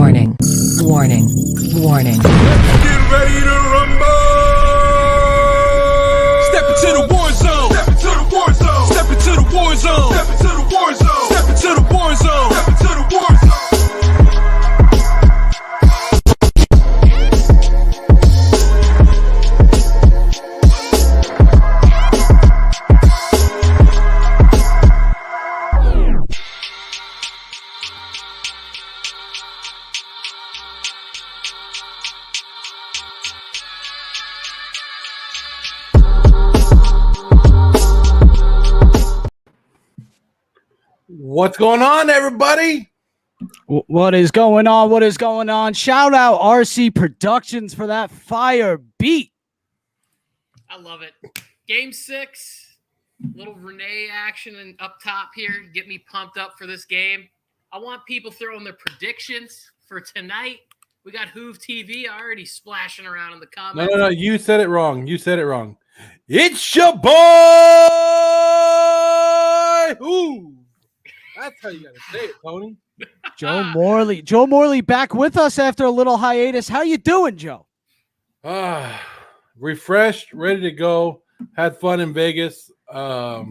Warning, warning, warning. Get ready to rumble! Step into the war zone! Step into the war zone! Step into the war zone! Step into the war zone! Step into the war zone! Step into the war zone! What's going on, everybody? What is going on? What is going on? Shout out RC Productions for that fire beat. I love it. Game 6, little Renee action and up top here. Get me pumped up for this game. I want people throwing their predictions for tonight. We got Hoove TV already splashing around in the comments. No. You said it wrong. You said it wrong. It's your boy, Hoove. That's how you got to say it, Tony. Joe Morley. Joe Morley back with us after a little hiatus. How you doing, Joe? Refreshed, ready to go. Had fun in Vegas. Now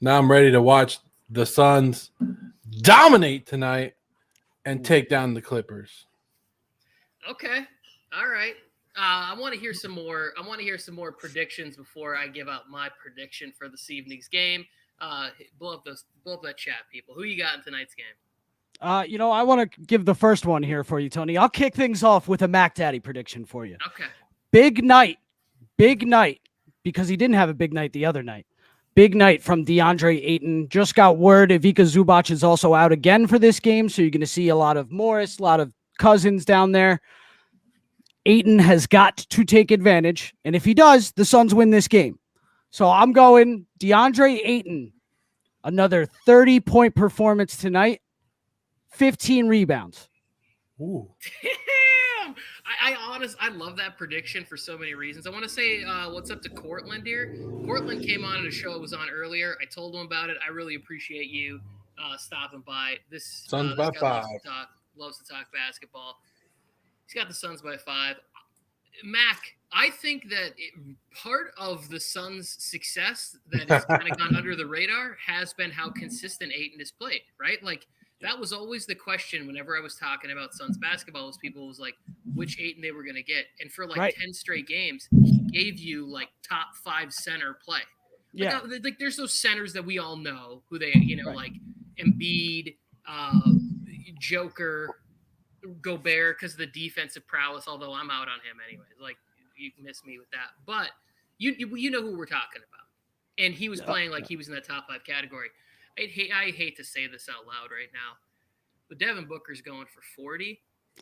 I'm ready to watch the Suns dominate tonight and take down the Clippers. Okay. All right. I want to hear some more. I want to hear some more predictions before I give out my prediction for this evening's game. Blow up that chat, people. Who you got in tonight's game? I want to give the first one here for you, Tony. I'll kick things off with a Mac Daddy prediction for you. Okay. Big night, because he didn't have a big night the other night. Big night from DeAndre Ayton. Just got word Ivica Zubac is also out again for this game, so you're going to see a lot of Morris, a lot of Cousins down there. Ayton has got to take advantage, and if he does, the Suns win this game. So I'm going DeAndre Ayton, another 30-point performance tonight, 15 rebounds. Ooh. Damn! I love that prediction for so many reasons. I want to say what's up to Cortland here. Cortland came on a show I was on earlier. I told him about it. I really appreciate you stopping by. This Suns by 5. Loves to talk basketball. He's got the Suns by 5. Mac, I think that part of the Suns' success that has kind of gone under the radar has been how consistent Ayton has played, right? Like, that was always the question whenever I was talking about Suns basketball, was people was like, which Ayton they were going to get. And for like 10 straight games, he gave you like top 5 center play. Like there's those centers that we all know who they, like Embiid, Joker, Gobert, because of the defensive prowess, although I'm out on him anyway. Like, you miss me with that. But you know who we're talking about. And he was playing like he was in that top 5 category. I hate to say this out loud right now, but Devin Booker's going for 40.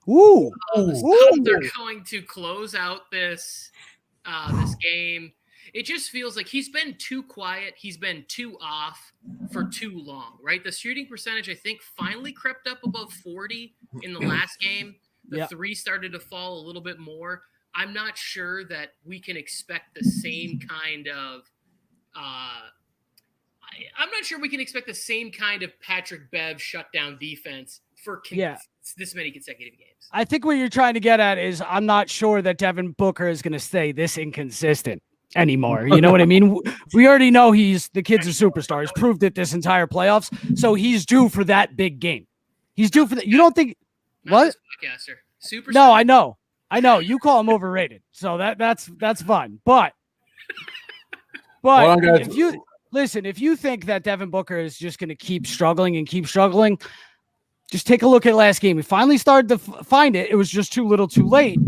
Ooh. They're going to close out this game. It just feels like he's been too quiet. He's been too off for too long, right? The shooting percentage, I think, finally crept up above 40 in the last game. The 3 started to fall a little bit more. I'm not sure that we can expect the same kind of Patrick Bev shutdown defense for this many consecutive games. I think what you're trying to get at is I'm not sure that Devin Booker is going to stay this inconsistent anymore. You know what I mean? We already know the kid's a superstar. He's proved it this entire playoffs. So he's due for that big game. He's due for that. You don't think what? Podcaster. Superstar. No, I know. You call him overrated. So that's fine. But if you think that Devin Booker is just going to keep struggling, just take a look at last game. He finally started to find it. It was just too little too late.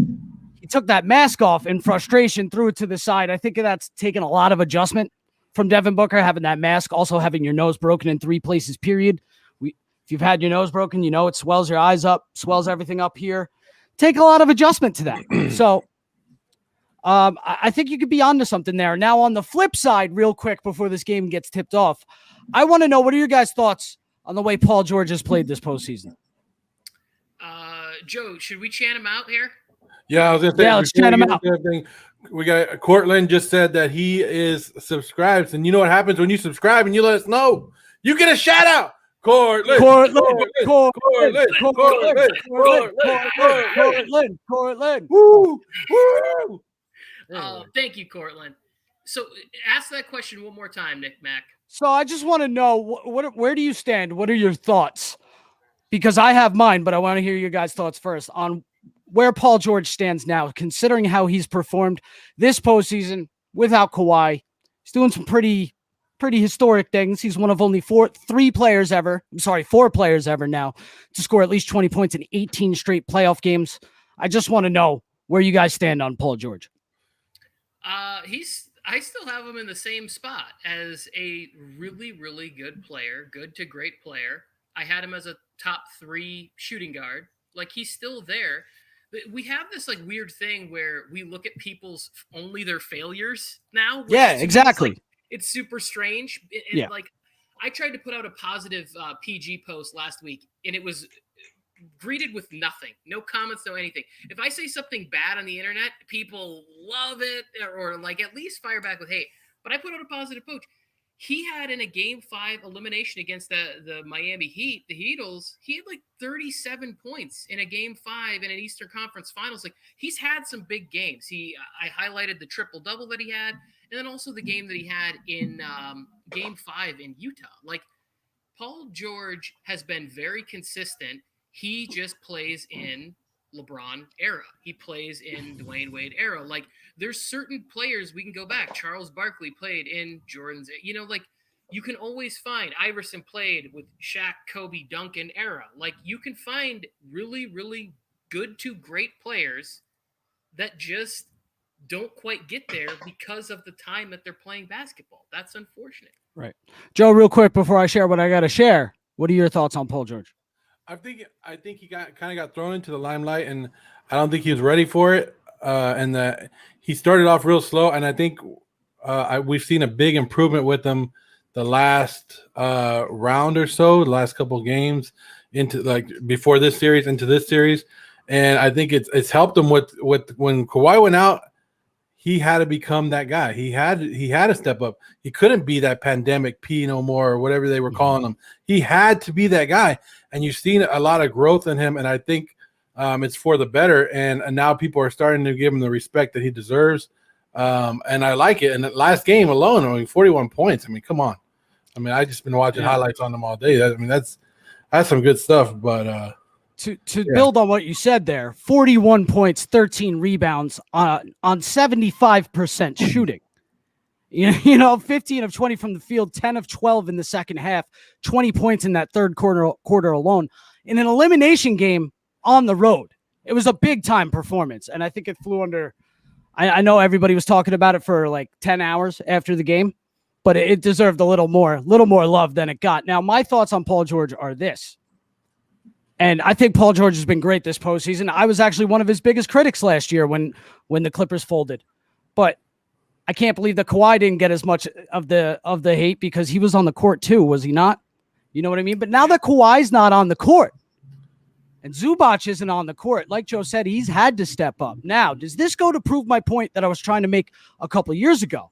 He took that mask off in frustration, threw it to the side. I think that's taken a lot of adjustment from Devin Booker, having that mask, also having your nose broken in 3 places, period. If you've had your nose broken, it swells your eyes up, swells everything up here. Take a lot of adjustment to that. So I think you could be onto something there. Now, on the flip side, real quick, before this game gets tipped off, I want to know, what are your guys' thoughts on the way Paul George has played this postseason? Joe, should we chant him out here? Yeah, I was going to say, let's chant him out. We got Cortland just said that he is subscribed, and you know what happens when you subscribe and you let us know? You get a shout out. Cortland. Woo! Woo! Thank you, Cortland. So ask that question one more time, Nick Mack. So I just want to know where do you stand? What are your thoughts? Because I have mine, but I want to hear your guys' thoughts first on where Paul George stands now, considering how he's performed this postseason without Kawhi. He's doing some pretty historic things. He's one of only four players ever now to score at least 20 points in 18 straight playoff games. I just want to know where you guys stand on Paul George. I still have him in the same spot as a really, really good player, good to great player. I had him as a top 3 shooting guard. Like, he's still there. We have this like weird thing where we look at people's only their failures now. Yeah, exactly. Like, it's super strange. And like, I tried to put out a positive PG post last week, and it was greeted with nothing, no comments, no anything. If I say something bad on the internet, people love it or like at least fire back with hate. But I put out a positive post. He had in a Game 5 elimination against the Miami Heat, the Heatles, he had like 37 points in a Game 5 in an Eastern Conference Finals. Like, he's had some big games. I highlighted the triple-double that he had, and then also the game that he had in Game 5 in Utah. Like, Paul George has been very consistent. He just plays in LeBron era. He plays in Dwayne Wade era. Like, there's certain players we can go back. Charles Barkley played in Jordan's, like, you can always find Iverson played with Shaq, Kobe, Duncan era. Like, you can find really, really good to great players that just don't quite get there because of the time that they're playing basketball. That's unfortunate. Right. Joe, real quick before I share what I got to share, what are your thoughts on Paul George? I think he got thrown into the limelight, and I don't think he was ready for it. And that he started off real slow, and I think we've seen a big improvement with him the last round or so, the last couple of games into like before this series into this series, and I think it's helped him with when Kawhi went out. He had to become that guy. He had to step up. He couldn't be that pandemic P no more or whatever they were calling him. He had to be that guy. And you've seen a lot of growth in him, and I think it's for the better. And now people are starting to give him the respect that he deserves. And I like it. And the last game alone, 41 points. I mean, come on. I mean, I just been watching highlights on them all day. That's some good stuff. But To build on what you said there, 41 points, 13 rebounds on 75% shooting. 15 of 20 from the field, 10 of 12 in the second half, 20 points in that third quarter alone. In an elimination game on the road, it was a big-time performance, and I think it flew under – I know everybody was talking about it for like 10 hours after the game, but it deserved a little more love than it got. Now, my thoughts on Paul George are this. And I think Paul George has been great this postseason. I was actually one of his biggest critics last year when the Clippers folded. But I can't believe that Kawhi didn't get as much of the hate because he was on the court too, was he not? You know what I mean? But now that Kawhi's not on the court and Zubac isn't on the court, like Joe said, he's had to step up. Now, does this go to prove my point that I was trying to make a couple of years ago?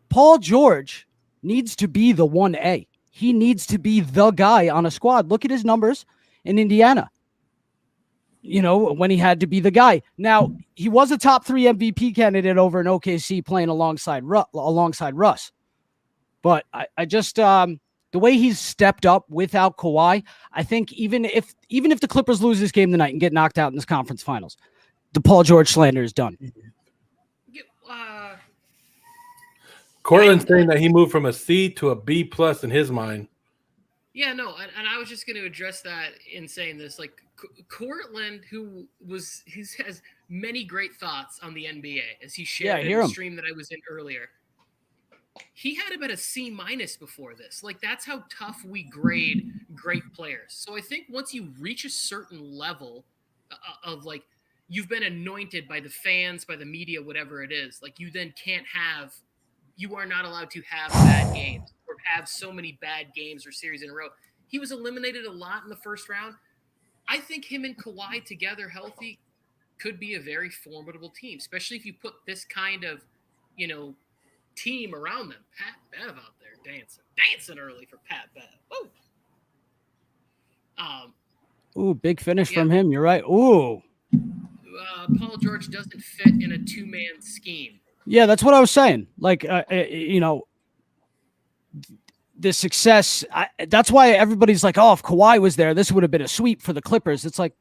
Paul George needs to be the 1A. He needs to be the guy on a squad. Look at his numbers in Indiana, when he had to be the guy. Now, he was a top 3 MVP candidate over in OKC playing alongside Russ. But I just the way he's stepped up without Kawhi, I think even if the Clippers lose this game tonight and get knocked out in this conference finals, the Paul George slander is done. Cortland's saying that he moved from a C to a B+ in his mind. Yeah, no, and I was just going to address that in saying this. Like, Cortland, who has many great thoughts on the NBA, as he shared in the stream that I was in earlier. He had him at a C- before this. Like, that's how tough we grade great players. So I think once you reach a certain level of, like, you've been anointed by the fans, by the media, whatever it is, like, you then you are not allowed to have bad games or have so many bad games or series in a row. He was eliminated a lot in the first round. I think him and Kawhi together healthy could be a very formidable team, especially if you put this kind of, team around them. Pat Bev out there dancing early for Pat Bev. Woo! Ooh, big finish from him. You're right. Ooh. Paul George doesn't fit in a two-man scheme. Yeah, that's what I was saying. Like, the success. That's why everybody's like, oh, if Kawhi was there, this would have been a sweep for the Clippers. It's like,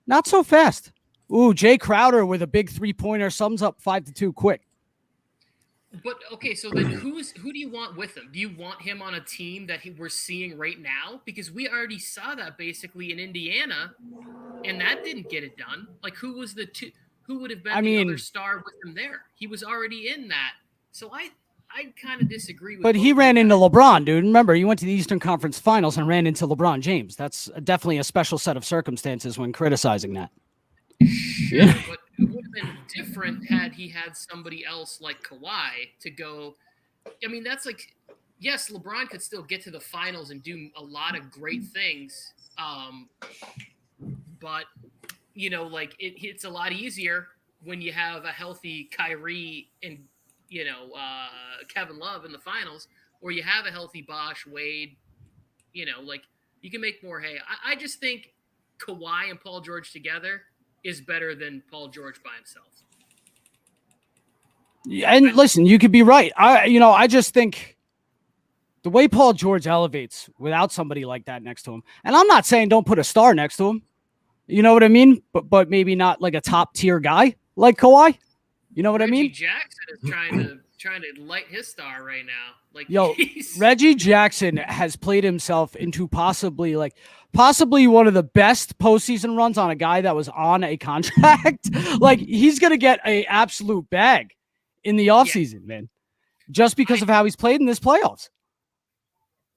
not so fast. Ooh, Jay Crowder with a big 3-pointer sums up 5-2 quick. But okay, so then who do you want with him? Do you want him on a team that we're seeing right now? Because we already saw that basically in Indiana, and that didn't get it done. Like, who was the two? Who would have been the other star with him there? He was already in that. So I kind of disagree with. But he ran into LeBron, dude. Remember, he went to the Eastern Conference Finals and ran into LeBron James. That's definitely a special set of circumstances when criticizing that. Sure, yeah. But it would have been different had he had somebody else like Kawhi to go. I mean, that's like, yes, LeBron could still get to the finals and do a lot of great things. But, like it's a lot easier when you have a healthy Kyrie and, Kevin Love in the finals, or you have a healthy Bosh, Wade, like you can make more hay. I just think Kawhi and Paul George together is better than Paul George by himself. Yeah, and listen, you could be right. I just think the way Paul George elevates without somebody like that next to him, and I'm not saying don't put a star next to him. You know what I mean? But maybe not like a top tier guy like Kawhi. You know what I mean? Jackson is trying to light his star right now. Like, Reggie Jackson has played himself into possibly one of the best postseason runs on a guy that was on a contract. Like, he's going to get an absolute bag in the offseason, man, just because of how he's played in this playoffs.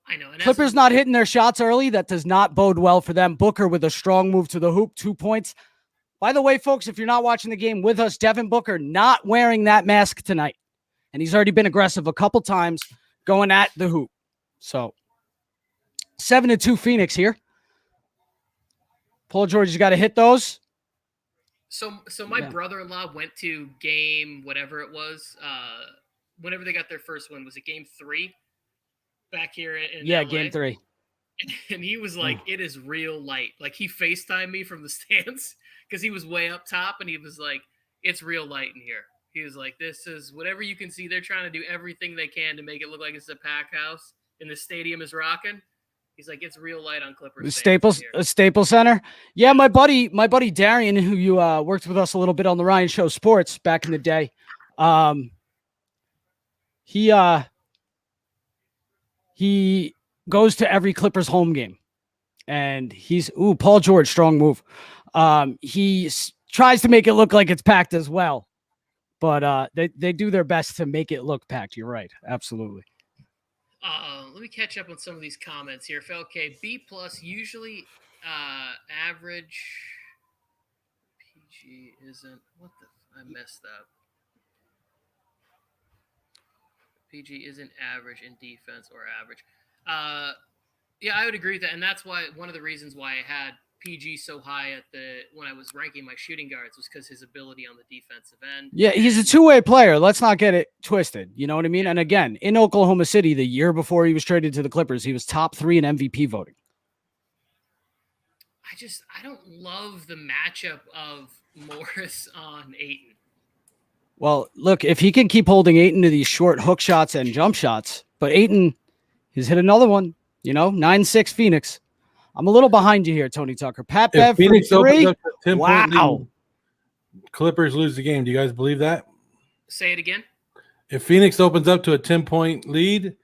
I know. And Clippers not hitting their shots early. That does not bode well for them. Booker with a strong move to the hoop, 2 points. By the way, folks, if you're not watching the game with us, Devin Booker not wearing that mask tonight. And he's already been aggressive a couple times going at the hoop. So 7-2 Phoenix here. Paul George has got to hit those. So my brother-in-law went to game, whatever it was, whenever they got their first win. Was it game 3 back here in LA? Game 3. And he was like, it is real light. Like, he FaceTimed me from the stands because he was way up top, and he was like, it's real light in here. He was like, this is whatever you can see. They're trying to do everything they can to make it look like it's a packed house, and the stadium is rocking. He's like, it's real light on Clippers. Staples Center. Yeah, my buddy Darian, who you worked with us a little bit on the Ryan Show Sports back in the day. He goes to every Clippers home game, and Paul George, strong move. He tries to make it look like it's packed as well, but they do their best to make it look packed. You're right, absolutely. Let me catch up on some of these comments here. Okay, B+ usually average. PG isn't. I messed up. PG isn't average in defense or average. Yeah, I would agree with that, and that's why one of the reasons why I had PG so high when I was ranking my shooting guards was because his ability on the defensive end. Yeah, he's a two-way player. Let's not get it twisted. You know what I mean? And again, in Oklahoma City, the year before he was traded to the Clippers, he was top 3 in MVP voting. I don't love the matchup of Morris on Ayton. Well, look, if he can keep holding Ayton to these short hook shots and jump shots, but Ayton has hit another one, 9-6 Phoenix. I'm a little behind you here, Tony Tucker. Pat Bev for 3. Wow. Clippers lose the game. Do you guys believe that? Say it again. If Phoenix opens up to a 10-point lead,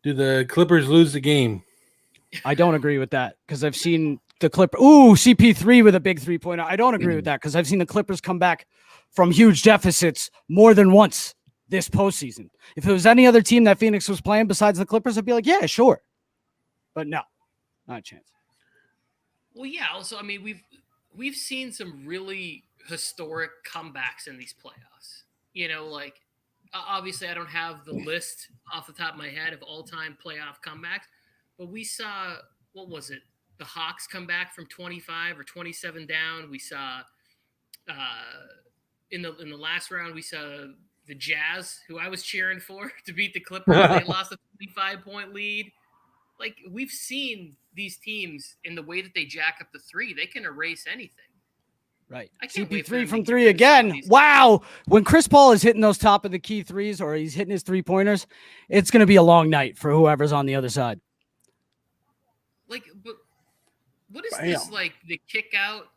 do the Clippers lose the game? I don't agree with that because I've seen the Clippers. Ooh, CP3 with a big 3-pointer. I don't agree with that because I've seen the Clippers come back from huge deficits more than once this postseason. If it was any other team that Phoenix was playing besides the Clippers, I'd be like, yeah, sure. But no, not a chance. Well, yeah. Also, I mean, we've seen some really historic comebacks in these playoffs. Like obviously, I don't have the list off the top of my head of all-time playoff comebacks, but we saw what was it? The Hawks come back from 25 or 27 down. We saw in the last round we saw the Jazz, who I was cheering for to beat the Clippers. They lost a 25-point lead. like we've seen these teams in the way that they jack up the three, they can erase anything. Right. I can't wait for them CP3 to from get three rid of some of again. these Wow. When Chris Paul is hitting those top of the key threes or he's hitting his 3-pointers, it's going to be a long night for whoever's on the other side. Like, but what is Bam. this, like, the kick out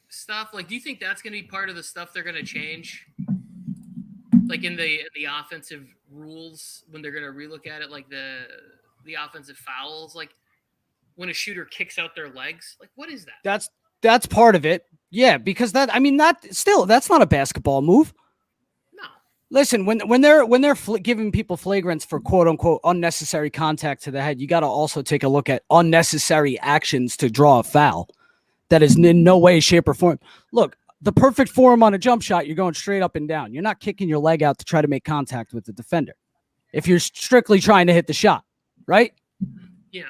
stuff? Like, do you think that's going to be part of the stuff they're going to change? Like in the offensive rules when they're going to relook at it, like the offensive fouls, like when a shooter kicks out their legs, like what is that? That's part of it. Yeah, because that's not a basketball move. No. Listen, when they're giving people flagrants for quote unquote unnecessary contact to the head, you got to also take a look at unnecessary actions to draw a foul. That is in no way, shape, or form. Look, the perfect form on a jump shot, you're going straight up and down. You're not kicking your leg out to try to make contact with the defender. If you're strictly trying to hit the shot, right? Yeah.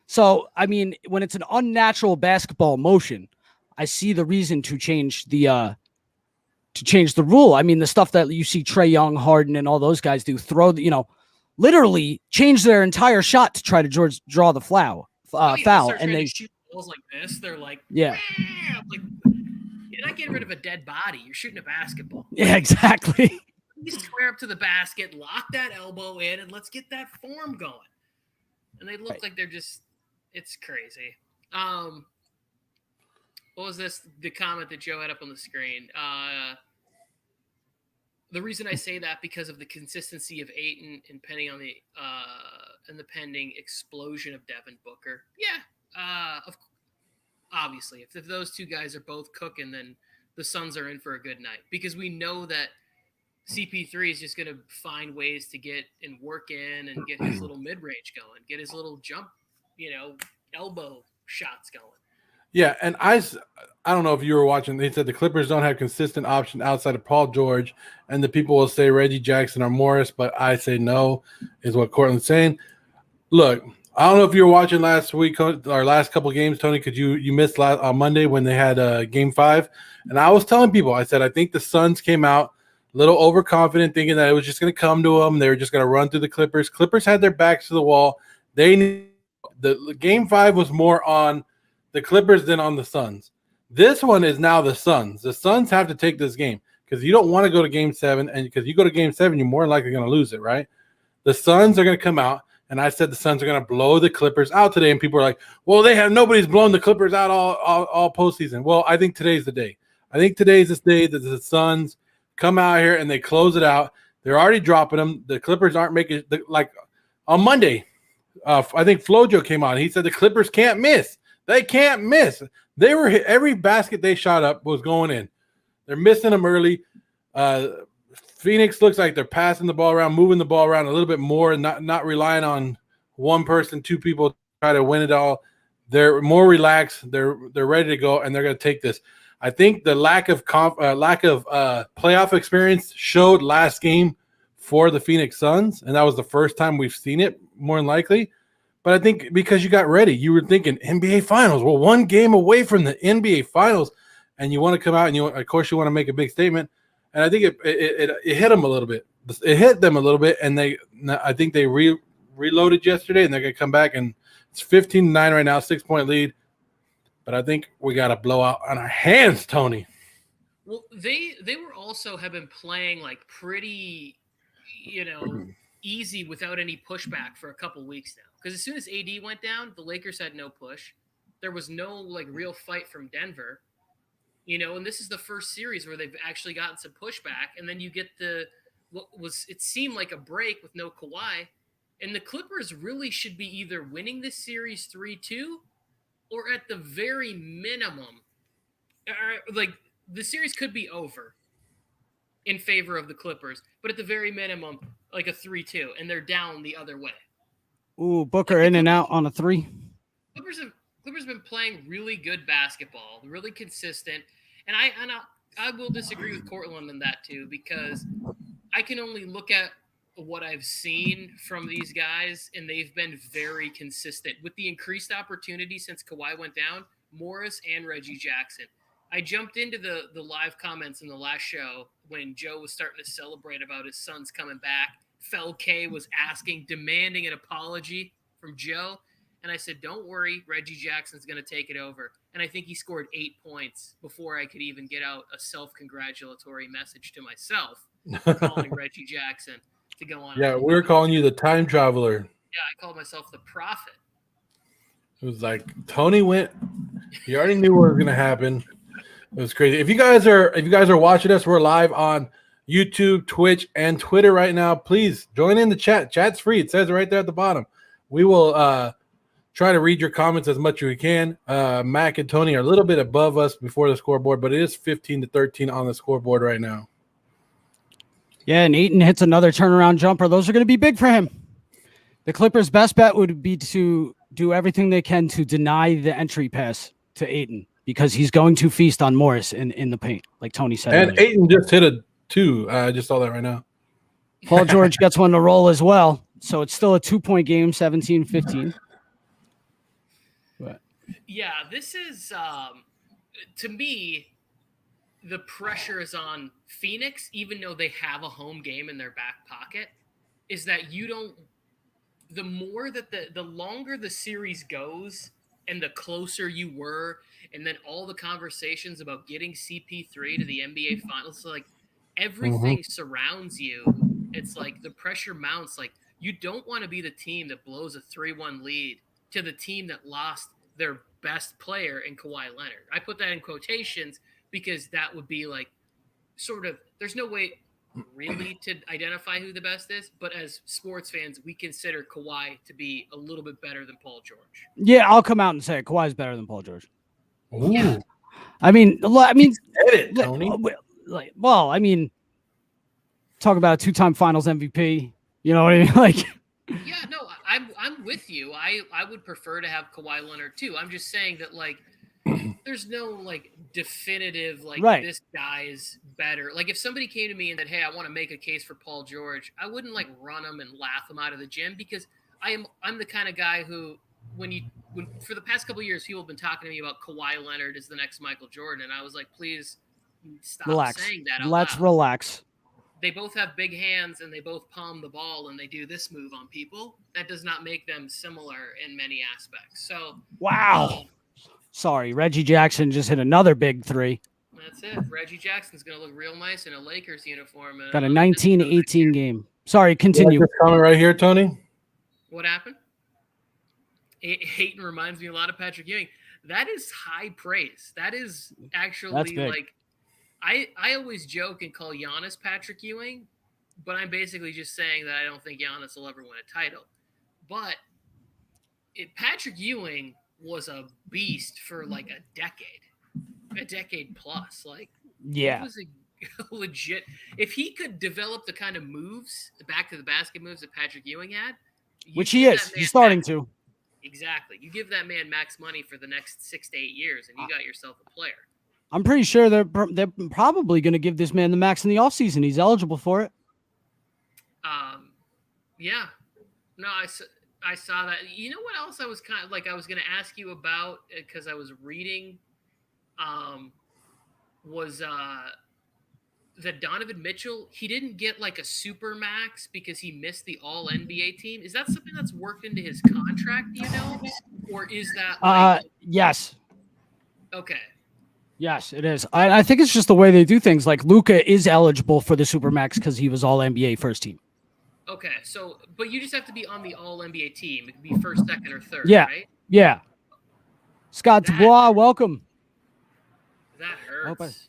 So, I mean, when it's an unnatural basketball motion, I see the reason to change the rule. I mean, the stuff that you see Trae Young, Harden, and all those guys do, literally change their entire shot to try to draw the foul. And they shoot balls like this. They're like, yeah, like you're not getting rid of a dead body. You're shooting a basketball. Yeah, exactly. You square up to the basket, lock that elbow in, and let's get that form going. And they look like they're just. It's crazy. What was this? The comment that Joe had up on the screen. The reason I say that because of the consistency of Ayton and pending on the pending explosion of Devin Booker. Yeah, obviously, if those two guys are both cooking, then the Suns are in for a good night because we know that CP3 is just going to find ways to get and work in and get his little mid-range going, get his little jump, elbow shots going. Yeah, and I don't know if you were watching. They said the Clippers don't have consistent option outside of Paul George, and the people will say Reggie Jackson or Morris, but I say no, is what Cortland's saying. Look, I don't know if you were watching last week or last couple games, Tony, because you missed on Monday when they had Game 5, and I was telling people, I said I think the Suns came out a little overconfident, thinking that it was just going to come to them. They were just going to run through the Clippers. Clippers had their backs to the wall. The Game 5 was more on the Clippers than on the Suns. This one is now the Suns. The Suns have to take this game because you don't want to go to Game 7, and because you go to Game 7, you're more likely going to lose it, right? The Suns are going to come out, and I said the Suns are going to blow the Clippers out today, and people are like, well, nobody's blown the Clippers out all postseason. Well, I think today's the day. I think today's the day that the Suns come out here and they close it out. They're already dropping them. The Clippers aren't making like on Monday. I think Flojo came out. He said the Clippers can't miss. They can't miss. They were every basket they shot up was going in. They're missing them early. Phoenix looks like they're passing the ball around, moving the ball around a little bit more, and not relying on one person, two people to try to win it all. They're more relaxed. They're ready to go, and they're going to take this. I think the lack of playoff experience showed last game for the Phoenix Suns, and that was the first time we've seen it, more than likely. But I think because you got ready, you were thinking NBA Finals. Well, one game away from the NBA Finals, and you want to come out and of course, you want to make a big statement. And I think it hit them a little bit. It hit them a little bit, and I think they reloaded yesterday, and they're going to come back, and it's 15-9 right now, 6-point lead. But I think we got a blowout on our hands, Tony. Well, they were also have been playing like pretty, easy without any pushback for a couple weeks now. Because as soon as AD went down, the Lakers had no push. There was no like real fight from Denver, and this is the first series where they've actually gotten some pushback. And then you get it seemed like a break with no Kawhi. And the Clippers really should be either winning this series 3-2 or at the very minimum, like the series could be over in favor of the Clippers, but at the very minimum, like a 3-2, and they're down the other way. Ooh, Booker in and out on a 3. Clippers have been playing really good basketball, really consistent, and I will disagree with Cortland on that too, because I can only look at what I've seen from these guys, and they've been very consistent with the increased opportunity since Kawhi went down. Morris and Reggie Jackson. I jumped into the live comments in the last show when Joe was starting to celebrate about his Suns coming back Fel K was demanding an apology from Joe. And I said, don't worry, Reggie Jackson's going to take it over. And I think he scored 8 points before I could even get out a self-congratulatory message to myself, calling Reggie Jackson to go on. Yeah, we're calling you the time traveler. Yeah, I called myself the prophet. It was like Tony went. He already knew what was going to happen. It was crazy. If you guys are watching us, we're live on YouTube, Twitch, and Twitter right now. Please join in the chat. Chat's free. It says it right there at the bottom. We will try to read your comments as much as we can. Mac and Tony are a little bit above us before the scoreboard, but it is 15-13 on the scoreboard right now. Yeah, and Ayton hits another turnaround jumper. Those are going to be big for him. The Clippers' best bet would be to do everything they can to deny the entry pass to Ayton because he's going to feast on Morris in the paint, like Tony said. And earlier. Ayton just hit a 2. I just saw that right now. Paul George gets one to roll as well. So it's still a 2-point game, 17-15. Yeah, this is, to me, the pressure is on Phoenix, even though they have a home game in their back pocket, is that you don't – the more that the longer the series goes and the closer you were, and then all the conversations about getting CP3 to the NBA Finals, so like everything surrounds you. It's like the pressure mounts. Like you don't want to be the team that blows a 3-1 lead to the team that lost their best player in Kawhi Leonard. I put that in quotations because that would be like sort of – there's no way really to identify who the best is, but as sports fans, we consider Kawhi to be a little bit better than Paul George. Yeah, I'll come out and say it. Kawhi's better than Paul George. Ooh. Yeah. I mean, Edit, Tony. Talk about a 2-time Finals MVP. You know what I mean? Like, Yeah, no, I'm with you. I would prefer to have Kawhi Leonard too. I'm just saying that like there's no like definitive like Right. This guy is better. Like if somebody came to me and said, "Hey, I want to make a case for Paul George," I wouldn't like run him and laugh him out of the gym because I'm the kind of guy who when for the past couple of years people have been talking to me about Kawhi Leonard as the next Michael Jordan, and I was like, please stop relax. saying that. Let's loud. relax. They both have big hands and they both palm the ball and they do this move on people. That does not make them similar in many aspects. So Wow. Sorry, Reggie Jackson just hit another big 3. that's it. Reggie Jackson's going to look real nice in a Lakers uniform. Got a 19-18 game. Sorry, continue. This comment right here, Tony. What happened? Hayton reminds me a lot of Patrick Ewing. That is high praise. That is actually like I always joke and call Giannis Patrick Ewing, but I'm basically just saying that I don't think Giannis will ever win a title. But Patrick Ewing was a beast for like a decade plus. Like, Yeah. he was a legit. If he could develop the kind of moves, the back to the basket moves that Patrick Ewing had, Which he is. He's starting to. Exactly. You give that man max money for the next 6 to 8 years, and you got yourself a player. I'm pretty sure they're probably going to give this man the max in the offseason. He's eligible for it. Yeah. No, I saw that. You know what else I was kind of like I was going to ask you about because I was reading was that Donovan Mitchell, he didn't get like a super max because he missed the all NBA team. Is that something that's worked into his contract, do you know? Or is that like yes. Okay. Yes, it is. I think it's just the way they do things. Like Luka is eligible for the Supermax because he was all NBA first team. Okay, so but you just have to be on the all NBA team. It could be first, second, or third, Yeah. right? Yeah. Scott Dubois, welcome. That hurts.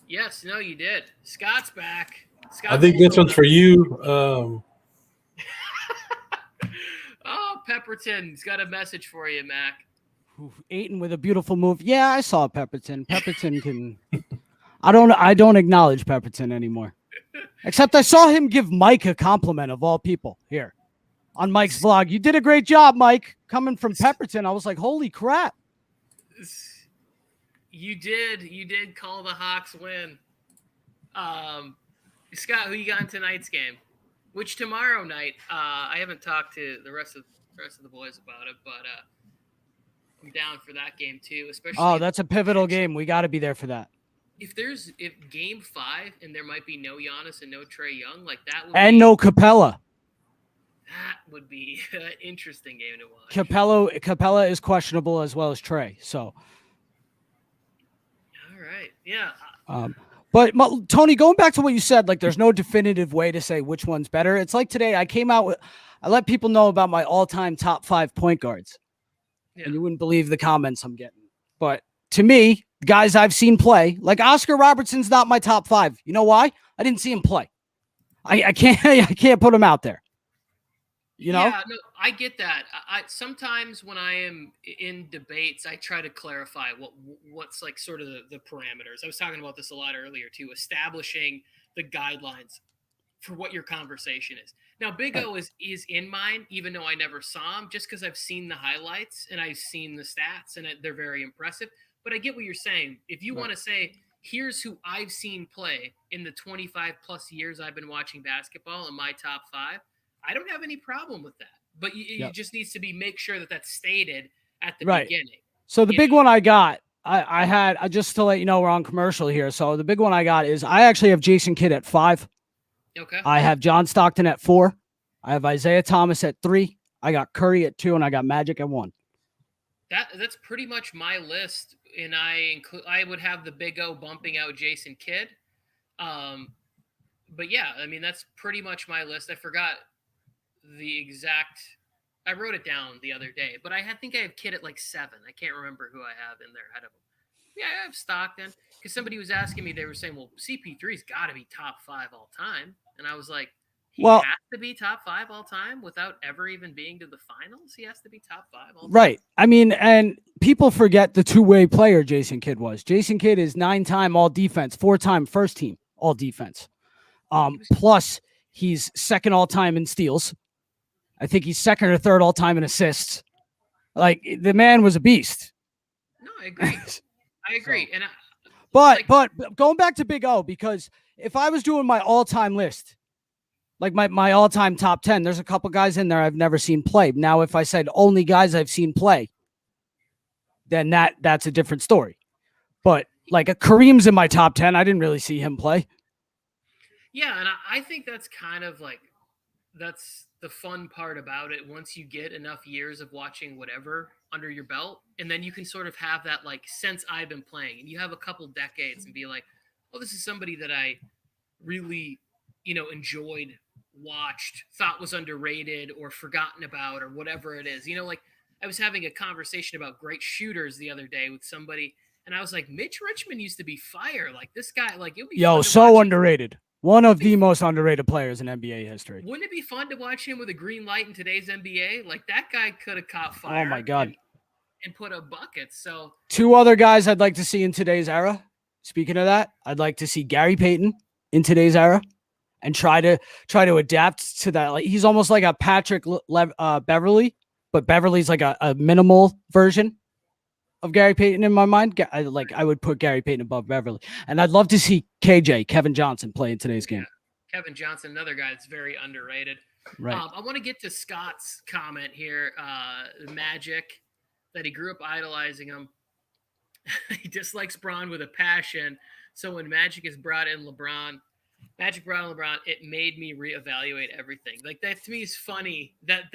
Yes, no, you did. Scott's back. I think this one's for you. Oh, Pepperton's got a message for you, Mac. Ayton with a beautiful move. Yeah, I saw Pepperton. Pepperton can. I don't acknowledge Pepperton anymore. Except I saw him give Mike a compliment of all people here on Mike's vlog. You did a great job, Mike. Coming from Pepperton, I was like, holy crap. You did call the Hawks win. Scott, who you got in tonight's game? Which tomorrow night, I haven't talked to the rest of the boys about it, but I'm down for that game too. Especially that's a pivotal game. We got to be there for that. if game 5 and there might be no Giannis and no Trae Young, like that would And be, no Capella. that would be an interesting game to watch. Capella is questionable as well as Trae. So, All right. Yeah. but Tony, going back to what you said, like there's no definitive way to say which one's better. It's like today I let people know about my all-time top 5 point guards. Yeah. And you wouldn't believe the comments I'm getting. But to me, guys I've seen play, like Oscar Robertson's not my top 5. You know why? I didn't see him play. I can't put him out there. You know? Yeah, no, I get that. I sometimes when I am in debates, I try to clarify what's like sort of the parameters. I was talking about this a lot earlier too, establishing the guidelines for what your conversation is. Now, Big O is in mine, even though I never saw him, just because I've seen the highlights and I've seen the stats, and they're very impressive. But I get what you're saying. If you want to say, here's who I've seen play in the 25 plus years I've been watching basketball in my top 5, I don't have any problem with that. But you just needs to make sure that that's stated at the beginning. So the big one I got, I had just to let you know we're on commercial here. So the big one I got is I actually have Jason Kidd at 5. Okay. I have John Stockton at 4. I have Isaiah Thomas at 3. I got Curry at 2, and I got Magic at 1. That's pretty much my list, and I would have the Big O bumping out Jason Kidd. But yeah, I mean that's pretty much my list. I forgot the exact. I wrote it down the other day, but I think I have Kidd at like 7. I can't remember who I have in there ahead of him. Yeah, I have Stockton because somebody was asking me. They were saying, "Well, CP3's got to be top 5 all time," and I was like, "He has to be top 5 all time without ever even being to the finals. He has to be top 5 all time." Right. I mean, and people forget the two-way player Jason Kidd was. Jason Kidd is 9-time all defense, 4-time first team all defense. Plus, he's second all time in steals. I think he's second or third all time in assists. Like the man was a beast. No, I agree. I agree. And but going back to Big O, because if I was doing my all-time list, like my all-time top 10, there's a couple guys in there I've never seen play. Now, if I said only guys I've seen play, then that's a different story. But like Kareem's in my top 10. I didn't really see him play. Yeah, and I think that's kind of like that's the fun part about it. Once you get enough years of watching whatever under your belt, and then you can sort of have that like since I've been playing, and you have a couple decades and be like, oh, this is somebody that I really, enjoyed, watched, thought was underrated or forgotten about or whatever it is. Like I was having a conversation about great shooters the other day with somebody, and I was like, Mitch Richmond used to be fire. Like this guy, like it would be so underrated. One of the most underrated players in NBA history. Wouldn't it be fun to watch him with a green light in today's NBA? Like that guy could have caught fire. Oh my God. And put up buckets. So 2 other guys I'd like to see in today's era. Speaking of that, I'd like to see Gary Payton in today's era and try to adapt to that. Like he's almost like a Patrick Beverly, but Beverly's like a minimal version of Gary Payton in my mind. I would put Gary Payton above Beverly. And I'd love to see Kevin Johnson play in today's game. Yeah. Kevin Johnson, another guy that's very underrated. Right. I want to get to Scott's comment here. Magic, that he grew up idolizing him. He dislikes Bron with a passion. So when Magic is brought in LeBron, it made me reevaluate everything. Like that to me is funny that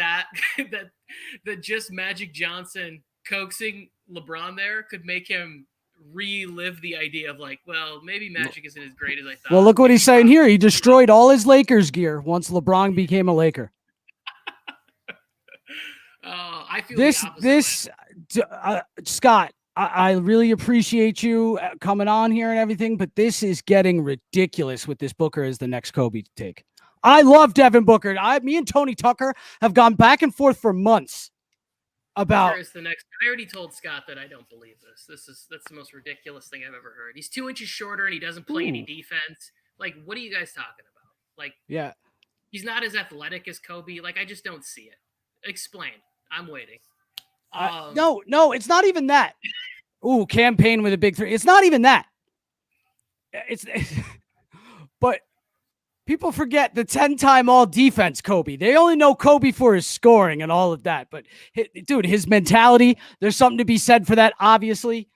just Magic Johnson coaxing LeBron there could make him relive the idea of like, well, maybe Magic isn't as great as I thought. Well, look what he's saying here. He destroyed all his Lakers gear once LeBron became a Laker. I feel Scott, I really appreciate you coming on here and everything, but this is getting ridiculous with this Booker as the next Kobe to take. I love Devin Booker. Me and Tony Tucker have gone back and forth for months about the next. I already told Scott that I don't believe this. That's the most ridiculous thing I've ever heard. He's 2 inches shorter and he doesn't play any defense. Like, what are you guys talking about? Like, yeah, he's not as athletic as Kobe. Like, I just don't see it. Explain. I'm waiting. No, it's not even that. Ooh, campaign with a big 3. It's not even that. But people forget the 10-time all defense Kobe. They only know Kobe for his scoring and all of that. But dude, his mentality, there's something to be said for that. Obviously,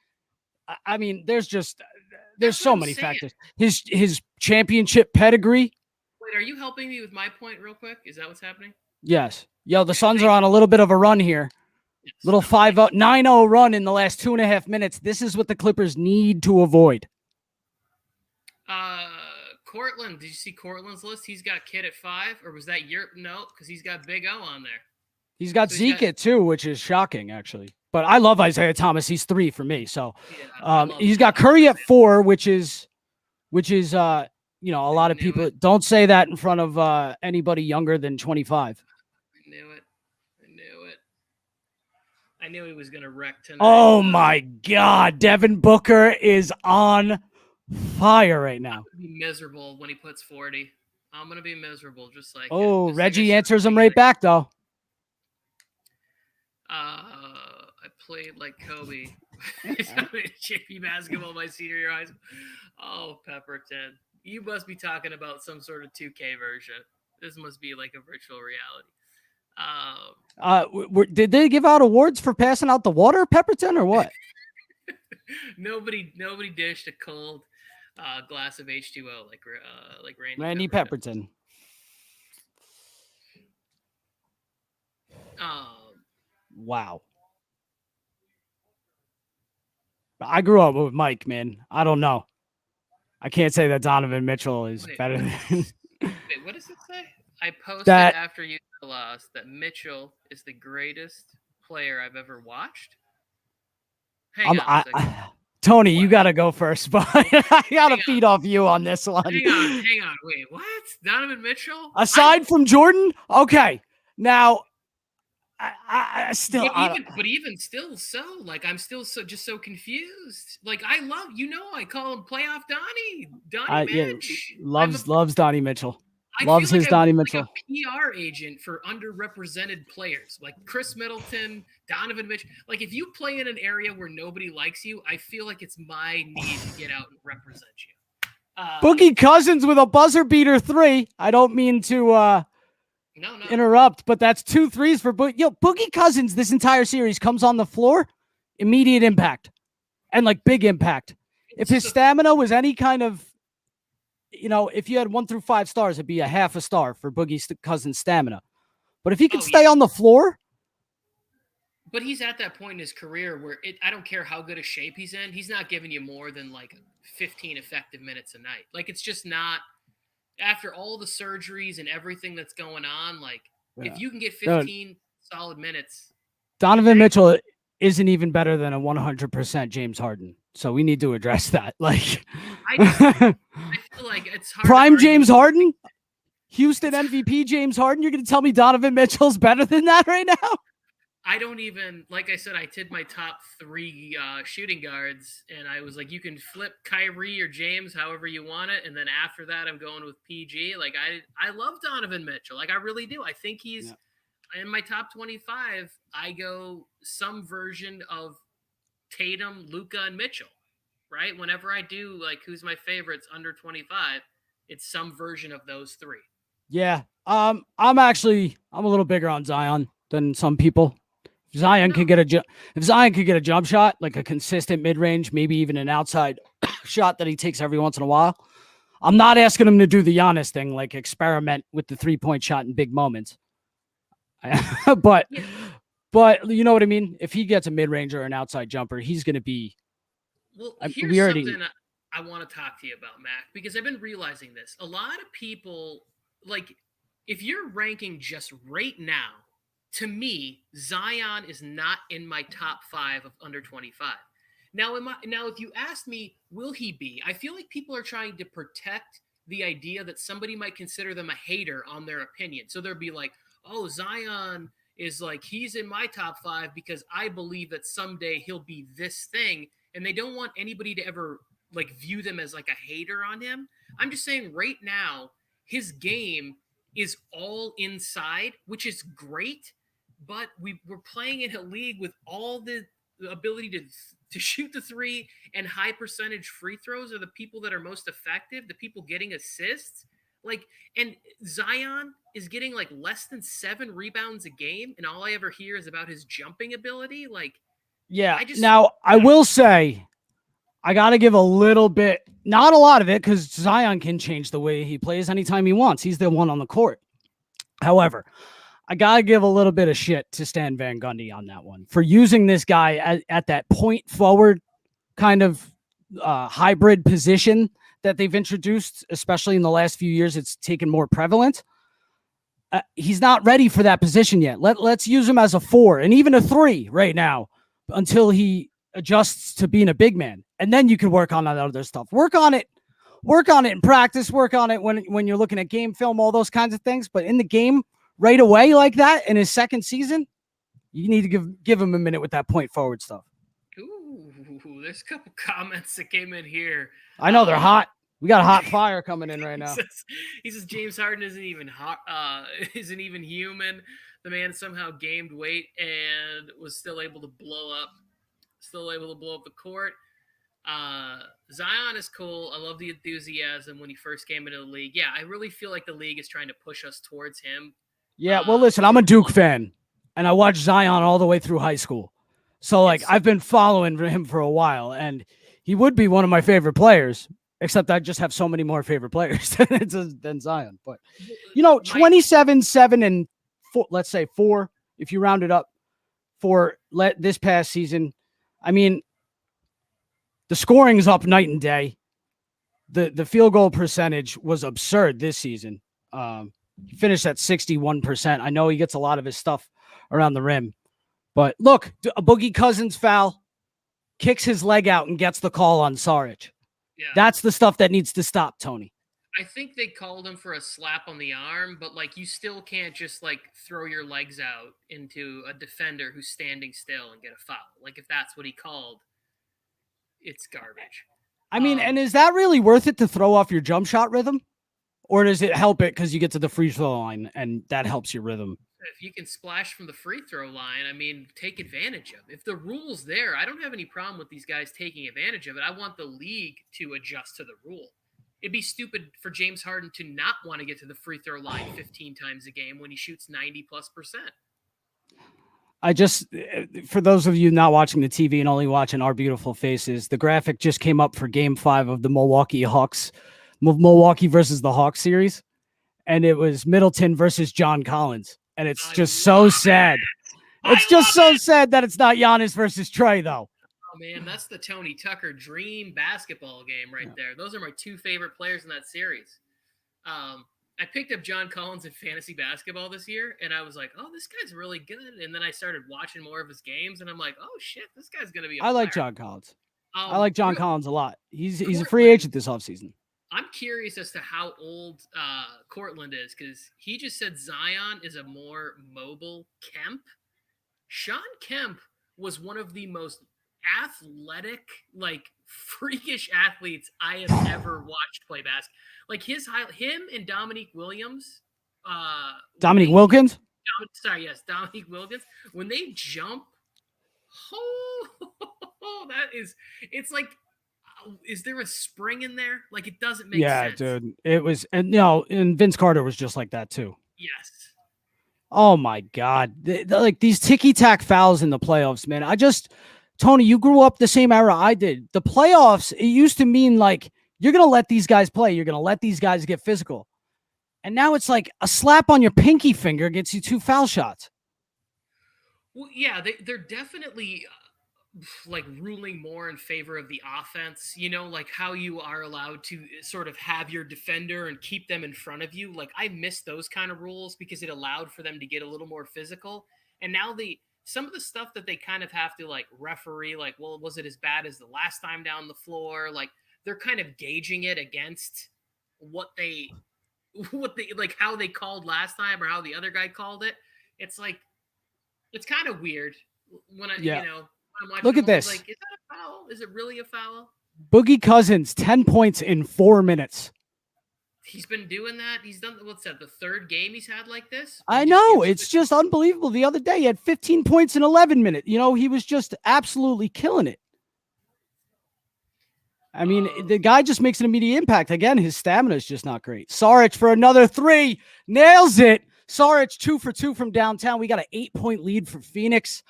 I mean, there's just there's That's so what I'm many saying. factors. His championship pedigree. Wait, are you helping me with my point real quick? Is that what's happening? Yes. Yo, the Suns are on a little bit of a run here. Yes. Little 5-0, 9-0 run in the last 2.5 minutes. This is what the Clippers need to avoid. Cortland, did you see Cortland's list? He's got Kid at 5, or was that your no? Because he's got Big O on there. He's got So Zeke at 2, which is shocking, actually. But I love Isaiah Thomas. He's 3 for me. So he's got Curry at 4, which is a lot of people don't say that in front of anybody younger than 25. I knew it. I knew he was gonna wreck tonight. Oh my God, Devin Booker is on fire right now. I'm gonna be miserable when he puts 40. I'm gonna be miserable, just like Reggie answers him right back though. I played like Kobe. JP basketball my senior year high school. Oh, Pepperton, you must be talking about some sort of 2K version. This must be like a virtual reality. Did they give out awards for passing out the water, Pepperton, or what? Nobody dished a cold glass of H2O like Randy Pepperton. Wow. I grew up with Mike, man. I don't know. I can't say that Donovan Mitchell is better than. Wait, what does it say? I posted That- after you lost that Mitchell is the greatest player I've ever watched. Hang on a second. Tony, you got to go first, but I got to feed off you on this one. Hang on. Wait, what? Donovan Mitchell? Aside from Jordan? Okay. Now, I still... But even still so, like, I'm still so confused. Like, I call him Playoff Donnie. Donnie Mitch. Loves Donnie Mitchell. I Loves feel his like Donnie I'm Mitchell. like a PR agent for underrepresented players like Chris Middleton, Donovan Mitchell. Like if you play in an area where nobody likes you, I feel like it's my need to get out and represent you. Boogie Cousins with a buzzer beater 3. I don't mean to interrupt, but that's 2 threes for Boogie. Yo, Boogie Cousins this entire series comes on the floor, immediate impact, and like big impact. If his stamina was any kind of, if you had 1 through 5 stars, it'd be a half a star for Boogie Cousins' stamina. But if he could stay on the floor. But he's at that point in his career where I don't care how good a shape he's in. He's not giving you more than like 15 effective minutes a night. Like it's just not, after all the surgeries and everything that's going on, like if you can get 15 solid minutes. Donovan Mitchell isn't even better than a 100% James Harden. So we need to address that. Like I feel like it's hard. Prime James Harden, Houston MVP James Harden. You're going to tell me Donovan Mitchell's better than that right now? I don't even, like I said, I did my top 3 shooting guards, and I was like, you can flip Kyrie or James however you want it, and then after that, I'm going with PG. Like I love Donovan Mitchell. Like I really do. I think he's in my top 25. I go some version of Tatum, Luka, and Mitchell, right? Whenever I do, like, who's my favorites under 25, it's some version of those 3. Yeah. I'm a little bigger on Zion than some people. If Zion could get a jump shot, like a consistent mid-range, maybe even an outside shot that he takes every once in a while. I'm not asking him to do the Giannis thing, like experiment with the 3-point shot in big moments. But you know what I mean? If he gets a mid-range or an outside jumper, he's going to be. Well, here's something I want to talk to you about, Mac, because I've been realizing this. A lot of people, like, if you're ranking just right now, to me, Zion is not in my top 5 of under 25. Now, if you ask me, will he be? I feel like people are trying to protect the idea that somebody might consider them a hater on their opinion. So they'll be like, oh, Zion is like, he's in my top 5 because I believe that someday he'll be this thing. And they don't want anybody to ever like view them as like a hater on him. I'm just saying right now, his game is all inside, which is great. But we're playing in a league with all the ability to shoot the 3 and high percentage free throws are the people that are most effective, the people getting assists. Like, and Zion is getting like less than 7 rebounds a game, and all I ever hear is about his jumping ability. Like, yeah. I will say, I got to give a little bit Not a lot of it, because Zion can change the way he plays anytime he wants. He's the one on the court. However, I got to give a little bit of shit to Stan Van Gundy on that one for using this guy at that point forward kind of hybrid position that they've introduced, especially in the last few years. It's taken more prevalent. He's not ready for that position yet. Let's use him as a 4 and even a 3 right now until he adjusts to being a big man. And then you can work on that other stuff. Work on it in practice, work on it when you're looking at game film, all those kinds of things. But in the game right away like that in his second season, you need to give him a minute with that point forward stuff. Ooh, there's a couple comments that came in here. I know they're hot. We got a hot fire coming in right now. He says James Harden isn't even hot, isn't even human. The man somehow gained weight and was still able to blow up the court. Zion is cool. I love the enthusiasm when he first came into the league. Yeah, I really feel like the league is trying to push us towards him. Yeah, well, listen, I'm a Duke fan, and I watched Zion all the way through high school. So, I've been following him for a while, and he would be one of my favorite players, except I just have so many more favorite players than Zion. But, 27, 7, and 4, let's say 4, if you round it up, for this past season. I mean, the scoring is up night and day. The field goal percentage was absurd this season. He finished at 61%. I know he gets a lot of his stuff around the rim. But look, a Boogie Cousins foul, kicks his leg out and gets the call on Saric. Yeah. That's the stuff that needs to stop, Tony. I think they called him for a slap on the arm, but you still can't just throw your legs out into a defender who's standing still and get a foul. If that's what he called, it's garbage. I mean, and is that really worth it to throw off your jump shot rhythm? Or does it help it because you get to the free throw line and that helps your rhythm? If you can splash from the free throw line, take advantage of it. If the rule's there, I don't have any problem with these guys taking advantage of it. I want the league to adjust to the rule. It'd be stupid for James Harden to not want to get to the free throw line 15 times a game when he shoots 90+%. For those of you not watching the TV and only watching our beautiful faces, the graphic just came up for Game 5 of the Milwaukee versus the Hawks series. And it was Middleton versus John Collins. And it's just so sad. It's just so sad that it's not Giannis versus Trey, though. Oh, man, that's the Tony Tucker dream basketball game right there. Those are my 2 favorite players in that series. I picked up John Collins in fantasy basketball this year, and I was like, oh, this guy's really good. And then I started watching more of his games, and I'm like, oh, shit, this guy's going to be a player. I like John Collins. I like John Collins a lot. He's a free agent this offseason. I'm curious as to how old Cortland is, because he just said Zion is a more mobile Kemp. Sean Kemp was one of the most athletic, freakish athletes I have ever watched play basketball. Him and Dominique Williams. Dominique Wilkins? Dominique Wilkins. When they jump, is there a spring in there? It doesn't make sense. Yeah, dude. It was, and Vince Carter was just like that too. Yes. Oh my God. These ticky-tack fouls in the playoffs, man. Tony, you grew up the same era I did. The playoffs, it used to mean you're going to let these guys play. You're going to let these guys get physical. And now it's a slap on your pinky finger gets you 2 foul shots. Well, yeah, they're definitely ruling more in favor of the offense, how you are allowed to sort of have your defender and keep them in front of you. I miss those kind of rules because it allowed for them to get a little more physical. And now some of the stuff that they kind of have to referee, well, was it as bad as the last time down the floor? They're kind of gauging it against what they how they called last time or how the other guy called it. It's it's kind of weird when I'm watching. Look at this. Is that a foul? Is it really a foul? Boogie Cousins, 10 points in 4 minutes. He's been doing that. He's done, what's that, the 3rd game he's had like this? I know. It's just unbelievable. The other day, he had 15 points in 11 minutes. He was just absolutely killing it. I mean, the guy just makes an immediate impact. Again, his stamina is just not great. Saric for another 3. Nails it. Saric 2 for 2 from downtown. We got an 8-point lead for Phoenix.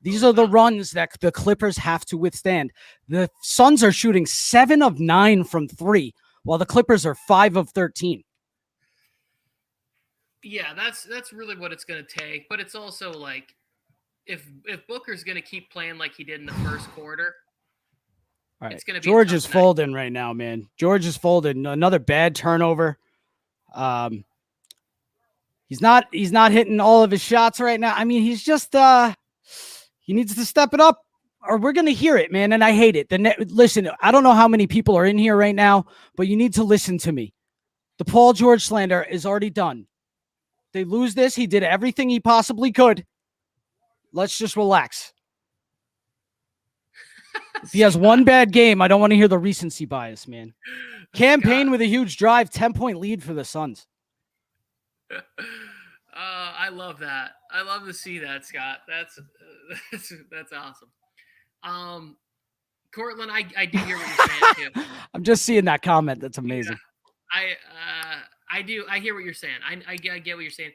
These are the runs that the Clippers have to withstand. The Suns are shooting 7 of 9 from 3, while the Clippers are 5 of 13. Yeah, that's really what it's going to take. But it's also like if Booker's going to keep playing like he did in the first quarter, all right. It's going to be George is folding right now, man. George is folding. Another bad turnover. He's not hitting all of his shots right now. I mean, he's just he needs to step it up, or we're going to hear it, man. And I hate it. Listen, I don't know how many people are in here right now, but you need to listen to me. The Paul George slander is already done. They lose this. He did everything he possibly could. Let's just relax. If he has one bad game, I don't want to hear the recency bias, man. Campaign with a huge drive, 10-point lead for the Suns. I love that. I love to see that, Scott. That's awesome. Cortland, I do hear what you're saying too. I'm just seeing that comment. That's amazing. Yeah. I do. I hear what you're saying. I get what you're saying.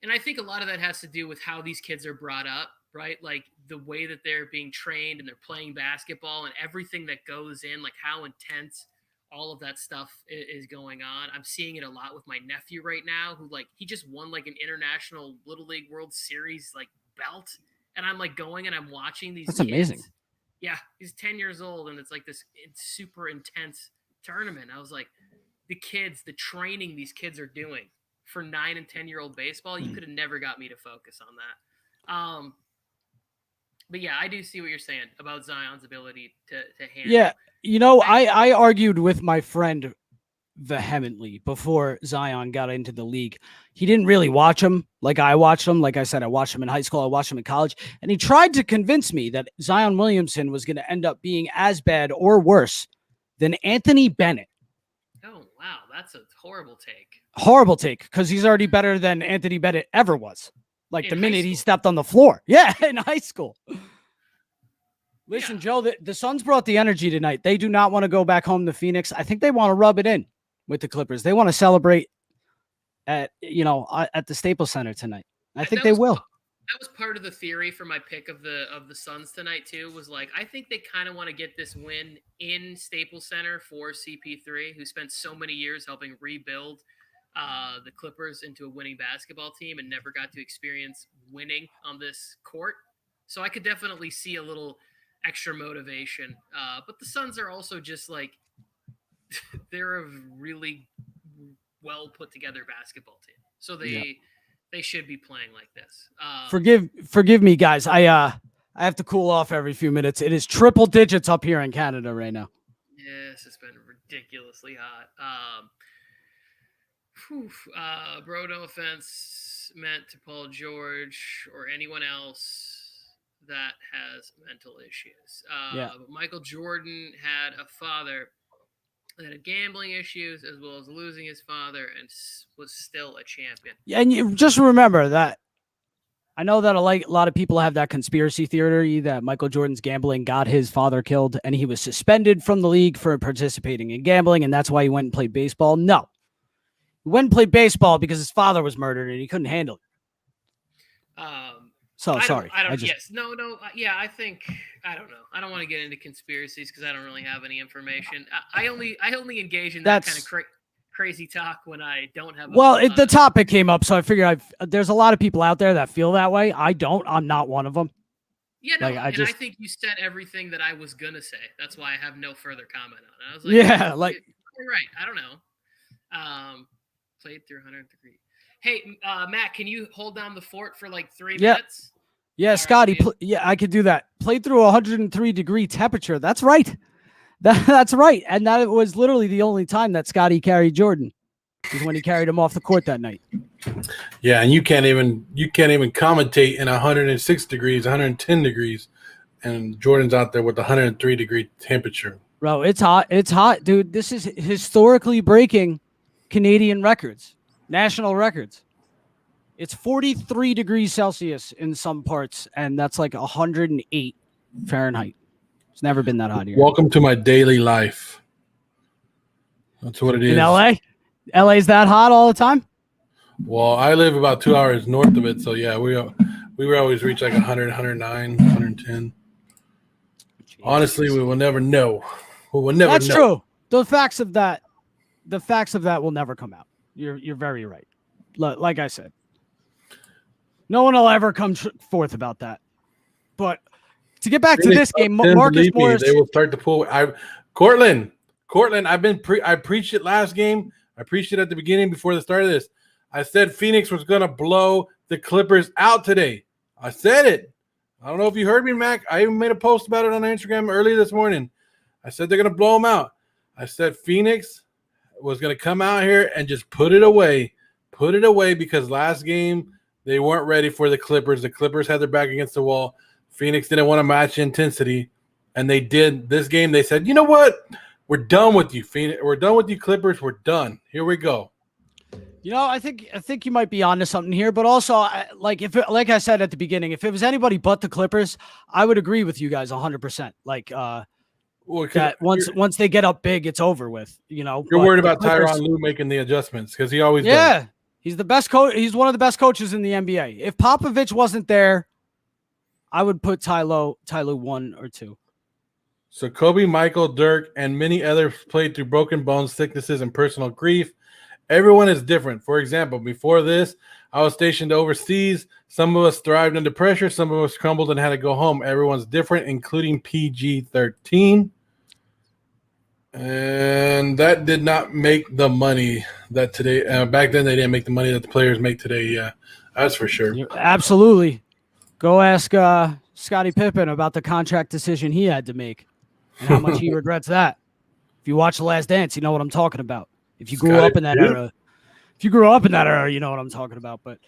And I think a lot of that has to do with how these kids are brought up, right? Like the way that they're being trained and they're playing basketball and everything that goes in, like how intense all of that stuff is going on. I'm seeing it a lot with my nephew right now, who like, he just won like an international Little League World Series, like belt. And I'm like going and I'm watching these. That's kids. Amazing. Yeah. He's 10 years old and it's like this super intense tournament. I was like, the training these kids are doing for 9 and 10-year-old baseball, you could have never got me to focus on that. But yeah, I do see what you're saying about Zion's ability to handle. Yeah, you know, I argued with my friend vehemently before Zion got into the league. He didn't really watch him like I watched him. Like I said, I watched him in high school. I watched him in college. And he tried to convince me that Zion Williamson was going to end up being as bad or worse than Anthony Bennett. Oh, wow. That's a horrible take. Horrible take, because he's already better than Anthony Bennett ever was. Like the minute he stepped on the floor. Yeah, in high school. Listen, Joe, the Suns brought the energy tonight. They do not want to go back home to Phoenix. I think they want to rub it in with the Clippers. They want to celebrate at the Staples Center tonight. I think they will. That was part of the theory for my pick of the Suns tonight too. Was like, I think they kind of want to get this win in Staples Center for CP3, who spent so many years helping rebuild the Clippers into a winning basketball team and never got to experience winning on this court. So I could definitely see a little extra motivation. But the Suns are also just like, they're a really well put together basketball team. So they should be playing like this. Forgive me, guys. I have to cool off every few minutes. It is triple digits up here in Canada right now. Yes, it's been ridiculously hot. Bro, no offense meant to Paul George or anyone else that has mental issues. But Michael Jordan had a father that had gambling issues as well as losing his father and was still a champion. Yeah, and you just remember that. I know that a lot of people have that conspiracy theory that Michael Jordan's gambling got his father killed and he was suspended from the league for participating in gambling, and that's why he went and played baseball. No. He went and played baseball because his father was murdered and he couldn't handle it. Sorry. I think, I don't know. I don't want to get into conspiracies because I don't really have any information. I only engage in that kind of crazy talk when I don't have. The topic came up, so I figured there's a lot of people out there that feel that way. I don't. I'm not one of them. Yeah, no, I think you said everything that I was gonna say. That's why I have no further comment on it. I was like, you're right. I don't know. Played through 100 degrees. Hey, Matt, can you hold down the fort for like 3 minutes? Yeah, Scotty. I could do that. Played through 103-degree temperature. That's right. That's right. And that was literally the only time that Scotty carried Jordan, is when he carried him off the court that night. Yeah, and you can't even commentate in 106 degrees, 110 degrees, and Jordan's out there with 103-degree temperature. Bro, it's hot. It's hot, dude. This is historically breaking Canadian records, national records. It's 43 degrees Celsius in some parts, and that's like 108 Fahrenheit. It's never been that hot here. Welcome to my daily life. That's what it is. In LA? LA's that hot all the time? Well, I live about 2 hours north of it, so yeah, we always reach like 100, 109, 110. 110. Honestly, we will never know. We will never That's know. true. The facts of that will never come out. You're very right. Like I said, no one will ever come forth about that. But to get back to this game, Marcus Morris. They will start to pull. Cortland, I preached it last game. I preached it at the beginning before the start of this. I said Phoenix was going to blow the Clippers out today. I said it. I don't know if you heard me, Mac. I even made a post about it on Instagram early this morning. I said they're going to blow them out. I said Phoenix was going to come out here and just put it away. Put it away because last game they weren't ready for the Clippers. The Clippers had their back against the wall. Phoenix didn't want to match intensity, and they did. This game, they said, you know what? We're done with you, Phoenix. We're done with you, Clippers. We're done. Here we go. You know, I think you might be onto something here, but also, like I said at the beginning, if it was anybody but the Clippers, I would agree with you guys 100%. Like, that once they get up big, it's over with. You know, you're worried about Tyronn Lue making the adjustments because he always does. He's the best coach. He's one of the best coaches in the NBA. If Popovich wasn't there, I would put Ty Lue 1 or 2. So Kobe, Michael, Dirk, and many others played through broken bones, sicknesses, and personal grief. Everyone is different. For example, before this, I was stationed overseas. Some of us thrived under pressure. Some of us crumbled and had to go home. Everyone's different, including PG-13. And that did not make the money that today. Back then, they didn't make the money that the players make today. Yeah, that's for sure. Absolutely. Go ask Scottie Pippen about the contract decision he had to make and how much he regrets that. If you watch The Last Dance, you know what I'm talking about. If you grew up in that era, you know what I'm talking about. But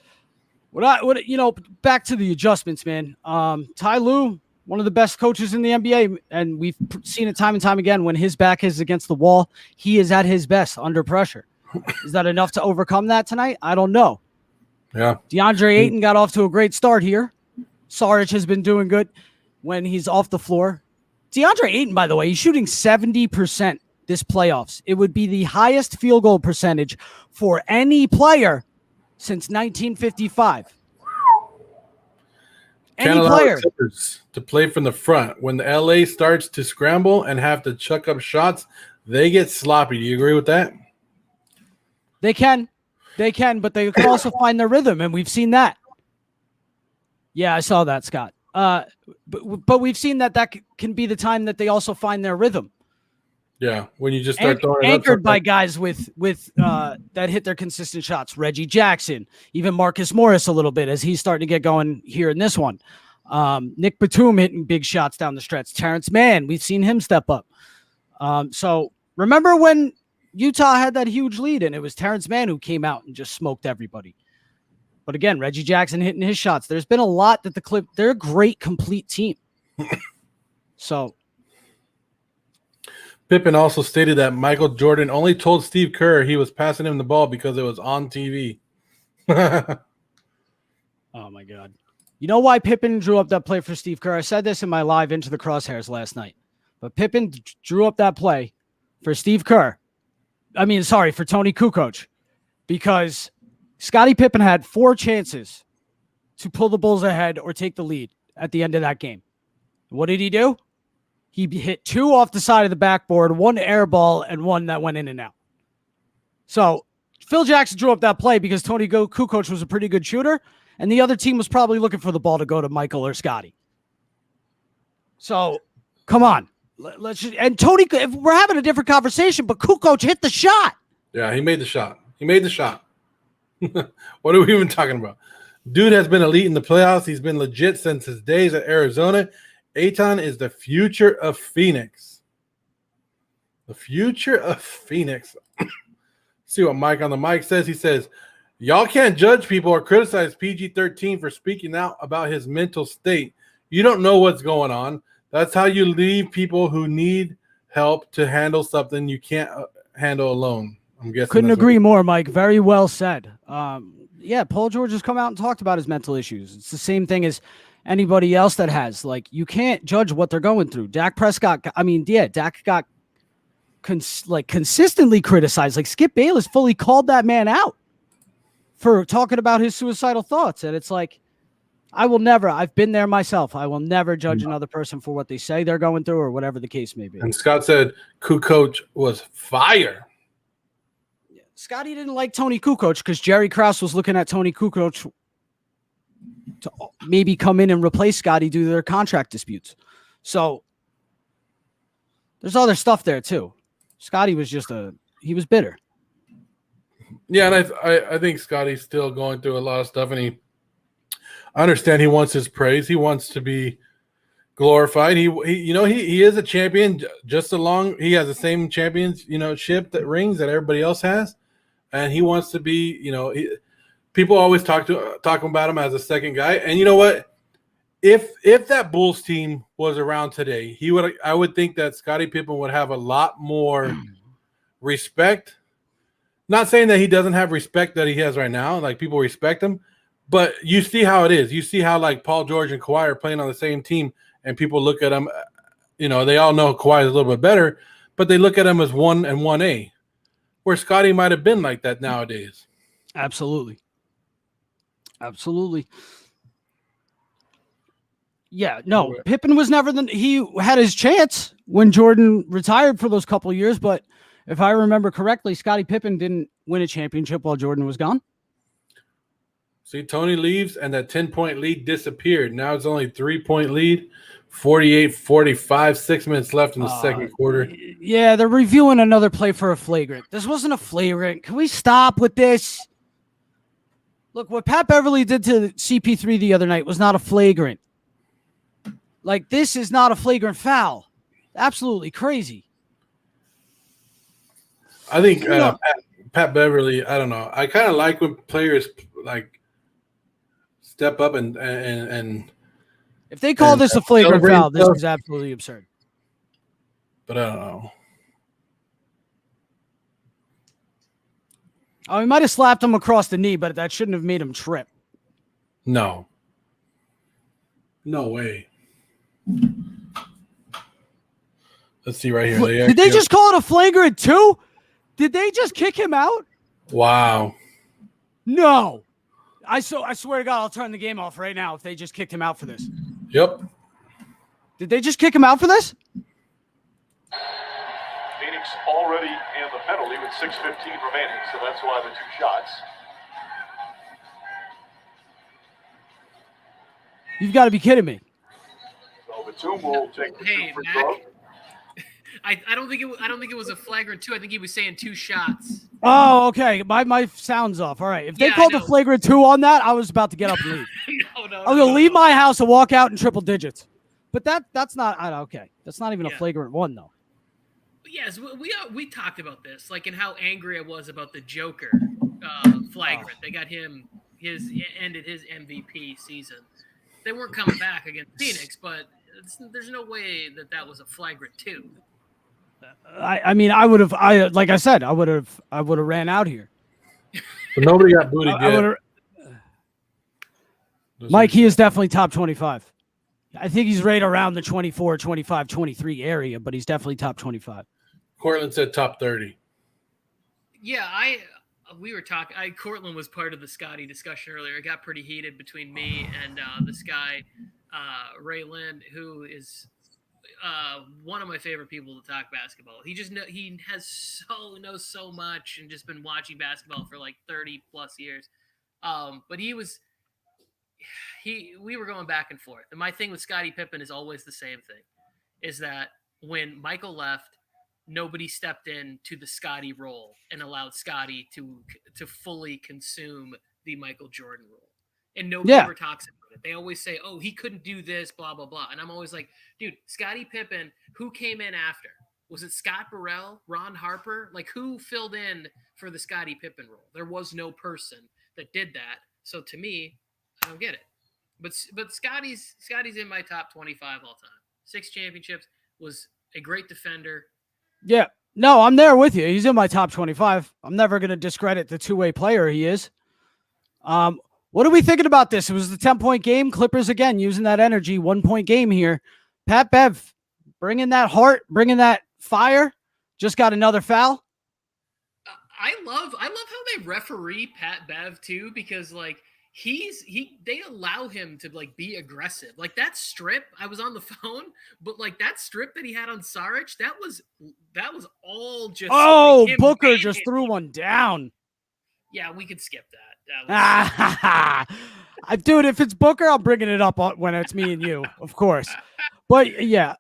back to the adjustments, man. Ty Lue, one of the best coaches in the NBA, and we've seen it time and time again. When his back is against the wall, he is at his best under pressure. Is that enough to overcome that tonight? I don't know. Yeah. DeAndre Ayton got off to a great start here. Saric has been doing good when he's off the floor. DeAndre Ayton, by the way, he's shooting 70% this playoffs. It would be the highest field goal percentage for any player since 1955. Can't allow the Clippers to play from the front. When the LA starts to scramble and have to chuck up shots, they get sloppy. Do you agree with that? They can, but they can also find their rhythm, and we've seen that. Yeah, I saw that, Scott. But we've seen that can be the time that they also find their rhythm. Yeah, when you just start throwing anchored by guys with that hit their consistent shots. Reggie Jackson, even Marcus Morris a little bit as he's starting to get going here in this one. Nick Batum hitting big shots down the stretch. Terrence Mann, we've seen him step up. So remember when Utah had that huge lead and it was Terrence Mann who came out and just smoked everybody. But again, Reggie Jackson hitting his shots. There's been a lot that they're a great complete team. So Pippen also stated that Michael Jordan only told Steve Kerr he was passing him the ball because it was on TV. Oh, my God. You know why Pippen drew up that play for Steve Kerr? I said this in my live Into the Crosshairs last night. But Pippen drew up that play for Steve Kerr. For Tony Kukoc. Because Scottie Pippen had 4 chances to pull the Bulls ahead or take the lead at the end of that game. What did he do? He hit 2 off the side of the backboard, 1 air ball, and 1 that went in and out. So Phil Jackson drew up that play because Tony Kukoc was a pretty good shooter, and the other team was probably looking for the ball to go to Michael or Scottie. So, come on. And Tony, we're having a different conversation, but Kukoc hit the shot. Yeah, he made the shot. What are we even talking about? Dude has been elite in the playoffs. He's been legit since his days at Arizona. Ayton is the future of Phoenix. The future of Phoenix. See what Mike on the mic says. He says, y'all can't judge people or criticize PG-13 for speaking out about his mental state. You don't know what's going on. That's how you leave people who need help to handle something you can't handle alone. I'm guessing. Couldn't agree more, Mike. Very well said. Paul George has come out and talked about his mental issues. It's the same thing as anybody else that has. Like, you can't judge what they're going through. Dak Prescott, Dak got consistently criticized. Like, Skip Bayless fully called that man out for talking about his suicidal thoughts. And it's like, I will never. I've been there myself. I will never judge another person for what they say they're going through or whatever the case may be. And Scott said Kukoc was fire. Scotty didn't like Tony Kukoc because Jerry Krause was looking at Tony Kukoc to maybe come in and replace Scotty due to their contract disputes. So there's other stuff there too. Scotty was he was bitter. Yeah, and I think Scotty's still going through a lot of stuff, and I understand he wants his praise. He wants to be glorified. He is a champion just along. He has the same championship that rings that everybody else has, and he wants to be. People always talk about him as a second guy, and you know what? If that Bulls team was around today, I would think that Scottie Pippen would have a lot more respect. Not saying that he doesn't have respect that he has right now, like people respect him, but you see how it is. You see how like Paul George and Kawhi are playing on the same team, and people look at him. They all know Kawhi is a little bit better, but they look at him as 1 and 1A, where Scottie might have been like that nowadays. Absolutely. Yeah, no, Pippen was never he had his chance when Jordan retired for those couple of years, but if I remember correctly, Scottie Pippen didn't win a championship while Jordan was gone. See, Tony leaves, and that 10-point lead disappeared. Now it's only 3-point lead, 48-45, 6 minutes left in the second quarter. Yeah, they're reviewing another play for a flagrant. This wasn't a flagrant. Can we stop with this? Look, what Pat Beverly did to CP3 the other night was not a flagrant. Like, this is not a flagrant foul. Absolutely crazy. I think Pat Beverly, I don't know. I kind of like when players like step up and if they call this a flagrant foul, this is absolutely absurd. But I don't know. Oh, he might have slapped him across the knee, but that shouldn't have made him trip. No way. Let's see right here. Did they just call it a flagrant too? Did they just kick him out? Wow. No. I swear to God, I'll turn the game off right now if they just kicked him out for this. Yep. Did they just kick him out for this? Phoenix already in the penalty with 6:15 remaining, so that's why the 2 shots. You've got to be kidding me. So Batum will take the 2 free Mac, throws. I don't think it was a flagrant 2. I think he was saying 2 shots. Oh, okay. My sound's off. All right. If they Yeah, called a flagrant 2 on that, I was about to get up and leave. I'm going to leave my house and walk out in triple digits. But that's not okay. That's not even a flagrant 1 though. Yes, we talked about this, like, and how angry I was about the Joker flagrant. They got him ended his MVP season. They weren't coming back against Phoenix, but there's no way that was a flagrant 2. I mean, I would have. Like I said, I would have ran out here. But nobody got booted yet. Mike, he is definitely top 25. I think he's right around the 24, 25, 23 area, but he's definitely top 25. Cortland said top 30. Yeah, we were talking. Cortland was part of the Scotty discussion earlier. It got pretty heated between me and this guy, Ray Lind, who is one of my favorite people to talk basketball. He knows so much and just been watching basketball for like 30 plus years. But we were going back and forth. And my thing with Scottie Pippen is always the same thing, is that when Michael left, nobody stepped in to the Scotty role and allowed Scotty to fully consume the Michael Jordan role. And nobody ever talks about it. They always say, oh, he couldn't do this, blah, blah, blah. And I'm always like, dude, Scottie Pippen, who came in after? Was it Scott Burrell, Ron Harper? Like, who filled in for the Scottie Pippen role? There was no person that did that. So to me, I don't get it. But Scotty's in my top 25 all time. 6 championships, was a great defender. Yeah. No, I'm there with you. He's in my top 25. I'm never going to discredit the two-way player he is. What are we thinking about this? It was the 10-point game. Clippers, again, using that energy. 1-point game here. Pat Bev, bringing that heart, bringing that fire. Just got another foul. I love how they referee Pat Bev, too, because, like, they allow him to like be aggressive. Like that strip, I was on the phone, but like that strip that he had on Saric, that was all just Oh, like him Booker just manhandling. threw one down. Yeah, we could skip that. That was Dude, if it's Booker, I'm bringing it up when it's me and you, of course. But yeah,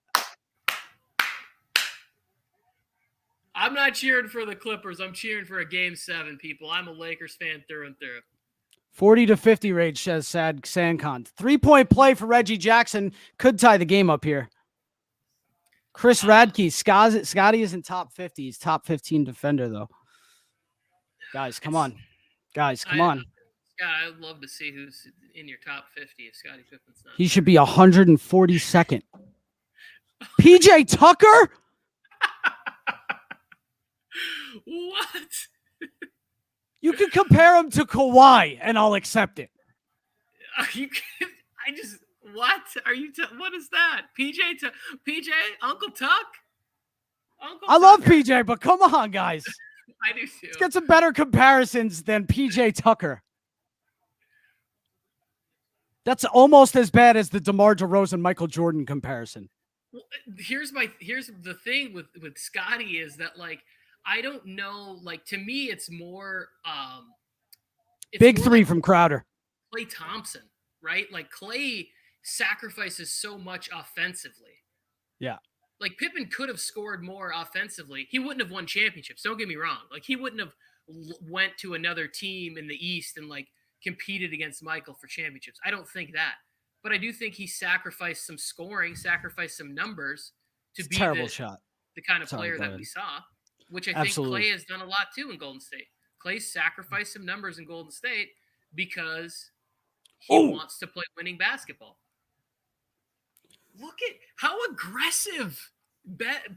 I'm not cheering for the Clippers. I'm cheering for a Game 7, people. I'm a Lakers fan through and through. 40-50 rage, says Sad Sancon. 3-point play for Reggie Jackson could tie the game up here. Chris Radke, Scotty isn't top 50. He's top 15 defender, though. Guys, come on. Guys, come on. Yeah, I'd love to see who's in your top 50 if Scottie Pippen's not. He should be 142nd. PJ Tucker? What? You can compare him to Kawhi, and I'll accept it. What are you? What is that? PJ Uncle Tuck? I love PJ, but come on, guys. I do too. Let's get some better comparisons than PJ Tucker. That's almost as bad as the DeMar DeRozan Michael Jordan comparison. Here's the thing with Scotty is that like I don't know, like to me it's more big three like from Crowder. Klay Thompson, right? Like Klay sacrifices so much offensively. Yeah. Like Pippen could have scored more offensively. He wouldn't have won championships. Don't get me wrong. Like he wouldn't have went to another team in the East and like competed against Michael for championships. I don't think that. But I do think he sacrificed some scoring, sacrificed some numbers to be terrible shot. The kind of player that we saw, which I think Klay has done a lot too in Golden State. Klay sacrificed some numbers in Golden State because he wants to play winning basketball. Look at how aggressive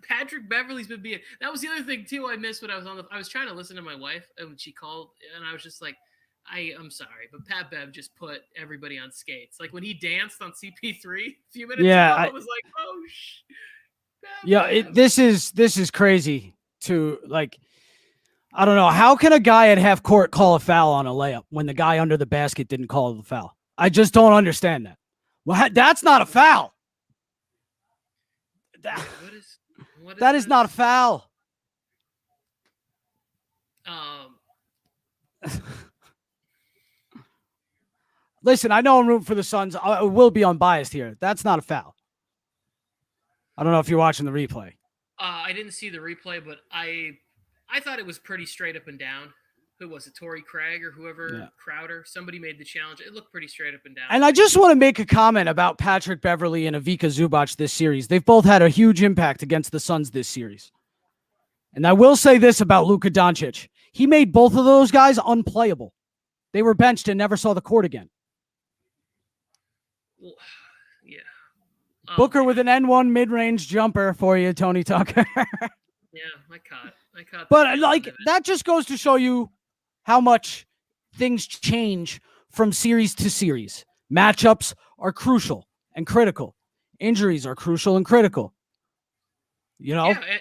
Patrick Beverley's been being. That was the other thing too I missed when I was trying to listen to my wife and she called and I was just like, I'm sorry, but Pat Bev just put everybody on skates. Like when he danced on CP3 a few minutes ago, I was like, oh yeah, this is crazy to like. I don't know. How can a guy at half court call a foul on a layup when the guy under the basket didn't call the foul? I just don't understand that. Well, that's not a foul. That is not a foul. Listen, I know I'm rooting for the Suns. I will be unbiased here. That's not a foul. I don't know if you're watching the replay. I didn't see the replay, but I thought it was pretty straight up and down. Who was it? Torrey Craig or whoever? Yeah. Crowder. Somebody made the challenge. It looked pretty straight up and down. And I just want to make a comment about Patrick Beverley and Ivica Zubac this series. They've both had a huge impact against the Suns this series. And I will say this about Luka Doncic. He made both of those guys unplayable. They were benched and never saw the court again. Well, yeah. Booker with an N1 mid-range jumper for you, Tony Tucker. Yeah, I caught. But like that just goes to show you how much things change from series to series. Matchups are crucial and critical. Injuries are crucial and critical. You know, yeah,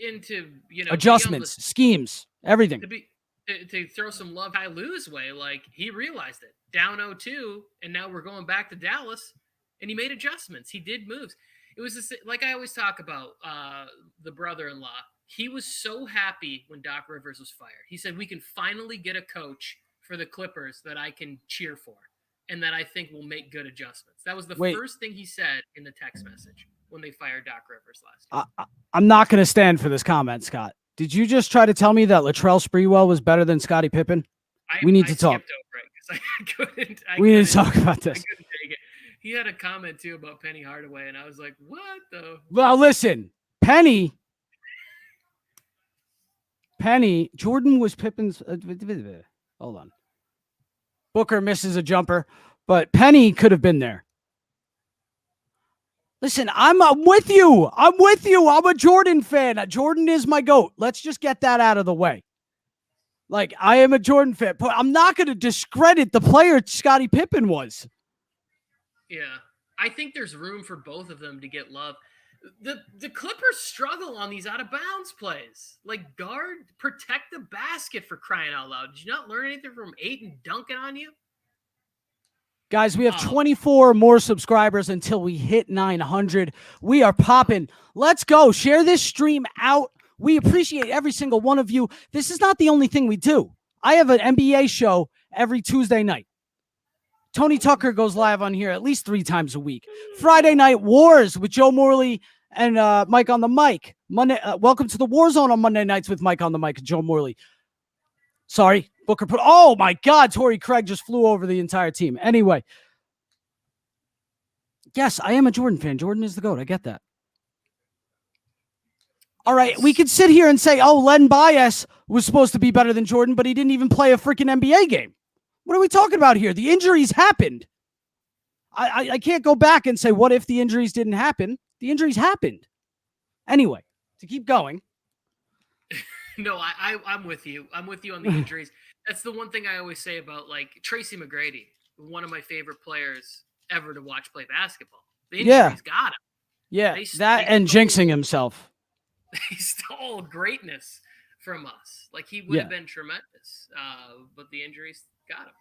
and to adjustments, schemes, everything. To throw some love Ty Lue's way, like he realized it. Down 0-2, and now we're going back to Dallas, and he made adjustments. He did moves. It was like I always talk about the brother-in-law. He was so happy when Doc Rivers was fired. He said, we can finally get a coach for the Clippers that I can cheer for and that I think will make good adjustments. That was the first thing he said in the text message when they fired Doc Rivers last year. I'm not going to stand for this comment, Scott. Did you just try to tell me that Latrell Sprewell was better than Scottie Pippen? We need to talk. We need to talk about this. I couldn't take it. He had a comment, too, about Penny Hardaway, and I was like, what the? Well, listen, Penny, Jordan was Pippen's. Hold on. Booker misses a jumper, but Penny could have been there. Listen, I'm with you. I'm a Jordan fan. Jordan is my GOAT. Let's just get that out of the way. Like, I am a Jordan fan, but I'm not going to discredit the player Scottie Pippen was. Yeah, I think there's room for both of them to get love. The Clippers struggle on these out-of-bounds plays. Like, protect the basket for crying out loud. Did you not learn anything from Ayton dunking on you? Guys, we have 24 more subscribers until we hit 900. We are popping. Let's go. Share this stream out. We appreciate every single one of you. This is not the only thing we do. I have an NBA show every Tuesday night. Tony Tucker goes live on here at least 3 times a week. Friday Night Wars with Joe Morley and Mike on the mic. Monday, welcome to the War Zone on Monday nights with Mike on the mic and Joe Morley. Sorry, Booker put. Oh my God, Torrey Craig just flew over the entire team. Anyway, yes, I am a Jordan fan. Jordan is the GOAT. I get that. All right, we could sit here and say, oh, Len Bias was supposed to be better than Jordan, but he didn't even play a freaking NBA game. What are we talking about here? The injuries happened. I can't go back and say, what if the injuries didn't happen? The injuries happened. Anyway, to keep going. No, I'm with you. I'm with you on the injuries. That's the one thing I always say about, like, Tracy McGrady, one of my favorite players ever to watch play basketball. The injuries got him. Yeah, that and jinxing himself. He stole greatness from us. Like, he would have been tremendous, but the injuries got him.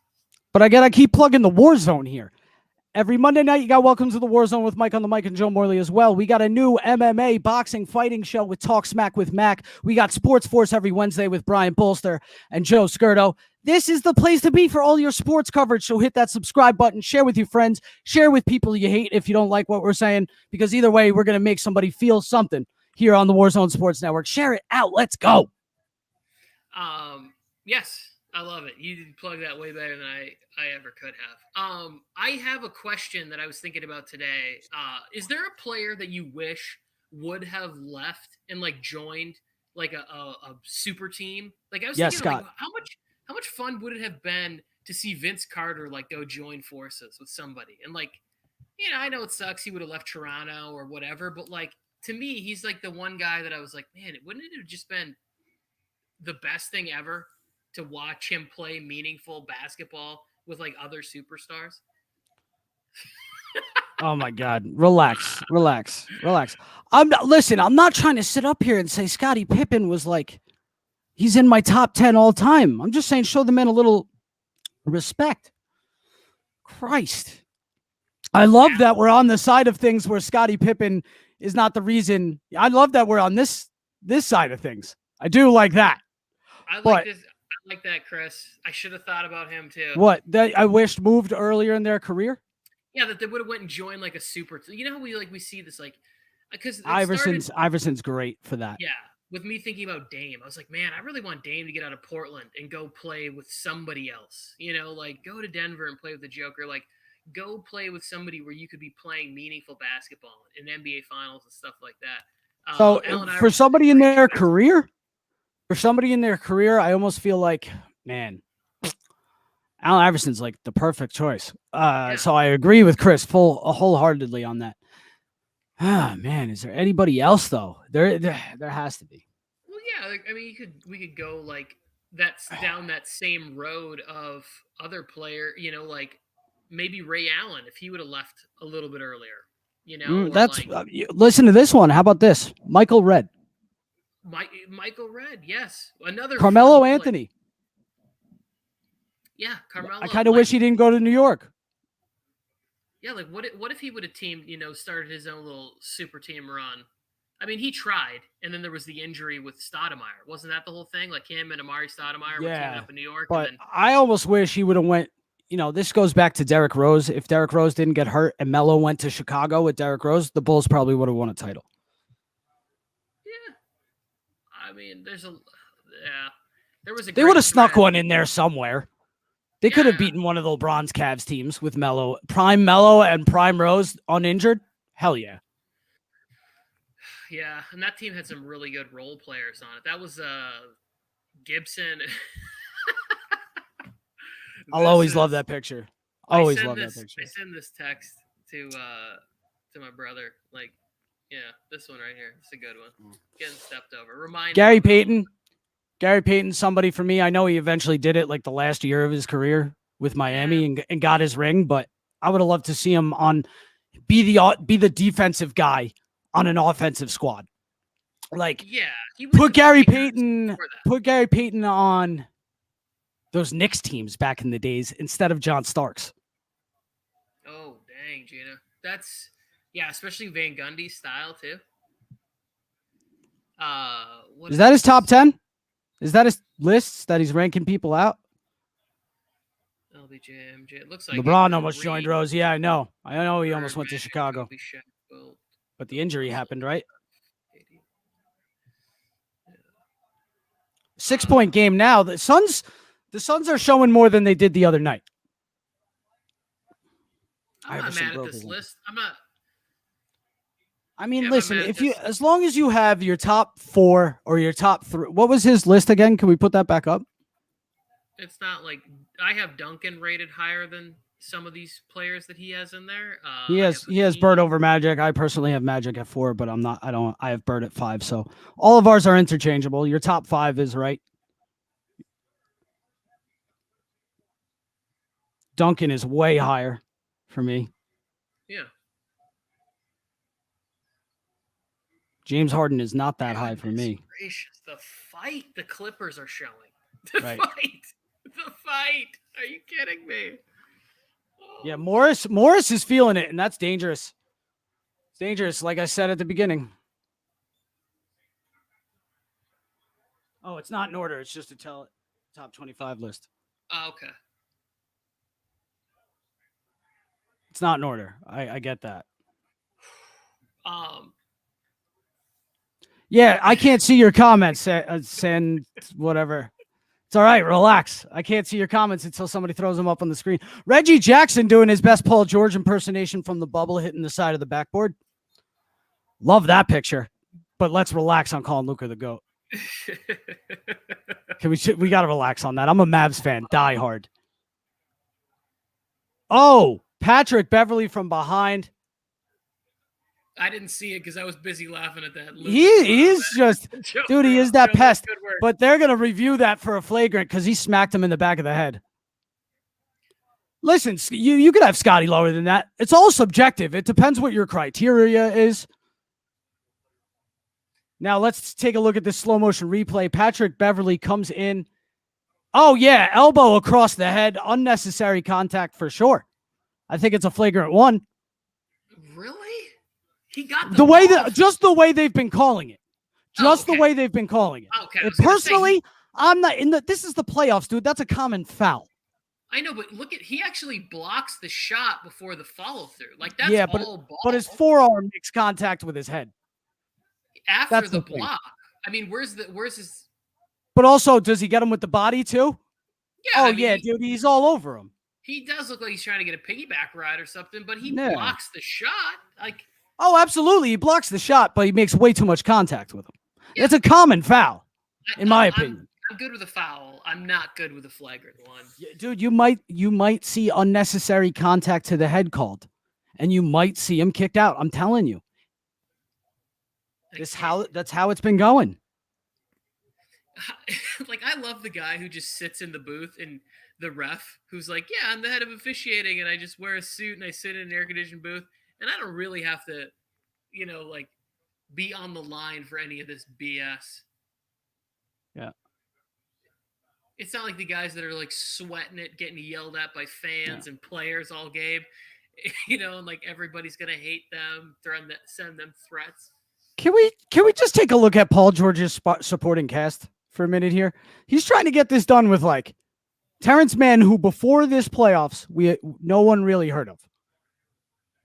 But I gotta keep plugging the War Zone here. Every Monday night, you got Welcome to the War Zone with Mike on the mic and Joe Morley as well. We got a new MMA boxing fighting show with Talk Smack with Mac. We got Sports Force every Wednesday with Brian Bolster and Joe Skirto. This is the place to be for all your sports coverage. So hit that subscribe button, share with your friends, share with people you hate if you don't like what we're saying, because either way, we're going to make somebody feel something here on the Warzone Sports Network. Share it out. Let's go. Yes, I love it. You did plug that way better than I ever could have. I have a question that I was thinking about today. Is there a player that you wish would have left and, like, joined like a super team? Like, I was thinking, Scott. like, how much fun would it have been to see Vince Carter, like, go join forces with somebody? And, like, you know, I know it sucks he would have left Toronto or whatever, but, like, to me, he's like the one guy that I was like, man, wouldn't it have just been the best thing ever to watch him play meaningful basketball with, like, other superstars? Oh my God. Relax. I'm not trying to sit up here and say Scottie Pippen was like, he's in my top 10 all time. I'm just saying, show the man a little respect. Christ. I love that we're on the side of things where Scottie Pippen is not the reason. I love that we're on this side of things. I do like that. I like that, Chris. I should have thought about him too. What? That I wished moved earlier in their career? Yeah, that they would have went and joined like a super. You know how we see this, like, because Iverson's great for that. Yeah, with me thinking about Dame, I was like, man, I really want Dame to get out of Portland and go play with somebody else. You know, like, go to Denver and play with the Joker. Like, go play with somebody where you could be playing meaningful basketball in NBA Finals and stuff like that. So for somebody in their career, I almost feel like, man, Allen Iverson's like the perfect choice. So I agree with Chris wholeheartedly on that. Ah, man, is there anybody else though? There has to be. Well, yeah, like, I mean, we could go like that's down that same road of other player. You know, like maybe Ray Allen if he would have left a little bit earlier. You know, listen to this one. How about this, Michael Redd? Michael Redd, yes, another Carmelo Anthony. Yeah, Carmelo. I kind of wish he didn't go to New York. Yeah, like what if he would have started his own little super team run? I mean, he tried, and then there was the injury with Stoudemire. Wasn't that the whole thing? Like him and Amari Stoudemire were teaming up in New York. But I almost wish he would have went. You know, this goes back to Derrick Rose. If Derrick Rose didn't get hurt and Melo went to Chicago with Derrick Rose, the Bulls probably would have won a title. Yeah, I mean, there was a. They would have snuck one in there somewhere. They could have beaten one of the LeBron's Cavs teams with Melo, prime Melo and prime Rose uninjured. Hell yeah. Yeah, and that team had some really good role players on it. That was Gibson. I'll always love that picture. Always love that picture. I send this text to my brother. Like, yeah, this one right here. It's a good one. Getting stepped over. Gary Payton, somebody for me. I know he eventually did it like the last year of his career with Miami and got his ring, but I would have loved to see him be the defensive guy on an offensive squad. Like, put Gary Payton on those Knicks teams back in the days instead of John Starks. Dang, Gina. That's especially Van Gundy's style too. Is that his top 10? Is that his lists that he's ranking people out? LBJ, it looks like LeBron almost joined Rose. Yeah, I know. He almost went to Chicago. Kobe, Shaq, Wilt, But the injury happened, right? 6-point game now. The Suns are showing more than they did the other night. I'm not mad at this list. I'm not. I mean, listen, as long as you have your top 4 or your top 3, what was his list again? Can we put that back up? It's not like I have Duncan rated higher than some of these players that he has in there. He has Bird over Magic. I personally have Magic at 4, but I have Bird at 5. So all of ours are interchangeable. Your top 5 is right. Duncan is way higher for me. Yeah. James Harden is not that high for me. Gracious. The fight the Clippers are showing. Right. The fight. Are you kidding me? Yeah, Morris is feeling it, and that's dangerous. It's dangerous, like I said at the beginning. Oh, it's not in order. It's just a top 25 list. Oh, okay. It's not in order. I get that. Yeah, I can't see your comments, send whatever. It's all right. Relax. I can't see your comments until somebody throws them up on the screen. Reggie Jackson doing his best Paul George impersonation from the bubble, hitting the side of the backboard. Love that picture. But let's relax on calling Luka the GOAT. We got to relax on that. I'm a Mavs fan. Die hard. Oh, Patrick Beverly from behind. I didn't see it because I was busy laughing at that. He is just, dude, he is that pest. But they're going to review that for a flagrant because he smacked him in the back of the head. Listen, you could have Scotty lower than that. It's all subjective. It depends what your criteria is. Now let's take a look at this slow motion replay. Patrick Beverly comes in. Oh, yeah, elbow across the head. Unnecessary contact for sure. I think it's a flagrant 1. Really? He got the way that just the way they've been calling it. The way they've been calling it. Okay. Personally, I'm not in this is the playoffs, dude. That's a common foul. I know, but he actually blocks the shot before the follow through. Like that's all ball. But his forearm makes contact with his head. After the block. I mean, where's his But also, does he get him with the body too? Yeah. Yeah, dude, he's all over him. He does look like he's trying to get a piggyback ride or something, but he blocks the shot. Like, oh, absolutely. He blocks the shot, but he makes way too much contact with him. Yeah. It's a common foul, in my opinion. I'm good with a foul. I'm not good with a flagrant 1. Yeah, dude, you might see unnecessary contact to the head called, and you might see him kicked out. I'm telling you. That's how it's been going. Like, I love the guy who just sits in the booth and the ref who's like, yeah, I'm the head of officiating and I just wear a suit and I sit in an air conditioned booth and I don't really have to, like be on the line for any of this BS. Yeah. It's not like the guys that are like sweating it, getting yelled at by fans and players all game, and like everybody's going to hate them, send them threats. Can we just take a look at Paul George's supporting cast for a minute here? He's trying to get this done with like Terrence Mann, who before this playoffs, no one really heard of.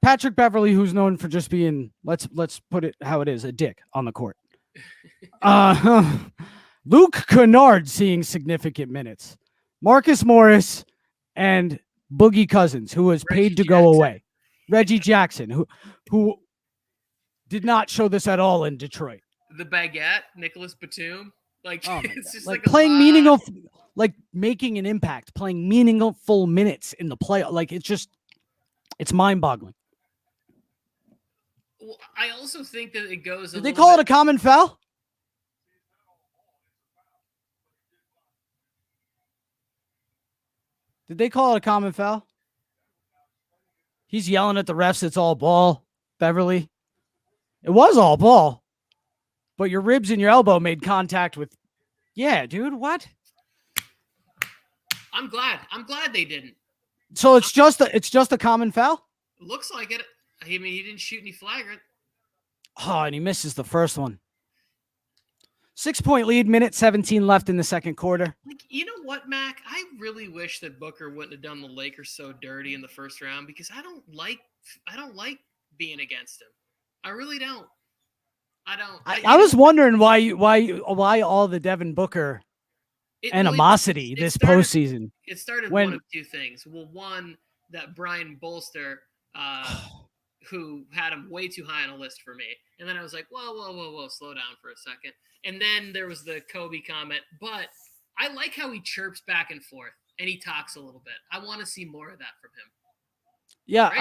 Patrick Beverly, who's known for just being, let's put it how it is, a dick on the court. Luke Kennard seeing significant minutes. Marcus Morris and Boogie Cousins, who was paid to go away. Reggie Jackson, who did not show this at all in Detroit. The Baguette, Nicholas Batum. Like, it's just like playing meaningful, like making an impact, playing meaningful minutes in the play. Like, it's mind-boggling. Well, I also think that it goes. Did they call it a common foul? Did they call it a common foul? He's yelling at the refs. It's all ball, Beverly. It was all ball, but your ribs and your elbow made contact with. Yeah, dude. What? I'm glad they didn't. So it's just a common foul. Looks like it. I mean, he didn't shoot any flagrant. Oh, and he misses the first one. 6-point lead, minute 17 left in the second quarter. Like, you know what, Mac? I really wish that Booker wouldn't have done the Lakers so dirty in the first round because I don't like being against him. I really don't. I was wondering why all the Devin Booker animosity this postseason. It started one of two things. Well, one, that Brian Bolster, who had him way too high on a list for me. And then I was like, whoa, slow down for a second. And then there was the Kobe comment. But I like how he chirps back and forth and he talks a little bit. I want to see more of that from him. Yeah,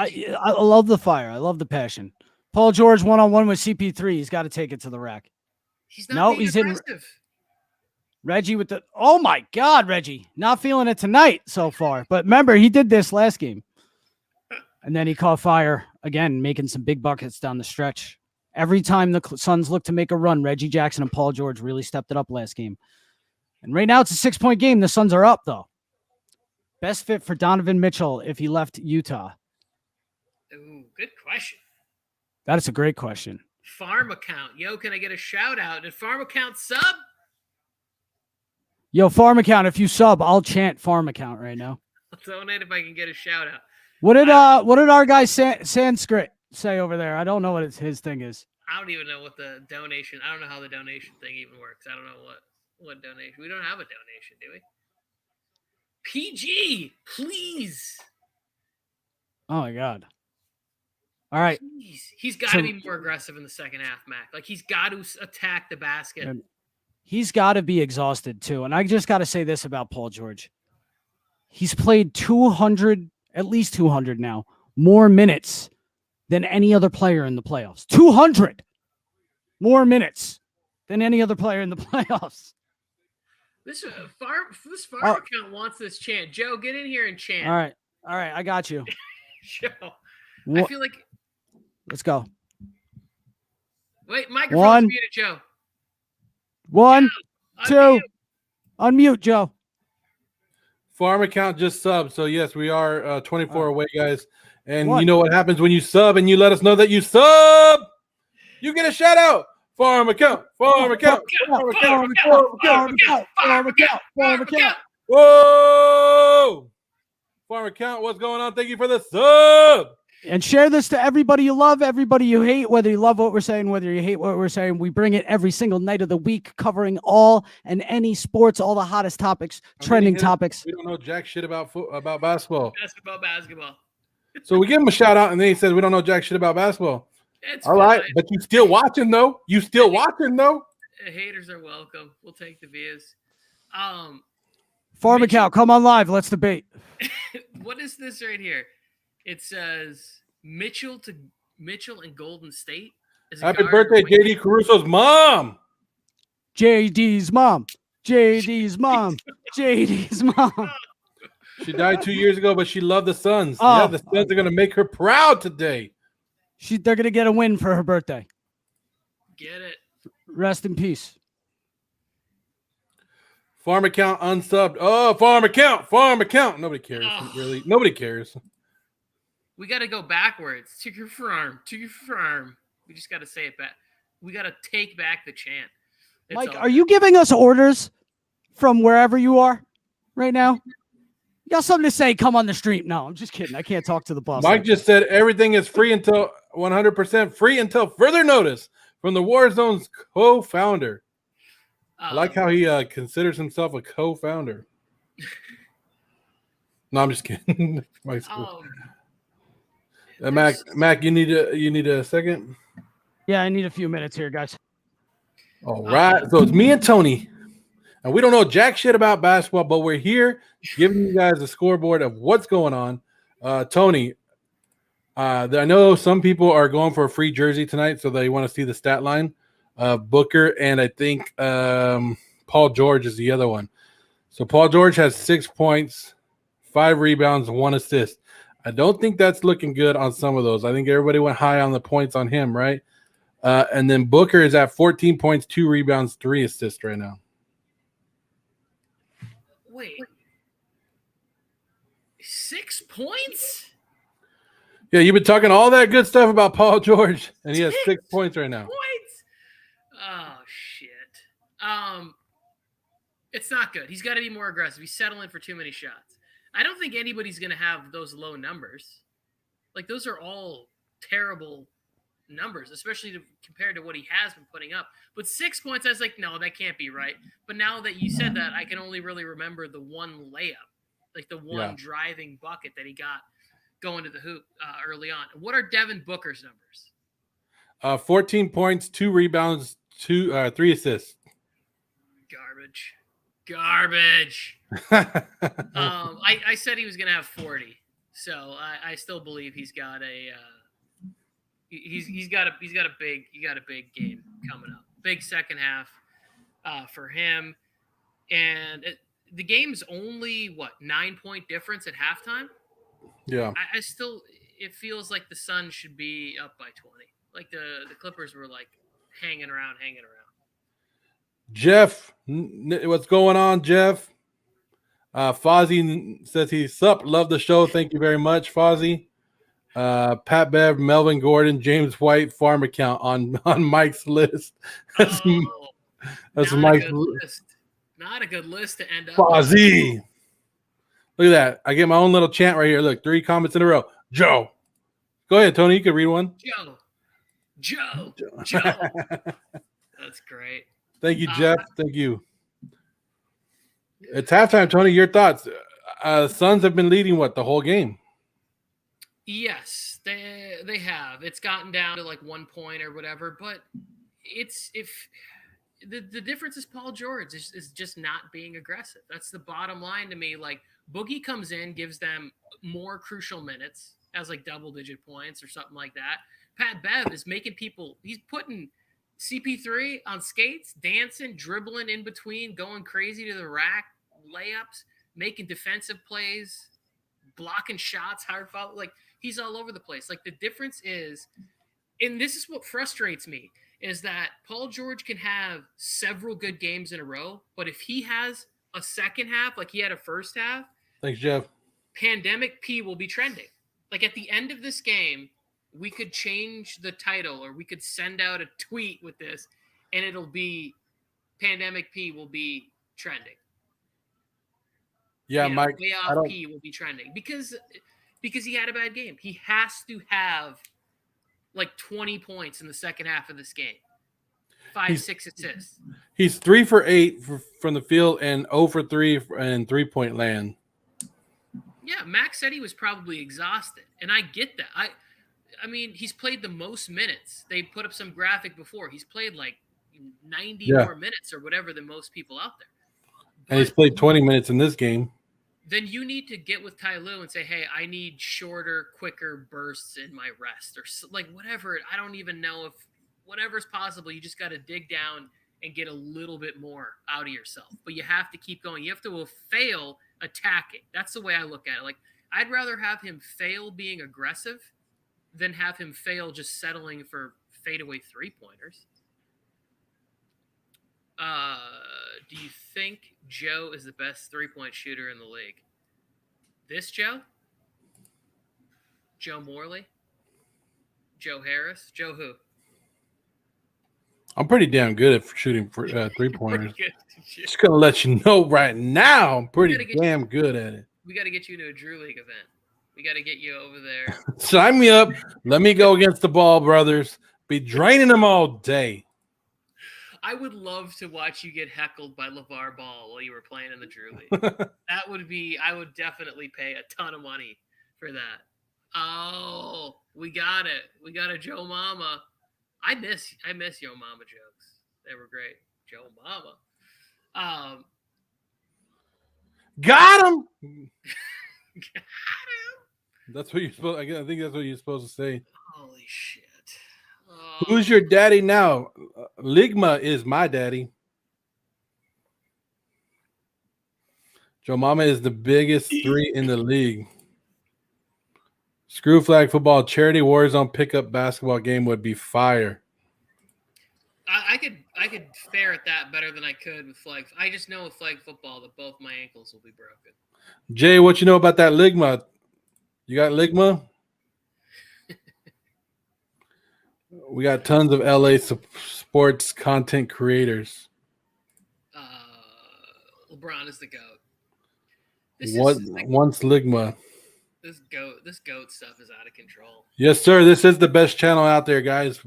I love the fire. I love the passion. Paul George one-on-one with CP3. He's got to take it to the rack. He's not he's aggressive. in Reggie with the – oh, my God, Reggie. Not feeling it tonight so far. But remember, he did this last game. And then he caught fire again, making some big buckets down the stretch. Every time the Suns looked to make a run, Reggie Jackson and Paul George really stepped it up last game. And right now it's a 6-point game. The Suns are up, though. Best fit for Donovan Mitchell if he left Utah? Ooh, good question. That is a great question. Farm account. Yo, can I get a shout out? Did Farm account sub? Yo, farm account, if you sub, I'll chant farm account right now. I'll donate if I can get a shout out. What did our guy Sanskrit say over there? I don't know what his thing is. I don't even know what the donation. I don't know how the donation thing even works. I don't know what donation. We don't have a donation, do we? PG, please. Oh my God. All right. Jeez. He's got to be more aggressive in the second half, Mac. Like he's got to attack the basket. He's got to be exhausted too. And I just got to say this about Paul George. He's played 200, at least 200 now, more minutes than any other player in the playoffs. 200 more minutes than any other player in the playoffs. This farm account wants this chant. Joe, get in here and chant. All right. I got you. Joe, I feel like. Let's go. Wait, microphone's muted, Joe. 1, Joe, 2. Unmute, Joe. Farm account just subbed. So, yes, we are 24 away, guys. And What? you know what happens when you sub and you let us know that you sub? You get a shout out. Farm account. Farm account. Farm account. Farm account. Whoa. Farm account, what's going on? Thank you for the sub. And share this to everybody you love, everybody you hate, whether you love what we're saying, whether you hate what we're saying. We bring it every single night of the week, covering all and any sports, all the hottest topics, trending topics. We don't know jack shit about basketball. Basketball. So we give him a shout out, and then he says we don't know jack shit about basketball. It's all fine. right, but you still watching though. Haters are welcome. We'll take the views. Farm account, come on live. Let's debate. What is this right here? It says Mitchell and Golden State. Happy birthday, JD Caruso's mom. JD's mom. JD's mom. JD's mom. She died 2 years ago, but she loved the Suns. Oh. Yeah, the Suns are going to make her proud today. They're going to get a win for her birthday. Get it. Rest in peace. Farm account unsubbed. Oh, farm account. Nobody cares. Really. Nobody cares. We got to go backwards. To your farm. We just got to say it back. We got to take back the chant. Mike, are you giving us orders from wherever you are right now? You got something to say? Come on the stream. No, I'm just kidding. I can't talk to the boss. Mike just said everything is free until 100% free until further notice from the Warzone's co-founder. I like how he considers himself a co-founder. No, I'm just kidding. Mike's cool. Mac, you need a second? Yeah, I need a few minutes here, guys. All right. So it's me and Tony. And we don't know jack shit about basketball, but we're here giving you guys a scoreboard of what's going on. Tony, I know some people are going for a free jersey tonight, so they want to see the stat line. Booker, and I think Paul George is the other one. So Paul George has 6 points, 5 rebounds, 1 assist. I don't think that's looking good on some of those. I think everybody went high on the points on him, right? And then Booker is at 14 points, 2 rebounds, 3 assists right now. Wait. 6 points? Yeah, you've been talking all that good stuff about Paul George, and he has 6 points right now. Points. Oh shit. It's not good. He's got to be more aggressive. He's settling for too many shots. I don't think anybody's going to have those low numbers. Like those are all terrible numbers, especially compared to what he has been putting up. But 6 points, I was like, no, that can't be right. But now that you said that, I can only really remember the one layup, like the one driving bucket that he got going to the hoop early on. What are Devin Booker's numbers? 14 points, 2 rebounds, 3 assists. Garbage. I said he was going to have 40, so I still believe he's got a he's got a big game coming up. Big second half for him, and the game's only 9-point difference at halftime. Yeah, I still it feels like the Suns should be up by 20. Like the Clippers were like hanging around. Jeff, what's going on, Jeff? Fozzie says he's sup. Love the show. Thank you very much, Fozzie. Pat Bev, Melvin Gordon, James White, farm account on Mike's list. That's Mike's list. Not a good list to end up. Fozzie. Look at that. I get my own little chant right here. Look, 3 comments in a row. Joe. Go ahead, Tony. You can read one. Joe. That's great. Thank you, Jeff. Thank you. It's halftime, Tony. Your thoughts? Suns have been leading the whole game. Yes, they have. It's gotten down to like 1 point or whatever, but it's the difference is Paul George is just not being aggressive. That's the bottom line to me. Like Boogie comes in, gives them more crucial minutes, has like double-digit points or something like that. Pat Bev is making people. He's putting CP3 on skates, dancing, dribbling in between, going crazy to the rack, layups, making defensive plays, blocking shots, hard foul. Like he's all over the place. Like the difference is, and this is what frustrates me, is that Paul George can have several good games in a row, but if he has a second half, like he had a first half, thanks, Jeff. Pandemic P will be trending. Like at the end of this game, we could change the title or we could send out a tweet with this and it'll be Pandemic P will be trending. Yeah, Mike. Playoff P will be trending because he had a bad game. He has to have like 20 points in the second half of this game. 6 assists. He's 3 for 8 from the field and 0 for 3 in 3-point land. Yeah, Max said he was probably exhausted, and I get that. I mean, he's played the most minutes. They put up some graphic before. He's played like 90 more minutes or whatever than most people out there. And he's played 20 minutes in this game. Then you need to get with Ty Lue and say, hey, I need shorter, quicker bursts in my rest or like whatever. I don't even know if whatever's possible. You just got to dig down and get a little bit more out of yourself. But you have to keep going. You have to fail attacking. That's the way I look at it. Like I'd rather have him fail being aggressive than have him fail just settling for fadeaway 3-pointers. Do you think Joe is the best 3-point shooter in the league? This Joe? Joe Morley? Joe Harris? Joe who? I'm pretty damn good at shooting for 3-pointers. Just going to let you know right now, I'm pretty damn good at it. We got to get you to a Drew League event. We got to get you over there. Sign me up. Let me go against the Ball brothers. Be draining them all day. I would love to watch you get heckled by LeVar Ball while you were playing in the Drew League. That would be, I would definitely pay a ton of money for that. Oh, we got it. We got a Joe Mama. I miss Yo Mama jokes. They were great. Joe Mama. Got him. Got him. That's what you're supposed. I think that's what you're supposed to say. Holy shit! Who's your daddy now? Ligma is my daddy. Joe Mama is the biggest 3 in the league. Screw flag football charity Warzone pickup basketball game would be fire. I could fare at that better than I could with flag. I just know with flag football that both my ankles will be broken. Jay, what you know about that Ligma? You got Ligma? We got tons of LA sports content creators. LeBron is the GOAT. Once Ligma. This goat stuff is out of control. Yes, sir. This is the best channel out there, guys.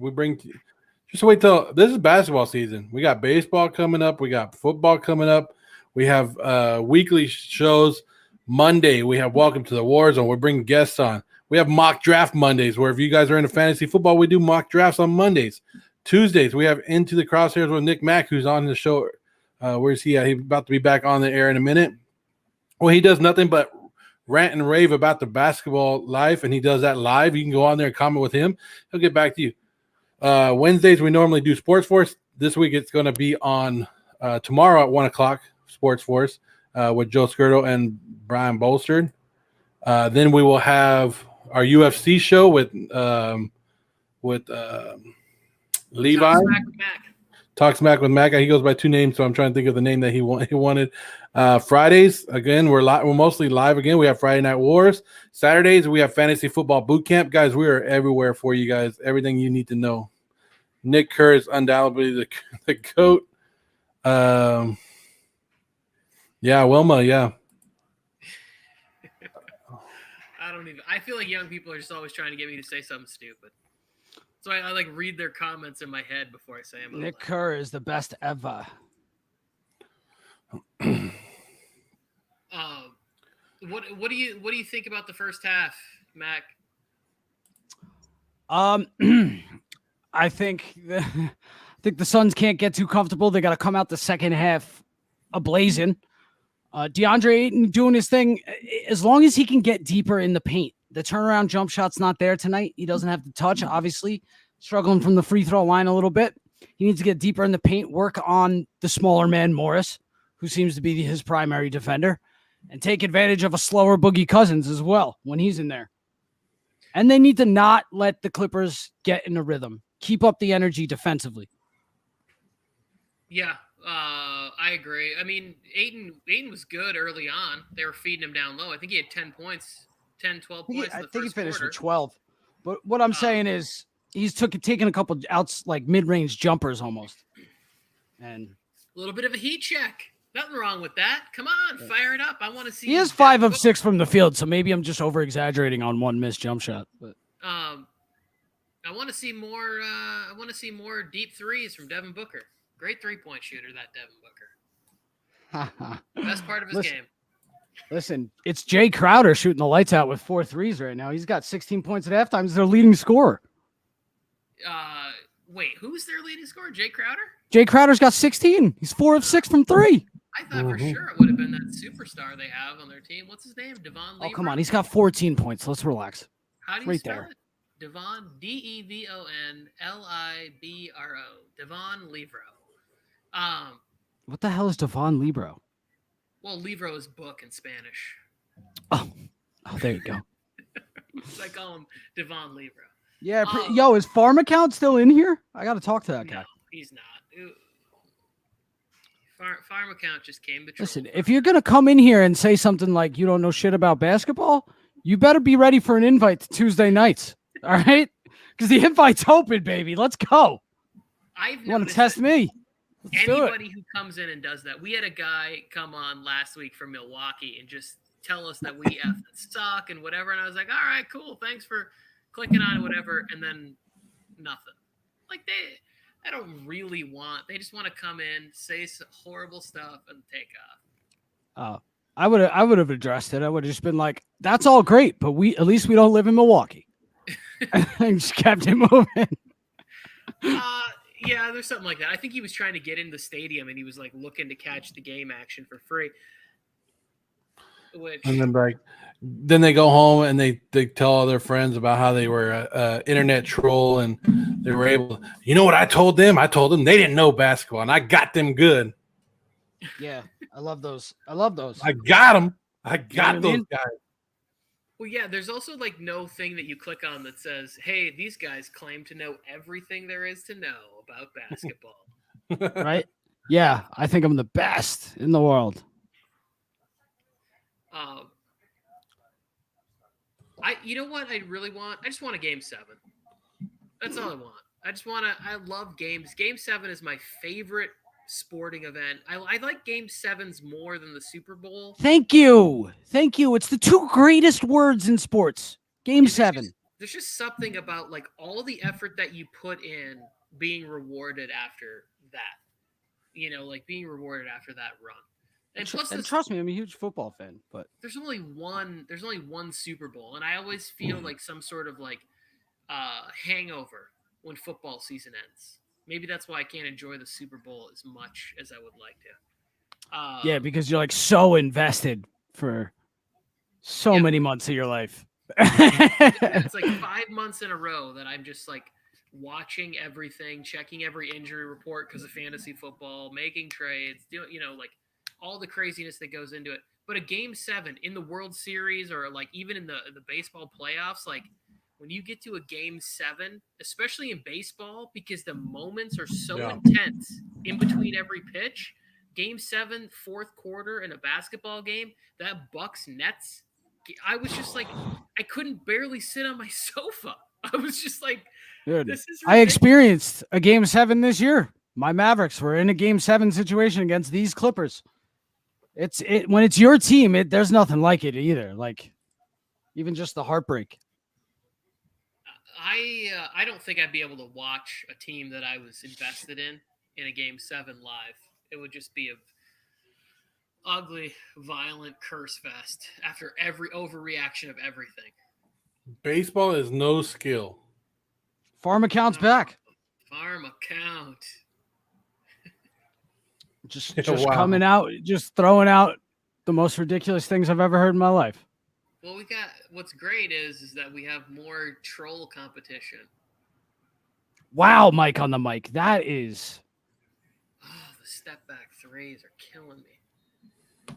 Just wait till this is basketball season. We got baseball coming up. We got football coming up. We have weekly shows. Monday, we have Welcome to the War Zone. We're bringing guests on. We have mock draft Mondays, where if you guys are into fantasy football, we do mock drafts on Mondays. Tuesdays, we have Into the Crosshairs with Nick Mack, who's on the show. Where's he at? He's about to be back on the air in a minute. Well, he does nothing but rant and rave about the basketball life, and he does that live. You can go on there and comment with him. He'll get back to you. Wednesdays, we normally do Sports Force. This week, it's going to be on tomorrow at 1 o'clock, Sports Force, with Joe Skirtle and Brian Bolsterd. Then we will have our UFC show with Levi. Talk Smack with Mac. He goes by two names, so I'm trying to think of the name that he wanted. Fridays, again, we're mostly live again. We have Friday Night Wars. Saturdays, we have Fantasy Football Boot Camp. Guys, we are everywhere for you guys. Everything you need to know. Nick Kerr is undoubtedly the GOAT. Yeah, Wilma, yeah. I feel like young people are just always trying to get me to say something stupid. So I like read their comments in my head before I say them. Nick Kerr is the best ever. What do you think about the first half, Mac? I think the Suns can't get too comfortable. They got to come out the second half ablazing. DeAndre Ayton doing his thing. As long as he can get deeper in the paint. The turnaround jump shot's not there tonight. He doesn't have the touch, obviously. Struggling from the free throw line a little bit. He needs to get deeper in the paint, work on the smaller man, Morris, who seems to be his primary defender, and take advantage of a slower Boogie Cousins as well when he's in there. And they need to not let the Clippers get in a rhythm. Keep up the energy defensively. Yeah, I agree. I mean, Ayton was good early on. They were feeding him down low. I think he had 10 points, 10, 12 points. I think he finished with 12. But what I'm saying is he's taken a couple outs, like mid-range jumpers almost. And a little bit of a heat check. Nothing wrong with that. Come on, fire it up. I want to see. He is 5 of 6 from the field, so maybe I'm just over-exaggerating on one missed jump shot. But I want to see more. I want to see more deep threes from Devin Booker. Great three-point shooter, that Devin Booker. Best part of his game. Listen, it's Jay Crowder shooting the lights out with 4 threes right now. He's got 16 points at halftime. He's their leading scorer. Wait, who's their leading scorer? Jay Crowder? Jay Crowder's got 16. He's 4 of 6 from 3. I thought for sure it would have been that superstar they have on their team. What's his name? Devon Libro? Oh, come on. He's got 14 points. Let's relax. How do you spell it? Devon, Devonlibro. Devon Libro. What the hell is Devon Libro? Well, Libro is book in Spanish. Oh, there you go. So I call him Devon Libro. Yeah. Yo, is Farm Account still in here? I got to talk to that guy. No, he's not. Farm Account just came to Listen, if you're going to come in here and say something like you don't know shit about basketball, you better be ready for an invite to Tuesday nights. All right? Because the invite's open, baby. Let's go. You want to test me? Anybody who comes in and does that. We had a guy come on last week from Milwaukee and just tell us that we suck and whatever. And I was like, all right, cool. Thanks for clicking on it, whatever. And then nothing. Like they don't really want. They just want to come in, say some horrible stuff, and take off. I would have addressed it. I would have just been like, "That's all great, but at least we don't live in Milwaukee." And just kept it moving. Yeah, there's something like that. I think he was trying to get in the stadium, and he was like looking to catch the game action for free. And then they go home and they tell all their friends about how they were an internet troll and they were able. You know what I told them? I told them they didn't know basketball, and I got them good. Yeah, I love those. I got them. I got those guys. Well, yeah, there's also like no thing that you click on that says, hey, these guys claim to know everything there is to know about basketball. Right? Yeah, I think I'm the best in the world. You know what I really want? I just want a game 7. That's all I want. I love games. Game 7 is my favorite sporting event. I like Game 7s more than the Super Bowl. Thank you. It's the two greatest words in sports. Game There's 7. there's just something about like all the effort that you put in being rewarded after that. Like being rewarded after that run. And plus, Trust me, I'm a huge football fan, but there's only one Super Bowl, and I always feel like some sort of like hangover when football season ends. Maybe that's why I can't enjoy the Super Bowl as much as I would like to. yeah, because you're like so invested for so many months of your life. It's like 5 months in a row that I'm just like watching everything, checking every injury report because of fantasy football, making trades, like all the craziness that goes into it. But a Game 7 in the World Series or like even in the baseball playoffs, like when you get to a Game 7, especially in baseball, because the moments are so intense in between every pitch. Game 7, fourth quarter in a basketball game, that Bucks Nets, I was just like, I couldn't barely sit on my sofa. I was just like, dude, this is ridiculous. I experienced a Game 7 this year. My Mavericks were in a Game 7 situation against these Clippers. When it's your team, there's nothing like it either. Like even just the heartbreak. I don't think I'd be able to watch a team that I was invested in a Game 7 live. It would just be a ugly, violent curse fest after every overreaction of everything. Baseball is no skill. Farm account's back. Farm account. Just Wow. coming out, just throwing out the most ridiculous things I've ever heard in my life. Well, what's great is that we have more troll competition. Wow, Mike on the mic. That is. Oh, the step back threes are killing me.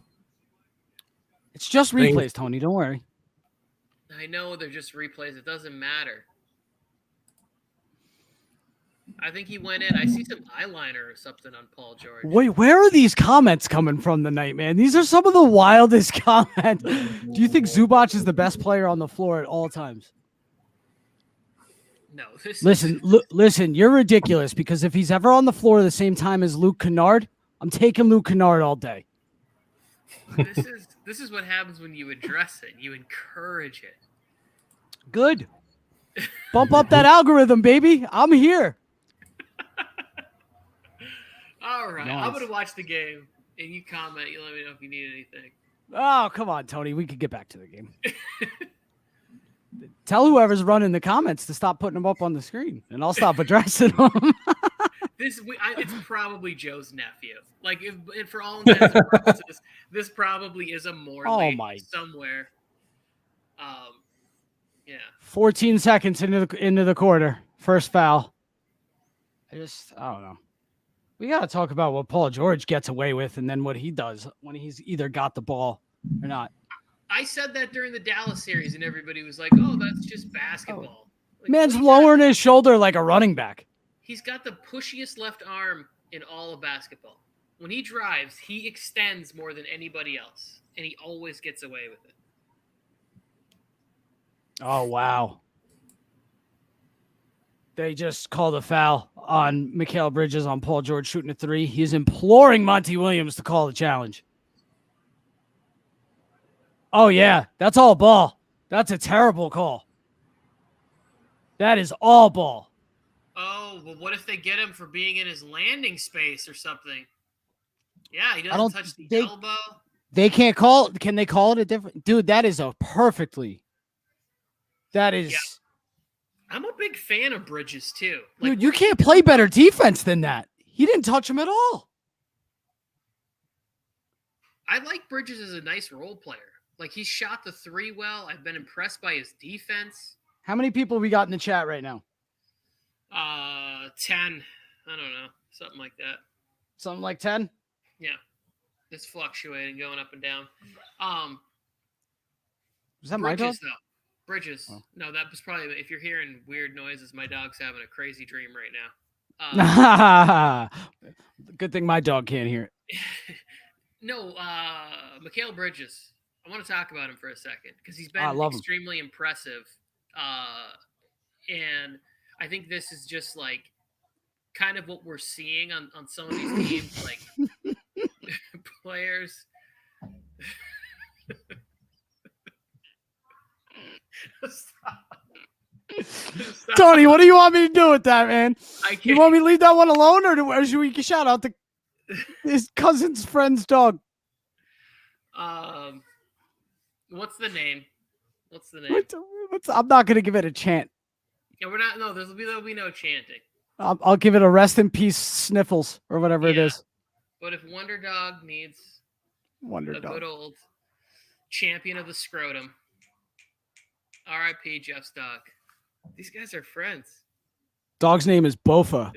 It's just replays, Tony. Don't worry. I know they're just replays. It doesn't matter. I think he went in. I see some eyeliner or something on Paul George. Wait, where are these comments coming from tonight, man? These are some of the wildest comments. Do you think Zubac is the best player on the floor at all times? No. Listen, you're ridiculous because if he's ever on the floor the same time as Luke Kennard, I'm taking Luke Kennard all day. This is what happens when you address it. You encourage it. Good. Bump up that algorithm, baby. I'm here. All right. Nice. I'm going to watch the game, and you comment. You let me know if you need anything. Oh, come on, Tony. We could get back to the game. Tell whoever's running the comments to stop putting them up on the screen, and I'll stop addressing them. It's probably Joe's nephew. Like, and for all intents and purposes, this probably is a Morley somewhere. Yeah. 14 seconds into the quarter. First foul. I don't know. We got to talk about what Paul George gets away with and then what he does when he's either got the ball or not. I said that during the Dallas series, and everybody was like, oh, that's just basketball. Like, man's lowering his shoulder like a running back. He's got the pushiest left arm in all of basketball. When he drives, he extends more than anybody else, and he always gets away with it. Oh, wow. They just called a foul on Mikal Bridges on Paul George shooting a three. He's imploring Monty Williams to call the challenge. Oh, yeah. That's all ball. That's a terrible call. That is all ball. Oh, well, what if they get him for being in his landing space or something? Yeah, he doesn't touch the elbow. They can't call it. Can they call it a different? Dude, that is a perfectly. That is. Yeah. I'm a big fan of Bridges, too. Dude, you can't play better defense than that. He didn't touch him at all. I like Bridges as a nice role player. Like, he shot the three well. I've been impressed by his defense. How many people we got in the chat right now? 10. I don't know. Something like that. Something like 10? Yeah. It's fluctuating, going up and down. Was that my dog? Though. Bridges. Oh. No, that was probably, if you're hearing weird noises, my dog's having a crazy dream right now. Good thing my dog can't hear it. No, Mikal Bridges. I want to talk about him for a second because he's been extremely impressive. And I think this is just like kind of what we're seeing on some of these teams, like players. Stop. Stop. Tony, what do you want me to do with that, man? I You can't. want me to leave that one alone, or should we shout out his cousin's friend's dog? What's the name? What's the name? I'm not going to give it a chant. Yeah, we're not. No, there'll be no chanting. I'll give it a rest in peace sniffles or whatever it Yeah. is. But if Wonder Dog needs Wonder a dog. good old champion of the scrotum, R.I.P. Jeff's dog. These guys are friends. Dog's name is Bofa.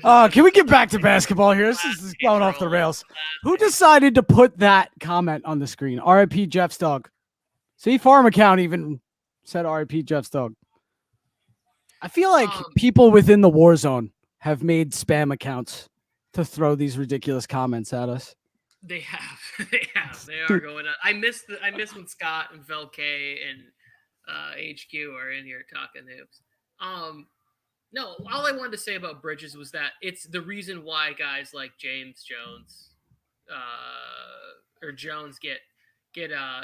Oh, Can we get back to basketball here? This is going off the rails. Who decided to put that comment on the screen? R.I.P. Jeff's dog. See, Farm Account even said R.I.P. Jeff's dog. I feel like people within the war zone have made spam accounts to throw these ridiculous comments at us. They have. They are going on. I miss when Scott and Vel K and HQ are in here talking hoops. No, all I wanted to say about Bridges was that it's the reason why guys like James Jones or Jones get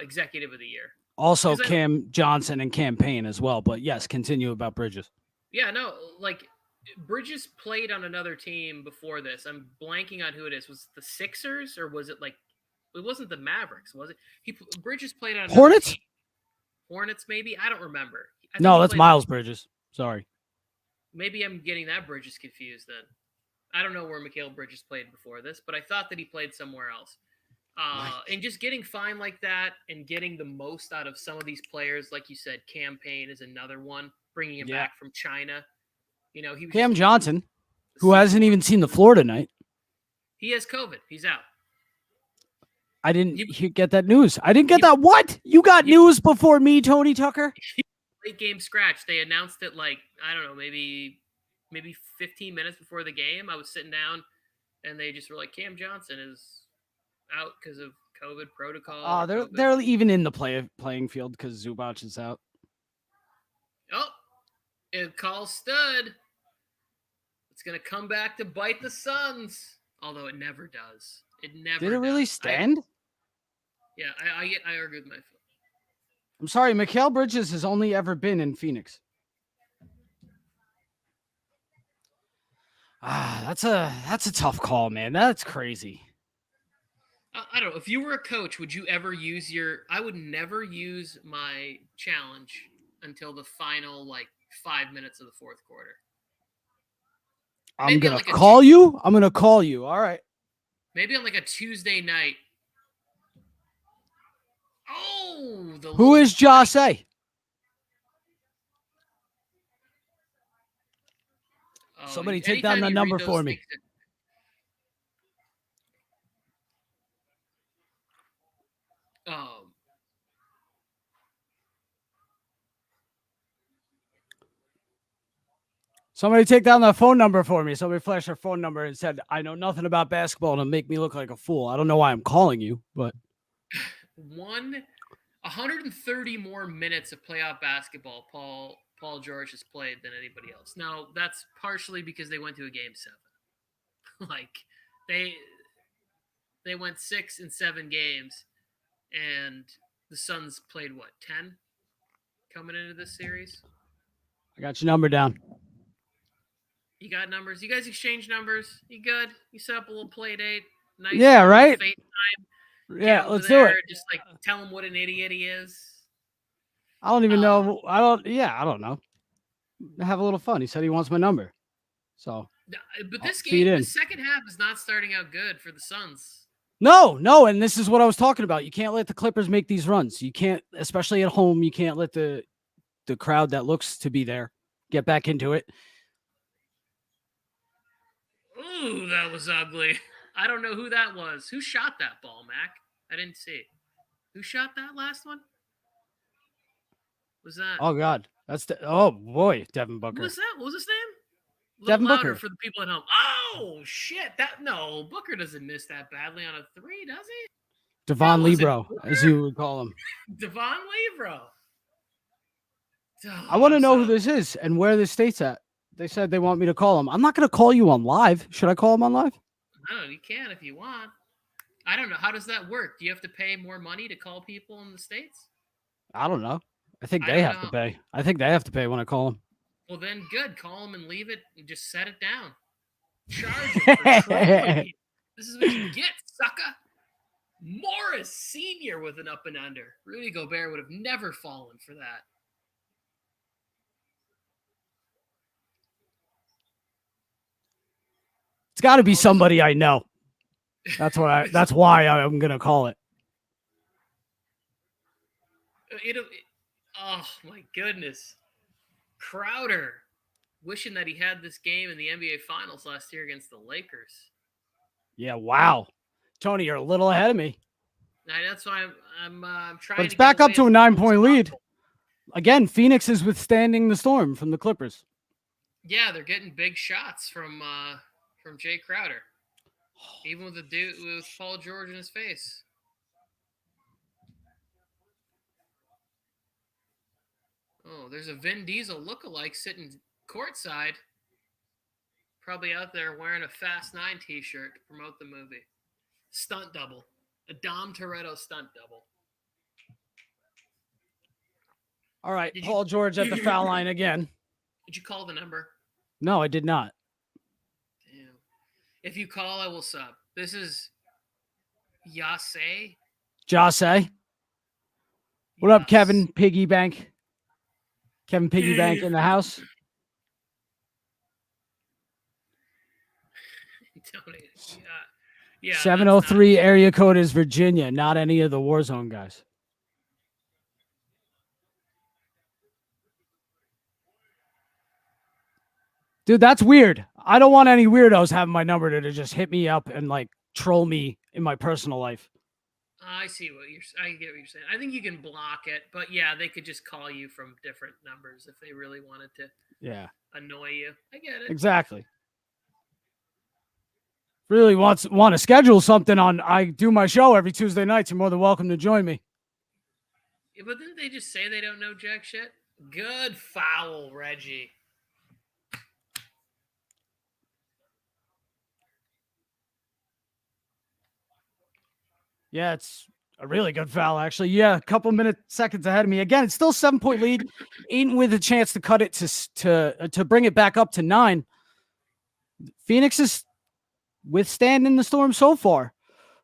executive of the year. Also, Cam Johnson and Cam Payne as well. But yes, continue about Bridges. Yeah, no, like Bridges played on another team before this. I'm blanking on who it is. Was it the Sixers or was it like it wasn't the Mavericks, was it? Bridges played on another Hornets? team. Hornets, maybe? I don't remember. I think No, he that's played- Miles Bridges. Sorry. Maybe I'm getting that Bridges confused then. I don't know where Mikal Bridges played before this, but I thought that he played somewhere else. And just getting fined like that and getting the most out of some of these players, like you said, Cam Payne is another one, bringing him back from China. You know, he was Cam Johnson, who hasn't even seen the floor tonight. He has COVID. He's out. I didn't get that news. I didn't get that. What? You got news before me, Tony Tucker? Late game scratch. They announced it like, I don't know, maybe 15 minutes before the game. I was sitting down and they just were like, Cam Johnson is out because of COVID protocol. Oh, they're even in the playing field because Zubac is out. Oh, it calls stud. It's going to come back to bite the Suns. Although it never does. It never Did it really does. stand? I argue with my foot. I'm sorry, Mikal Bridges has only ever been in Phoenix. That's a tough call, man. That's crazy. I don't know. If you were a coach, would you ever use I would never use my challenge until the final, 5 minutes of the fourth quarter. I'm going to call you. I'm going to call you. All right. Maybe on a Tuesday night. Oh, who is Jase? Somebody take down the number for me. Somebody take down that phone number for me. Somebody flashed their phone number and said, I know nothing about basketball and make me look like a fool. I don't know why I'm calling you, but 130 more minutes of playoff basketball Paul George has played than anybody else. Now, that's partially because they went to a game 7. They went 6 and 7 games, and the Suns played 10 coming into this series? I got your number down. You got numbers? You guys exchange numbers? You good? You set up a little play date? Nice. Yeah, right? FaceTime. Yeah, let's do it. Just tell him what an idiot he is. I don't even know. I don't know. Have a little fun. He said he wants my number. So, but this game, the second half is not starting out good for the Suns. No. And this is what I was talking about. You can't let the Clippers make these runs. You can't, especially at home, you can't let the crowd that looks to be there get back into it. Ooh, that was ugly. I don't know who that was. Who shot that ball, Mac? I didn't see. Who shot that last one? Was that? Oh, God. Oh, boy, Devin Booker. Who was that? What was his name? Devin Booker. For the people at home. Oh, shit. Booker doesn't miss that badly on a 3, does he? Devon Libro, as you would call him. Devon Libro. I want to know who So- this is and where this state's at. They said they want me to call him. I'm not going to call you on live. Should I call him on live? No, you can if you want. I don't know. How does that work? Do you have to pay more money to call people in the States? I don't know. I think I they don't have to know. pay. I think they have to pay when I call them. Well, then good. Call them and leave it and just set it down. Charge them for trolling you. This is what you get, sucker. Morris Sr. with an up and under. Rudy Gobert would have never fallen for that. It's got to be somebody I know. That's why I'm going to call it. Oh my goodness. Crowder wishing that he had this game in the NBA Finals last year against the Lakers. Yeah, wow. Tony, you're a little ahead of me. That's why I'm trying. But it's to back get up to away a as 9-point close as lead. possible. Again, Phoenix is withstanding the storm from the Clippers. Yeah, they're getting big shots from Jay Crowder, even with the dude with Paul George in his face. Oh, there's a Vin Diesel lookalike sitting courtside, probably out there wearing a Fast 9 t-shirt to promote the movie. Stunt double, a Dom Toretto stunt double. All right, Did you- Paul George at the foul line again. Did you call the number? No, I did not. Damn. If you call, I will sub. This is Yase. Jase. What up, Yes. Kevin Piggybank? Kevin Piggybank in the house. Tony, yeah. 703 area code is Virginia, not any of the Warzone guys. Dude, that's weird. I don't want any weirdos having my number to just hit me up and like troll me in my personal life. I see what I get what you're saying. I think you can block it, but yeah, they could just call you from different numbers if they really wanted to Yeah, annoy you. I get it. exactly. Really want to schedule something on I do my show every Tuesday nights. You're more than welcome to join me. Yeah, but didn't they just say they don't know jack shit? Good foul, Reggie. Yeah, it's a really good foul, actually. Yeah, a couple seconds ahead of me. Again, it's still 7-point lead. Ain't with a chance to cut it to bring it back up to 9. Phoenix is withstanding the storm so far.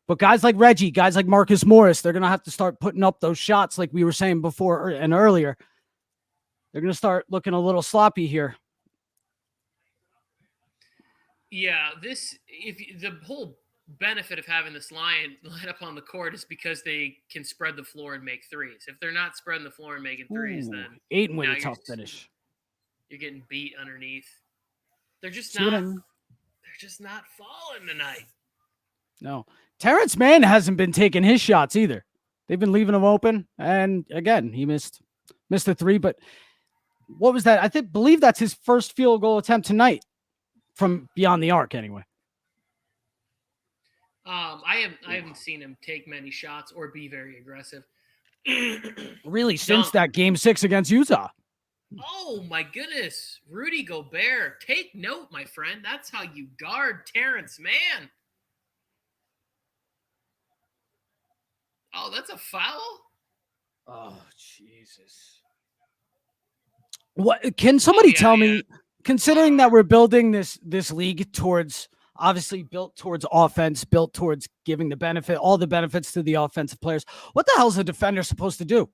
But guys like Reggie, guys like Marcus Morris, they're going to have to start putting up those shots like we were saying before and earlier. They're going to start looking a little sloppy here. Yeah, the whole benefit of having this line up on the court is because they can spread the floor and make threes. If they're not spreading the floor and making threes, then Aiton with now a you're tough just- finish. You're getting beat underneath. They're just See what not. I mean? They're just not falling tonight. No. Terrence Mann hasn't been taking his shots either. They've been leaving him open. And again, he missed a 3. But what was that? I believe that's his first field goal attempt tonight from beyond the arc anyway. I haven't seen him take many shots or be very aggressive. Really, since Dunk. that game 6 against Utah. Oh my goodness, Rudy Gobert, take note, my friend. That's how you guard Terrence Mann. Oh, that's a foul? Oh, Jesus. What can somebody yeah, tell yeah. me, considering that we're building this league towards obviously built towards offense, built towards giving all the benefits to the offensive players, what the hell is a defender supposed to do?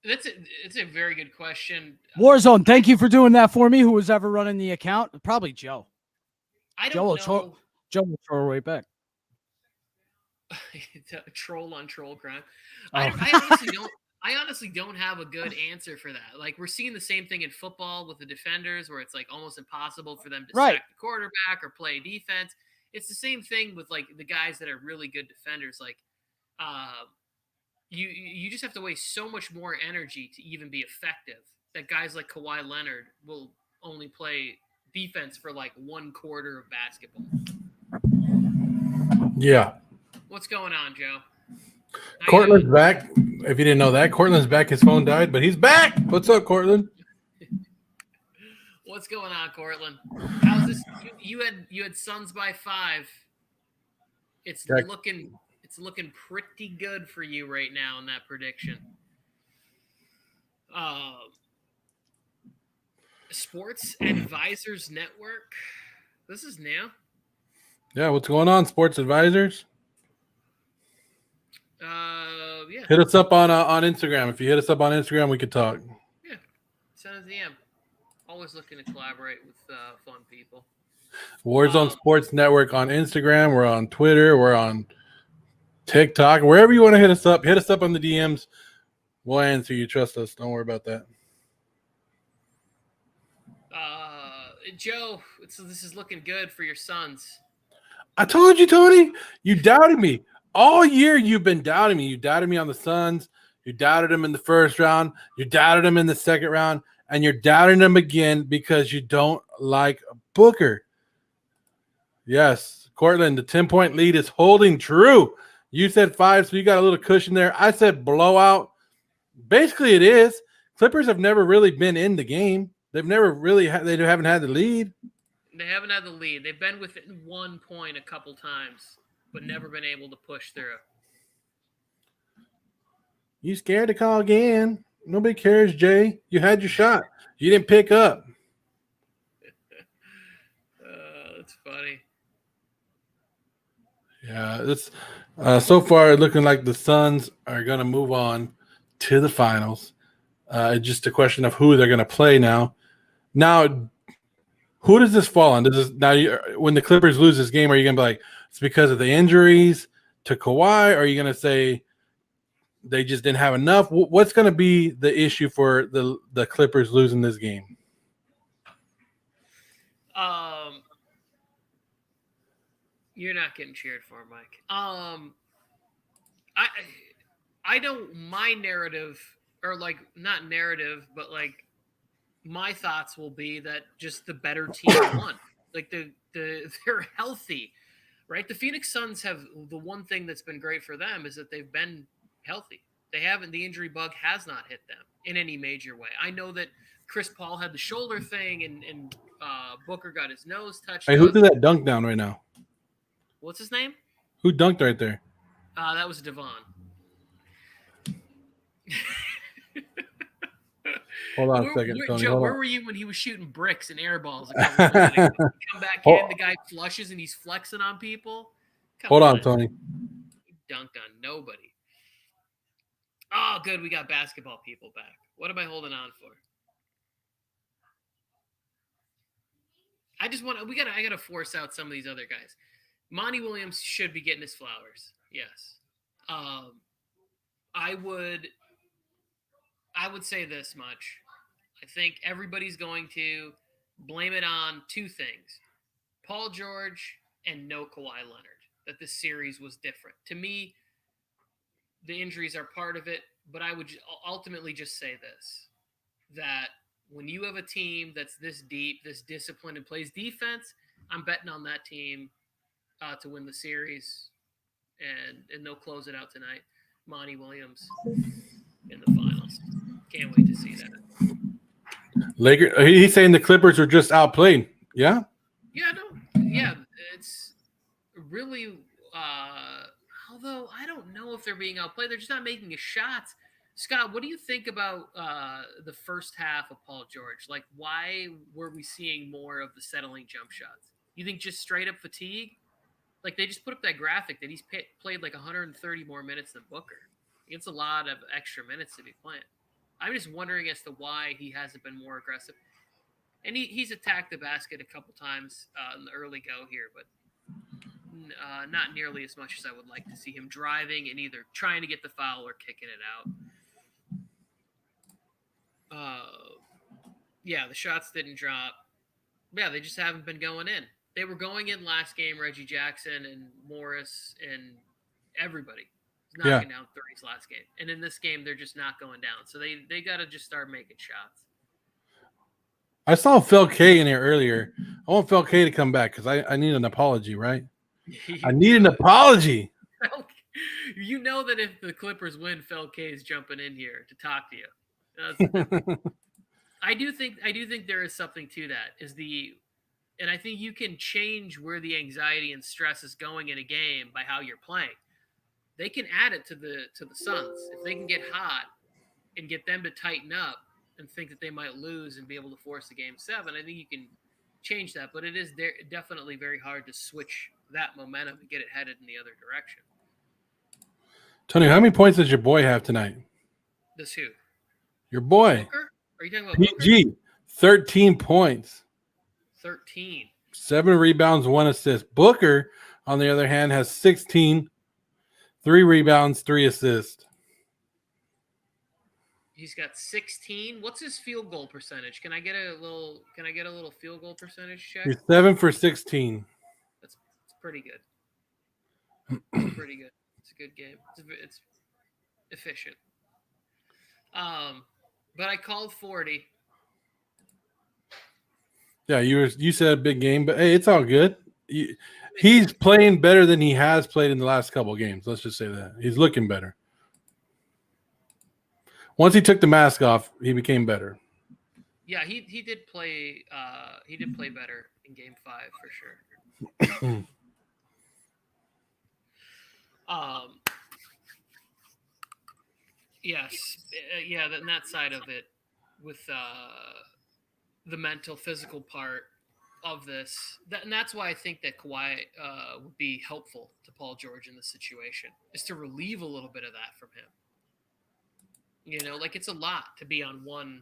It's a very good question. Warzone, thank you for doing that for me. Who was ever running the account? Probably Joe. I Joe will don't know. Joe will throw right back. Troll on troll crime. Oh. I honestly don't have a good answer for that. Like, we're seeing the same thing in football with the defenders, where it's like almost impossible for them to sack the quarterback or play defense. It's the same thing with like the guys that are really good defenders. Like, you just have to waste so much more energy to even be effective. That guys like Kawhi Leonard will only play defense for like 1 quarter of basketball. Yeah. What's going on, Joe? Cortland's back. If you didn't know that, Cortland's back. His phone died, but he's back. What's up, Cortland? What's going on, Cortland? How's this? You had Suns by 5. It's looking pretty good for you right now in that prediction. Sports Advisors Network. This is new. Yeah, what's going on, Sports Advisors? Yeah. Hit us up on Instagram. If you hit us up on Instagram, we could talk. Yeah. Send us a DM. Always looking to collaborate with fun people. Warzone Sports Network on Instagram. We're on Twitter. We're on TikTok. Wherever you want to hit us up on the DMs. We'll answer you. Trust us. Don't worry about that. Joe, this is looking good for your Suns. I told you, Tony. You doubted me. All year you've been doubting me. You doubted me on the Suns. You doubted them in the first round. You doubted them in the second round. And you're doubting them again because you don't like Booker. Yes, Cortland, the 10-point lead is holding true. You said 5, so you got a little cushion there. I said blowout. Basically, it is. Clippers have never really been in the game. They've never really they haven't had the lead. They haven't had the lead. They've been within 1 point a couple times, but never been able to push through. You scared to call again. Nobody cares, Jay. You had your shot. You didn't pick up. That's funny. Yeah, this so far looking like the Suns are going to move on to the finals. It's just a question of who they're going to play now. Now, who does this fall on? When the Clippers lose this game, are you going to be like, it's because of the injuries to Kawhi? Or are you going to say they just didn't have enough? What's going to be the issue for the Clippers losing this game? You're not getting cheered for, Mike. I don't. My narrative, or like not narrative, but like my thoughts will be that just the better team won. Like they're healthy, right? The Phoenix Suns have the one thing that's been great for them is that they've been healthy. They haven't. The injury bug has not hit them in any major way. I know that Chris Paul had the shoulder thing, and Booker got his nose touched. Hey, who did that dunk down right now? What's his name? Who dunked right there? That was Devon. Hold on a second, Tony. Joe, hold where on. were you when he was shooting bricks and air balls? A couple minutes ago? Come back in, the guy flushes and he's flexing on people. Hold on, Tony. He dunked on nobody. Oh, good. We got basketball people back. What am I holding on for? I gotta force out some of these other guys. Monty Williams should be getting his flowers. Yes. I would say this much. I think everybody's going to blame it on two things. Paul George and no Kawhi Leonard. That this series was different. To me, the injuries are part of it, but I would ultimately just say this. That when you have a team that's this deep, this disciplined, and plays defense, I'm betting on that team to win the series, and they'll close it out tonight. Monty Williams in the finals. Can't wait to see that. Lakers. He's saying the Clippers are just outplayed. Yeah. Yeah. No. Yeah. It's really. Although I don't know if they're being outplayed, they're just not making a shots. Scott, what do you think about the first half of Paul George? Like, why were we seeing more of the settling jump shots? You think just straight up fatigue? Like, they just put up that graphic that he's played like 130 more minutes than Booker. It's a lot of extra minutes to be playing. I'm just wondering as to why he hasn't been more aggressive. And he's attacked the basket a couple times in the early go here, but not nearly as much as I would like to see him driving and either trying to get the foul or kicking it out. Yeah, the shots didn't drop. Yeah, they just haven't been going in. They were going in last game, Reggie Jackson and Morris and everybody knocking down threes last game. And in this game, they're just not going down. So they got to just start making shots. I saw Phil K in here earlier. I want Phil K to come back because I need an apology, right? I need an apology. You know that if the Clippers win, Phil K is jumping in here to talk to you. I do think there is something to that. And I think you can change where the anxiety and stress is going in a game by how you're playing. They can add it to the Suns if they can get hot and get them to tighten up and think that they might lose and be able to force a game 7. I think you can change that, but it is definitely very hard to switch that momentum and get it headed in the other direction. Tony, how many points does your boy have tonight? This who? Your boy. Booker? Are you talking about PG, Booker? 13 points. 13. 7 rebounds, 1 assist. Booker, on the other hand, has 16, 3 rebounds, 3 assists. He's got 16. What's his field goal percentage? Can I get a little field goal percentage check? He's 7 for 16. That's pretty good. It's pretty good. It's a good game. It's efficient. But I called 40. Yeah, you said a big game, but hey, it's all good. He's playing better than he has played in the last couple of games. Let's just say that. He's looking better. Once he took the mask off, he became better. Yeah, he did play better in game 5 for sure. Yes. Yeah, that side of it with the mental, physical part of this. And that's why I think that Kawhi would be helpful to Paul George in this situation, is to relieve a little bit of that from him. You know, like it's a lot to be on one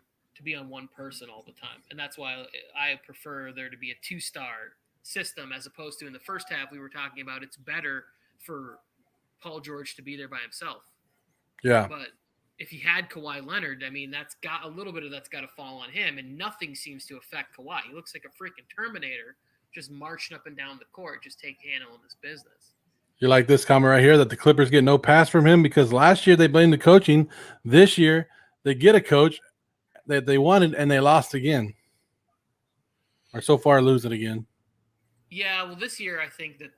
person all the time. And that's why I prefer there to be a 2-star system as opposed to in the first half we were talking about it's better for Paul George to be there by himself. Yeah. But if he had Kawhi Leonard, I mean, that's got a little bit of that's got to fall on him, and nothing seems to affect Kawhi. He looks like a freaking Terminator just marching up and down the court, just handling his business. You like this comment right here that the Clippers get no pass from him because last year they blamed the coaching. This year they get a coach that they wanted and they lost again. Or so far lose it again. Yeah, well, this year I think that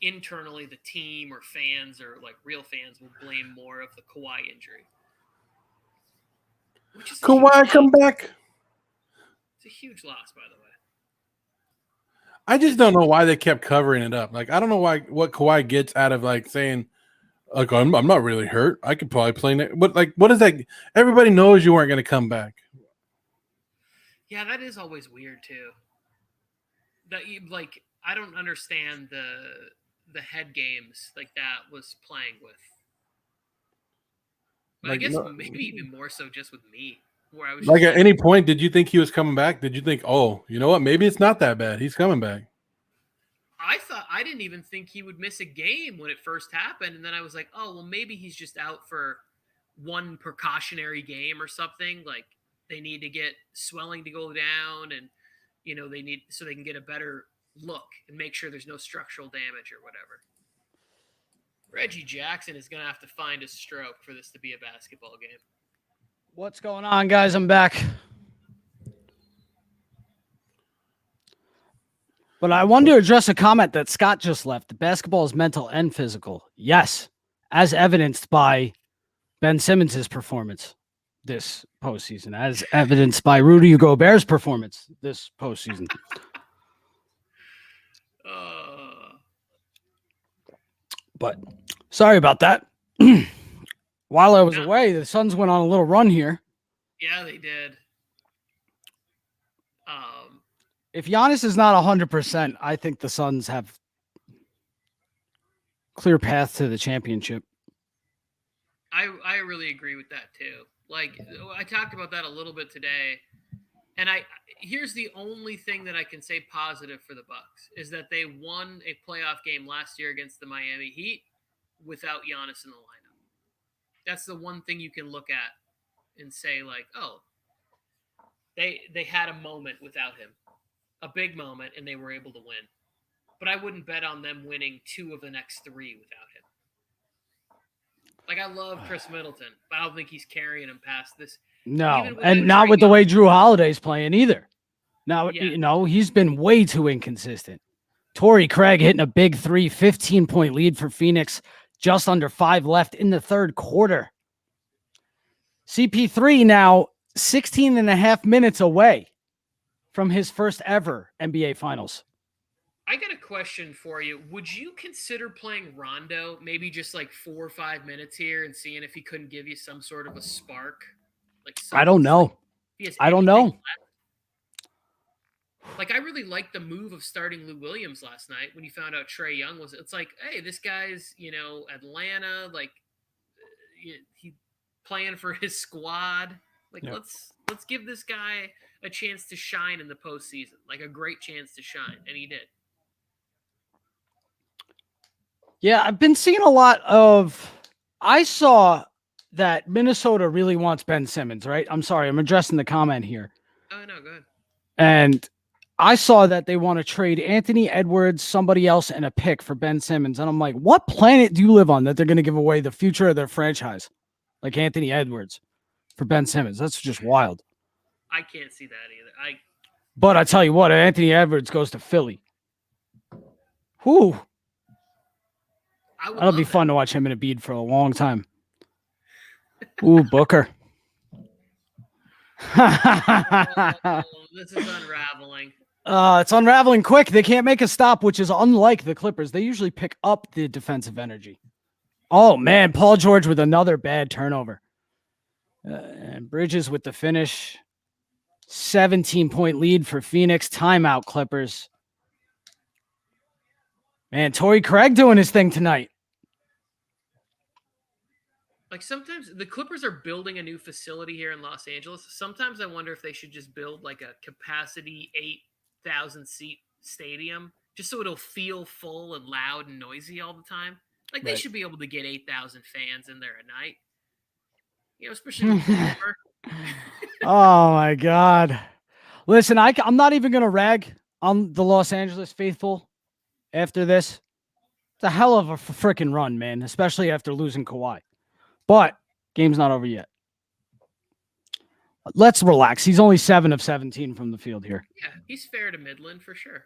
internally the team or fans or like real fans will blame more of the Kawhi injury. Kawhi, come back. It's a huge loss, by the way. I just don't know why they kept covering it up. Like, I don't know what Kawhi gets out of like saying, like, I'm not really hurt. I could probably play next. But like, what is that? Everybody knows you weren't going to come back. Yeah, that is always weird too. That you like, I don't understand the head games like that was playing with. But like, I guess maybe even more so just with me, where I was like at any point, did you think he was coming back? Did you think, oh, you know what? Maybe it's not that bad. He's coming back. I didn't even think he would miss a game when it first happened. And then I was like, oh, well, maybe he's just out for one precautionary game or something. Like they need to get swelling to go down and, you know, they need so they can get a better look and make sure there's no structural damage or whatever. Reggie Jackson is going to have to find a stroke for this to be a basketball game. What's going on, guys? I'm back. But I wanted to address a comment that Scott just left. Basketball is mental and physical. Yes, as evidenced by Ben Simmons' performance this postseason, as evidenced by Rudy Gobert's performance this postseason. But sorry about that. While I was away, the Suns went on a little run here. Yeah, they did. If Giannis is not 100%, I think the Suns have clear path to the championship. I really agree with that too. Like I talked about that a little bit today, and here's the only thing that I can say positive for the Bucks is that they won a playoff game last year against the Miami Heat without Giannis in the lineup. That's the one thing you can look at and say like, oh, they had a moment without him. A big moment, and they were able to win. But I wouldn't bet on them winning 2 of the next 3 without him. Like, I love Chris Middleton, but I don't think he's carrying him past this. No, and not with the way Drew Holiday's playing either. Now, you know, he's been way too inconsistent. Torrey Craig hitting a big 3, 15-point lead for Phoenix. Just under 5 left in the third quarter. CP3 now 16 and a half minutes away from his first ever NBA Finals. I got a question for you. Would you consider playing Rondo, maybe just like 4 or 5 minutes here and seeing if he couldn't give you some sort of a spark? I don't know. I don't know. Like, I really liked the move of starting Lou Williams last night when you found out Trae Young was. It's like, hey, this guy's, Atlanta, like he playing for his squad. Like, let's give this guy a chance to shine in the postseason, like a great chance to shine, and he did. Yeah, I've been seeing a lot of. I saw that Minnesota really wants Ben Simmons, right? I'm sorry, I'm addressing the comment here. Oh no, go ahead. And I saw that they want to trade Anthony Edwards, somebody else, and a pick for Ben Simmons. And I'm like, what planet do you live on that they're going to give away the future of their franchise, like Anthony Edwards, for Ben Simmons? That's just wild. I can't see that either. But I tell you what, Anthony Edwards goes to Philly. Whew. That'll be fun to watch him in a bead for a long time. Ooh, Booker. This is unraveling. It's unraveling quick. They can't make a stop, which is unlike the Clippers. They usually pick up the defensive energy. Oh, man. Paul George with another bad turnover. And Bridges with the finish. 17-point lead for Phoenix. Timeout, Clippers. Man, Torrey Craig doing his thing tonight. Like, sometimes the Clippers are building a new facility here in Los Angeles. Sometimes I wonder if they should just build like a capacity 8,000 seat stadium just so it'll feel full and loud and noisy all the time. Like, they should be able to get 8,000 fans in there at night. Especially with Booker. Oh my God. Listen, I'm not even going to rag on the Los Angeles faithful after this. It's a hell of a freaking run, man, especially after losing Kawhi. But game's not over yet. Let's relax. He's only 7 of 17 from the field here. Yeah, he's fair to Midland for sure.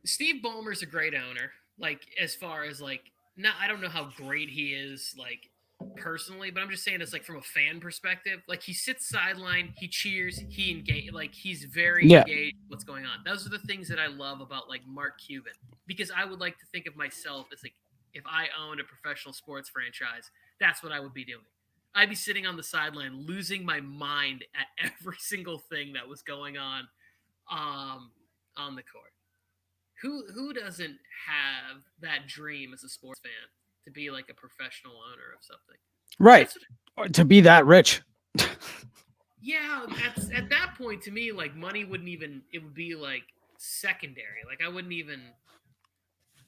Steve Ballmer's a great owner. Like, as far as like, I don't know how great he is, like, personally, but I'm just saying it's like from a fan perspective. Like, he sits sideline, he cheers, he engage, like he's very engaged with what's going on. Those are the things that I love about like Mark Cuban, because I would like to think of myself as like, if I owned a professional sports franchise, that's what I would be doing. I'd be sitting on the sideline, losing my mind at every single thing that was going on the court. Who doesn't have that dream as a sports fan to be like a professional owner of something? Right. Or to be that rich. Yeah, at that point, to me, like, money wouldn't even, it would be like secondary. Like,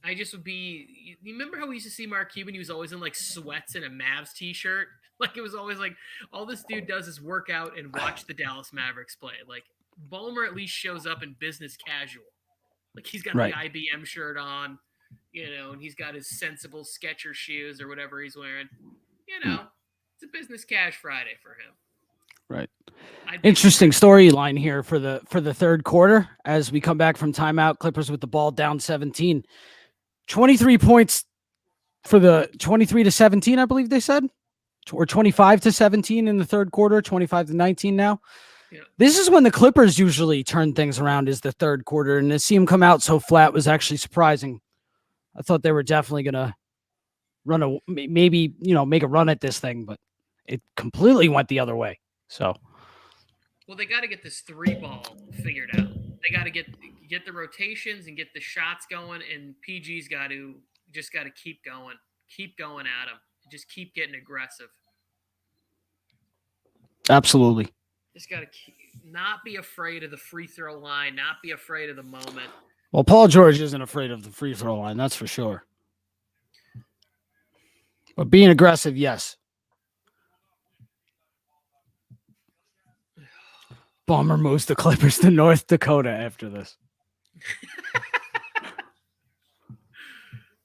I just would be, you remember how we used to see Mark Cuban? He was always in like sweats and a Mavs t-shirt. Like, it was always like, all this dude does is work out and watch the Dallas Mavericks play. Like, Ballmer at least shows up in business casual. Like, he's got the IBM shirt on, and he's got his sensible Skechers shoes or whatever he's wearing. It's a business cash Friday for him. Right. Interesting storyline here for the third quarter as we come back from timeout. Clippers with the ball down 17. 23 points for the 23-17, I believe they said, or 25-17 in the third quarter, 25-19 now. Yeah. This is when the Clippers usually turn things around, is the third quarter, and to see them come out so flat was actually surprising. I thought they were definitely going to make a run at this thing, but it completely went the other way. So, well, they got to get this 3-ball figured out. They got to get the rotations and get the shots going, and PG's got to keep going at them, just keep getting aggressive. Absolutely. Just got to not be afraid of the free throw line, not be afraid of the moment. Well, Paul George isn't afraid of the free throw line, that's for sure. But being aggressive, yes. Ballmer moves the Clippers to North Dakota after this.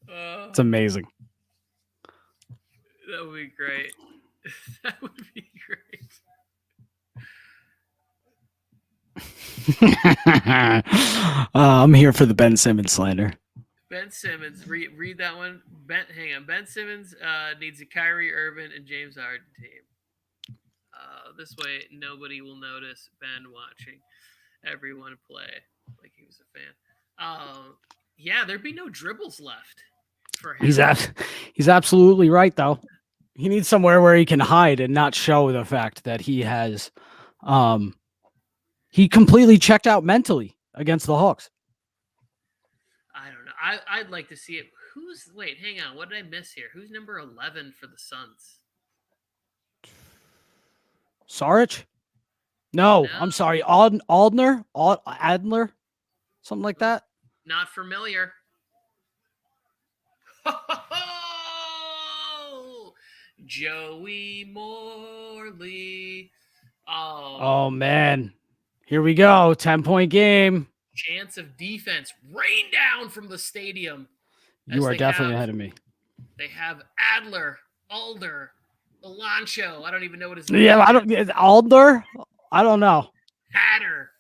It's amazing. That would be great. That would be great. I'm here for the Ben Simmons slander. Ben Simmons, read that one. Hang on. Ben Simmons needs a Kyrie Irving and James Harden team. This way, nobody will notice Ben watching everyone play like he was a fan. Yeah, there'd be no dribbles left for him. He's absolutely right, though. He needs somewhere where he can hide and not show the fact that he has. He completely checked out mentally against the Hawks. I don't know. I'd like to see it. Wait, hang on. What did I miss here? Who's number 11 for the Suns? Saric? No, I'm sorry. Adler, something like that. Not familiar. Joey Morley. Oh man. Here we go. 10-point game. Chance of defense. Rain down from the stadium. You are definitely ahead of me. They have Adler, Alder, Elancho. I don't even know what his name is. Yeah, Alder? I don't know. Hatter.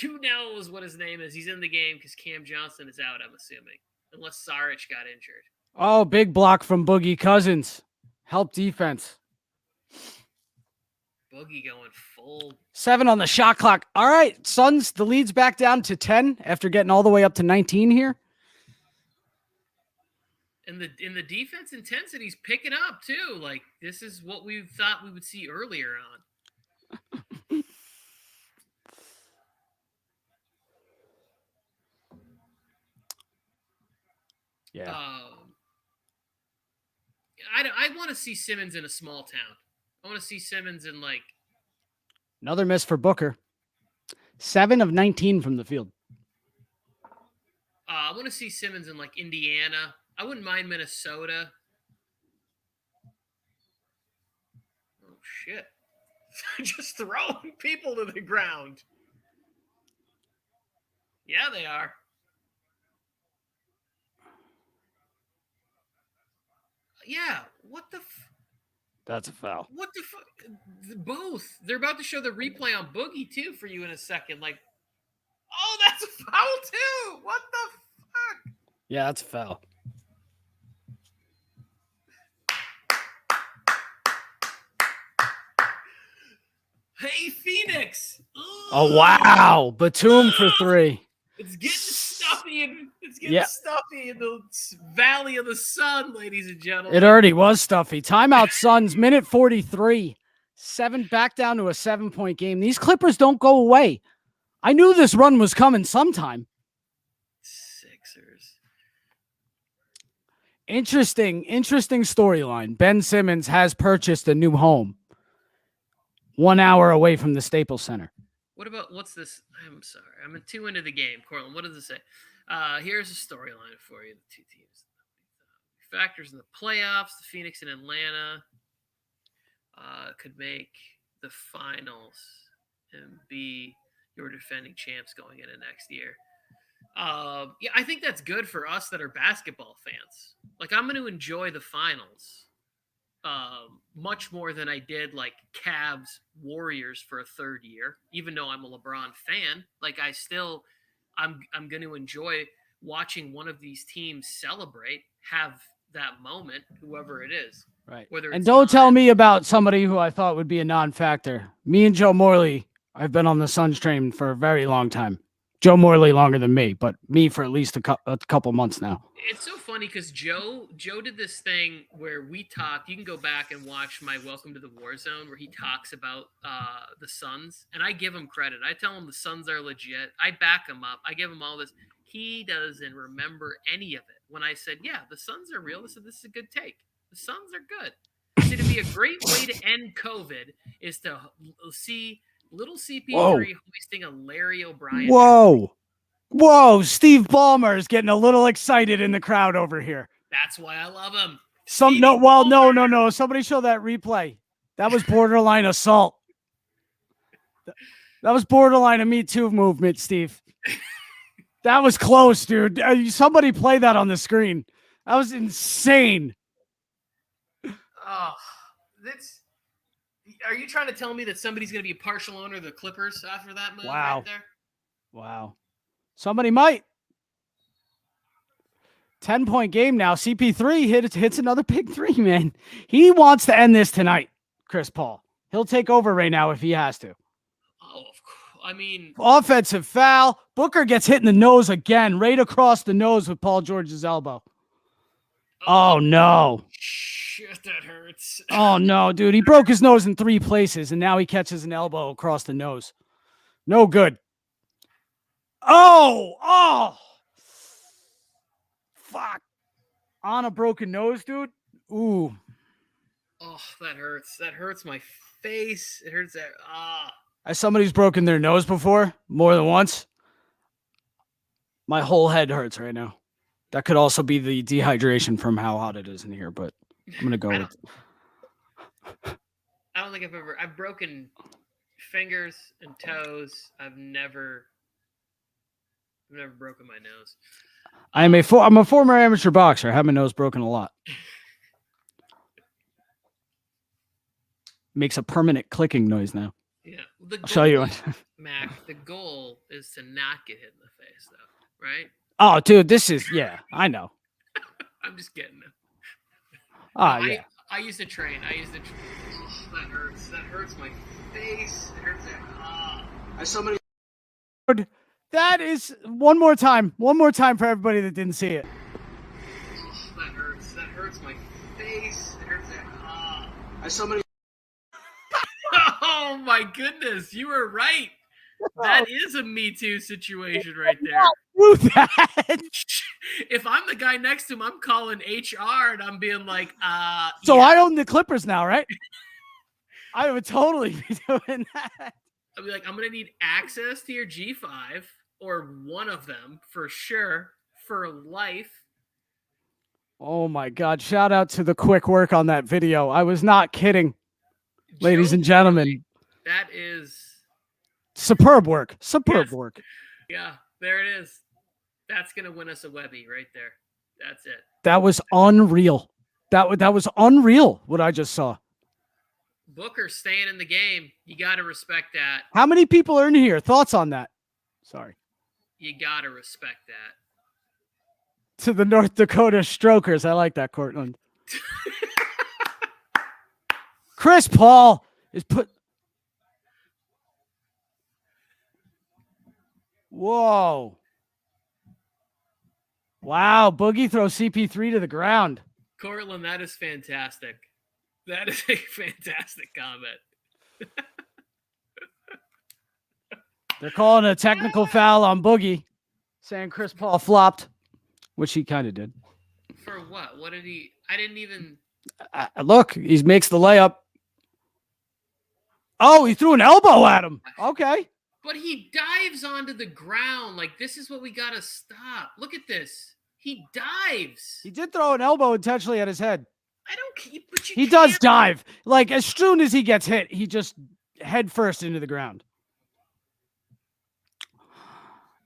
Who knows what his name is? He's in the game because Cam Johnson is out, I'm assuming. Unless Saric got injured. Oh, big block from Boogie Cousins. Help defense. Boogie going full. 7 on the shot clock. All right, Suns, the lead's back down to 10 after getting all the way up to 19 here. And the defense intensity's picking up too. Like, this is what we thought we would see earlier on. Yeah. I want to see Simmons in a small town. I want to see Simmons in like Another miss for Booker. 7 of 19 from the field. I want to see Simmons in like Indiana. I wouldn't mind Minnesota. Oh shit. Just throwing people to the ground. Yeah, they are. Yeah, what the That's a foul. What the fuck? Both. They're about to show the replay on Boogie, too, for you in a second. Like, oh, that's a foul, too. What the fuck? Yeah, that's a foul. Hey, Phoenix. Ooh. Oh, wow. Batum for 3. It's getting stuffy in the Valley of the Sun, ladies and gentlemen. It already was stuffy. Timeout Suns, minute 43. 7 back down to a 7-point game. These Clippers don't go away. I knew this run was coming sometime. Sixers. Interesting storyline. Ben Simmons has purchased a new home 1 hour away from the Staples Center. What's this? I'm sorry. I'm too into the game. Cortland, what does it say? Here's a storyline for you. The two teams. Factors in the playoffs. The Phoenix and Atlanta could make the finals and be your defending champs going into next year. Yeah, I think that's good for us that are basketball fans. Like, I'm going to enjoy the finals much more than I did like Cavs Warriors for a third year, even though I'm a LeBron fan. Like, I'm going to enjoy watching one of these teams celebrate, have that moment, whoever it is. Right. And don't tell me about somebody who I thought would be a non-factor. Me and Joe Morley, I've been on the Suns train for a very long time. Joe Morley longer than me, but me for at least a couple months now. It's so funny because Joe did this thing where we talked. You can go back and watch my Welcome to the War Zone where he talks about the Suns, and I give him credit. I tell him the Suns are legit. I back him up. I give him all this. He doesn't remember any of it. When I said, yeah, the Suns are real, this is a good take. The Suns are good. I said, it'd be a great way to end COVID is to see little CP3 hoisting a Larry O'Brien. Whoa, Steve Ballmer is getting a little excited in the crowd over here. That's why I love him. No. Somebody show that replay. That was borderline assault. That was borderline a Me Too movement, Steve. That was close, dude. Somebody play that on the screen. That was insane. Oh, are you trying to tell me that somebody's going to be a partial owner of the Clippers after that move right there? Wow. Somebody might. 10-point game now. CP3 hits another big three, man. He wants to end this tonight, Chris Paul. He'll take over right now if he has to. Oh, of course. I mean, Offensive foul. Booker gets hit in the nose again, right across the nose with Paul George's elbow. Oh, no. Shit, that hurts. Oh, no, dude. He broke his nose in 3 places, and now he catches an elbow across the nose. No good. Oh. Fuck. On a broken nose, dude. Ooh. Oh, that hurts. That hurts my face. It hurts that. As somebody who's broken their nose before, more than once, my whole head hurts right now. That could also be the dehydration from how hot it is in here, but I'm going to go with I don't think I've broken fingers and toes. I've never broken my nose. I'm a former amateur boxer. I have my nose broken a lot. Makes a permanent clicking noise now. Yeah. I'll show you one. Mac, the goal is to not get hit in the face, though, right? Oh, dude, yeah, I know. I'm just kidding. Yeah. I used to train. That hurts. That hurts my face. It hurts that. As somebody. That is one more time for everybody that didn't see it. That hurts. That hurts my face. It hurts that. As somebody. Oh my goodness, you were right. That is a Me Too situation right there. Do that. If I'm the guy next to him, I'm calling HR and I'm being like, So yeah. I own the Clippers now, right? I would totally be doing that. I'll be like, I'm gonna need access to your G5 or one of them for sure for life. Oh my God! Shout out to the quick work on that video. I was not kidding, ladies and gentlemen. That is superb work. Yeah, there it is. That's gonna win us a Webby right there. That's it. That was unreal. That was unreal what I just saw. Booker staying in the game. You got to respect that. How many people are in here? Thoughts on that? Sorry. You got to respect that. To the North Dakota Strokers. I like that, Cortland. Chris Paul is put. Whoa. Wow. Boogie throws CP3 to the ground. Cortland, that is fantastic. That is a fantastic comment. They're calling a technical foul on Boogie, saying Chris Paul flopped, which he kind of did. For what? What did he? I didn't even. Look, he makes the layup. Oh, he threw an elbow at him. Okay. But he dives onto the ground. Like, this is what we got to stop. Look at this. He dives. He did throw an elbow intentionally at his head. I don't keep, but he does dive. Like, as soon as he gets hit, he just head first into the ground.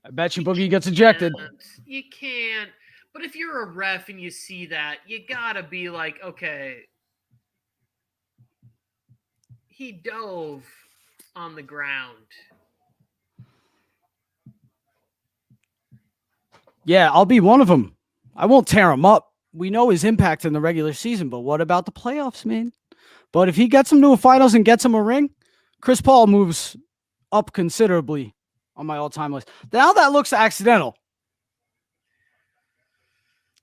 I bet you Boogie gets ejected. You can't. But if you're a ref and you see that, you gotta be like, okay. He dove on the ground. Yeah, I'll be one of them. I won't tear him up. We know his impact in the regular season, but what about the playoffs, man? But if he gets him to a finals and gets him a ring, Chris Paul moves up considerably on my all-time list. Now that looks accidental.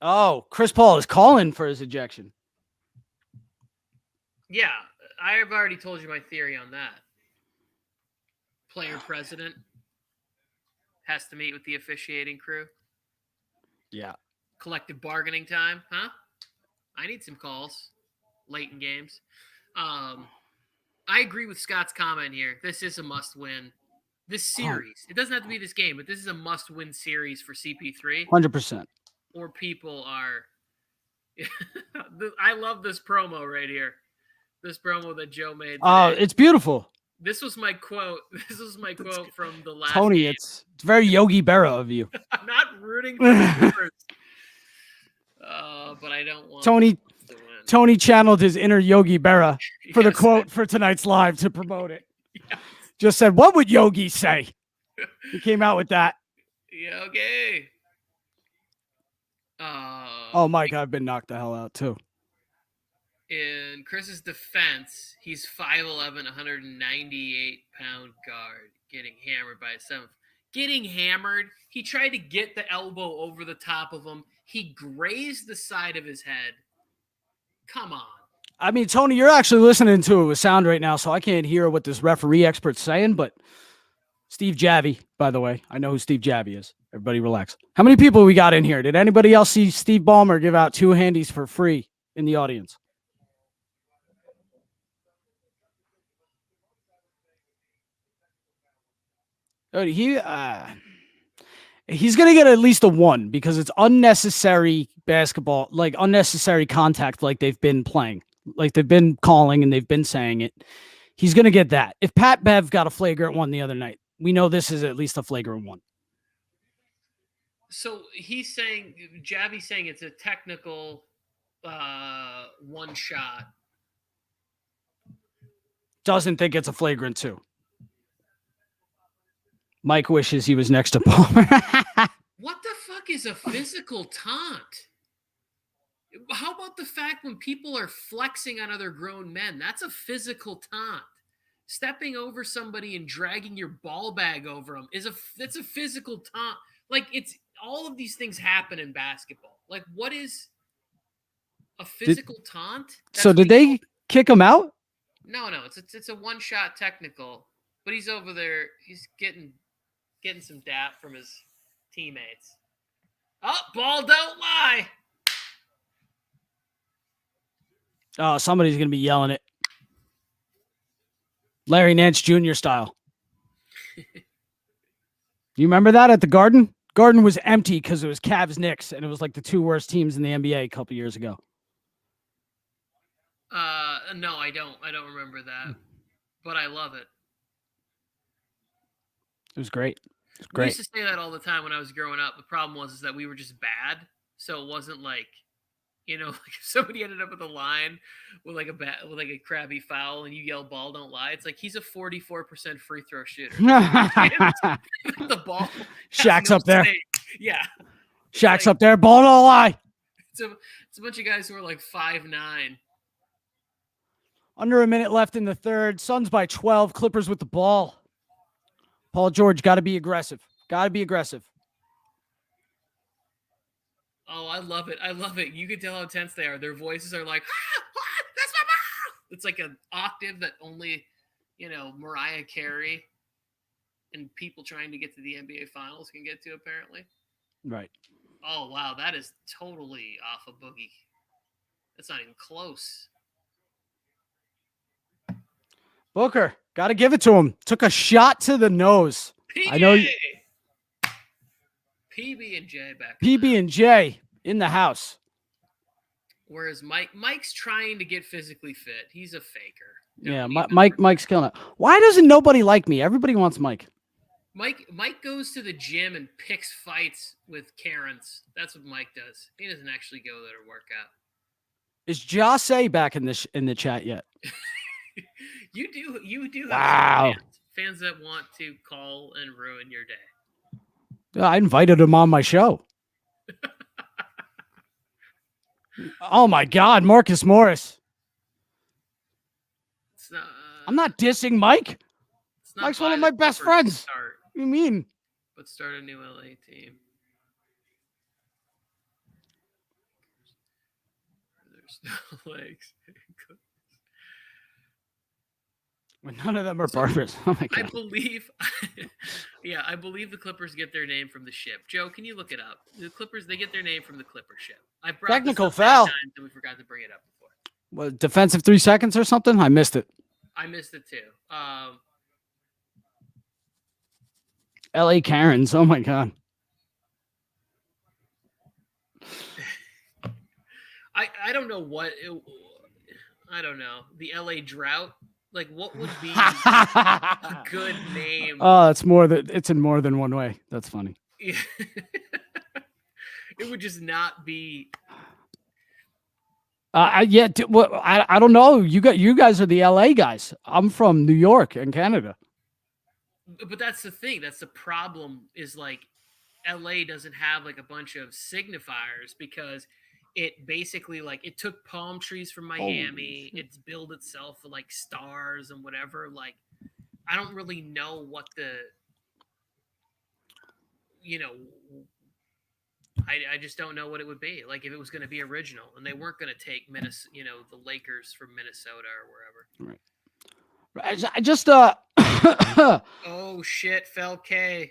Oh, Chris Paul is calling for his ejection. Yeah, I have already told you my theory on that. Player president has to meet with the officiating crew. Yeah. Collective bargaining time, huh? I need some calls late in games. I agree with Scott's comment here. This is a must-win. This series. It doesn't have to be this game, but this is a must-win series for CP3. 100%. Or people are... I love this promo right here. This promo that Joe made today. Oh, it's beautiful. This was my quote. This was my quote from the last Tony, game. it's very Yogi Berra of you. I'm not rooting for the Clippers. But I don't want to win. Tony channeled his inner Yogi Berra for the quote for tonight's live to promote it. Yes. Just said, what would Yogi say? He came out with that. Yeah, okay. Oh, Mike, I've been knocked the hell out too. In Chris's defense, he's 5'11", 198-pound guard, getting hammered by a seventh. Getting hammered, he tried to get the elbow over the top of him. He grazed the side of his head. Come on. I mean, Tony, you're actually listening to it with sound right now, so I can't hear what this referee expert's saying, but Steve Javy, by the way. I know who Steve Javy is. Everybody relax. How many people we got in here? Did anybody else see Steve Ballmer give out 2 handies for free in the audience? He's going to get at least a 1 because it's unnecessary basketball, like unnecessary contact, like they've been playing, like they've been calling and they've been saying it. He's going to get that. If Pat Bev got a flagrant 1 the other night, we know this is at least a flagrant 1. So he's saying, Javy's saying it's a technical 1 shot. Doesn't think it's a flagrant 2. Mike wishes he was next to Palmer. What the fuck is a physical taunt? How about the fact when people are flexing on other grown men? That's a physical taunt. Stepping over somebody and dragging your ball bag over them that's a physical taunt. Like, it's all of these things happen in basketball. Like, what is a physical taunt? So did they kick him out? No, it's a 1-shot technical. But he's over there. He's getting some dap from his teammates. Oh, ball don't lie. Oh, somebody's going to be yelling it. Larry Nance Jr. style. You remember that at the Garden? Garden was empty because it was Cavs Knicks, and it was like the 2 worst teams in the NBA a couple years ago. No, I don't. I don't remember that. But I love it. It was great. We used to say that all the time when I was growing up. The problem was that we were just bad. So it wasn't like, like if somebody ended up at the line with like a crabby foul and you yell ball don't lie, it's like he's a 44% free throw shooter. The ball. Shaq's up there. Yeah. Shaq's up there. Ball don't lie. It's a bunch of guys who are like 5'9". Under a minute left in the third. Suns by 12. Clippers with the ball. Paul George, got to be aggressive. Got to be aggressive. Oh, I love it. I love it. You can tell how tense they are. Their voices are like, that's my ball. It's like an octave that only, Mariah Carey and people trying to get to the NBA Finals can get to, apparently. Right. Oh, wow. That is totally off a boogie. That's not even close. Booker, got to give it to him. Took a shot to the nose. PJ! I know PB&J back. PB&J in the house. Whereas Mike's trying to get physically fit. He's a faker. Yeah, Mike's killing it. Why doesn't nobody like me? Everybody wants Mike. Mike goes to the gym and picks fights with Karens. That's what Mike does. He doesn't actually go there to work out. Is Jase back in the chat yet? You do have wow. fans that want to call and ruin your day. I invited him on my show. Oh my God, Marcus Morris. I'm not dissing Mike. Mike's one of my best friends. What do you mean? But start a new LA team. There's no legs. When none of them are barbers. Oh my God. I believe the Clippers get their name from the ship. Joe, can you look it up? The Clippers, they get their name from the Clipper ship. I brought technical foul. Times and we forgot to bring it up before. What, defensive 3 seconds or something? I missed it. I missed it too. LA Karens. Oh my God. I don't know I don't know. The LA drought. Like, what would be a good name? Oh, it's in more than one way. That's funny. Yeah. It would just not be. I don't know. You guys are the LA guys. I'm from New York and Canada. But that's the thing. That's the problem. Is like LA doesn't have like a bunch of signifiers because it basically like it took palm trees from Miami. It's billed itself for like stars and whatever. Like, I don't really know what the, you know, I just don't know what it would be. Like if it was going to be original and they weren't going to take Minnesota, you know, the Lakers from Minnesota or wherever. Right. I just Oh shit, Felke.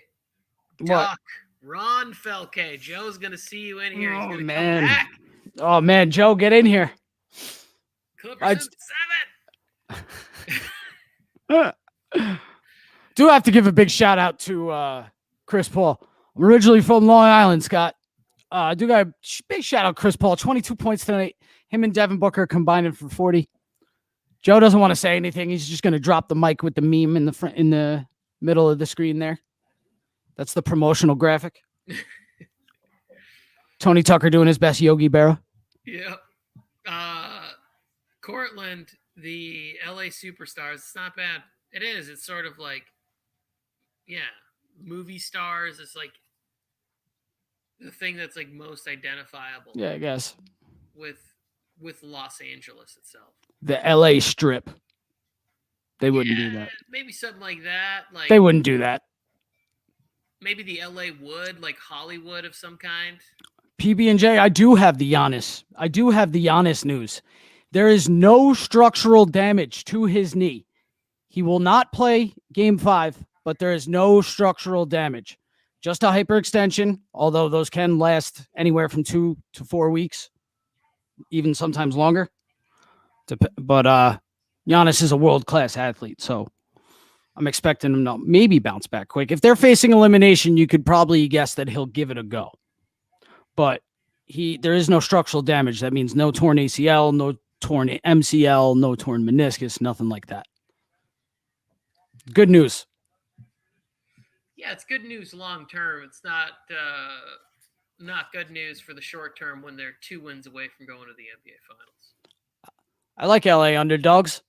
What? Duck. Ron Felke. Joe's going to see you in here. He's going to man. come back. Oh man, Joe, get in here. Clippers in 7. Do have to give a big shout out to Chris Paul. I'm originally from Long Island, Scott. I do got a big shout out Chris Paul. 22 points tonight. Him and Devin Booker combining for 40. Joe doesn't want to say anything. He's just going to drop the mic with the meme in the middle of the screen there. That's the promotional graphic. Tony Tucker doing his best Yogi Berra. Yeah. Cortland, the LA Superstars. It's not bad. It is. It's sort of like, yeah, movie stars. It's like the thing that's like most identifiable. Yeah, I guess. With Los Angeles itself. The LA Strip. They wouldn't do that. Maybe something like that. Like they wouldn't do that. Maybe the LA would, like Hollywood of some kind. PB&J, I do have the Giannis news. There is no structural damage to his knee. He will not play Game 5, but there is no structural damage. Just a hyperextension, although those can last anywhere from 2 to 4 weeks, even sometimes longer. But Giannis is a world-class athlete, so I'm expecting him to maybe bounce back quick. If they're facing elimination, you could probably guess that he'll give it a go. But there is no structural damage. That means no torn ACL, no torn MCL, no torn meniscus, nothing like that. Good news. Yeah, it's good news long term. It's not good news for the short term when they're 2 wins away from going to the NBA Finals. I like LA underdogs.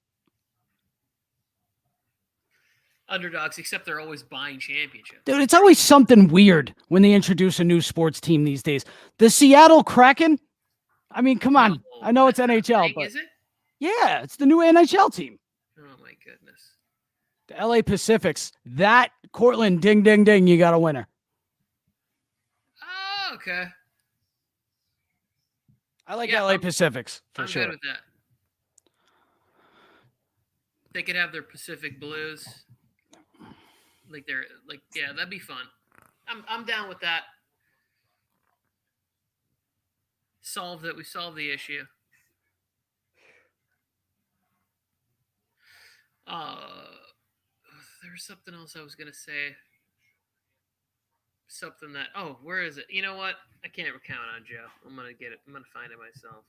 Underdogs, except they're always buying championships. Dude, it's always something weird when they introduce a new sports team these days. The Seattle Kraken? I mean, come on. I know it's NHL, but is it? Yeah, it's the new NHL team. Oh my goodness. The LA Pacifics. That Cortland, ding, ding, ding. You got a winner. Oh, okay. I like LA Pacifics for sure. I'm good with that. They could have their Pacific Blues. Yeah, that'd be fun. I'm down with that. We solved the issue. There was something else I was gonna say. Something that where is it? You know what? I can't recount on Joe. I'm gonna get it. I'm gonna find it myself.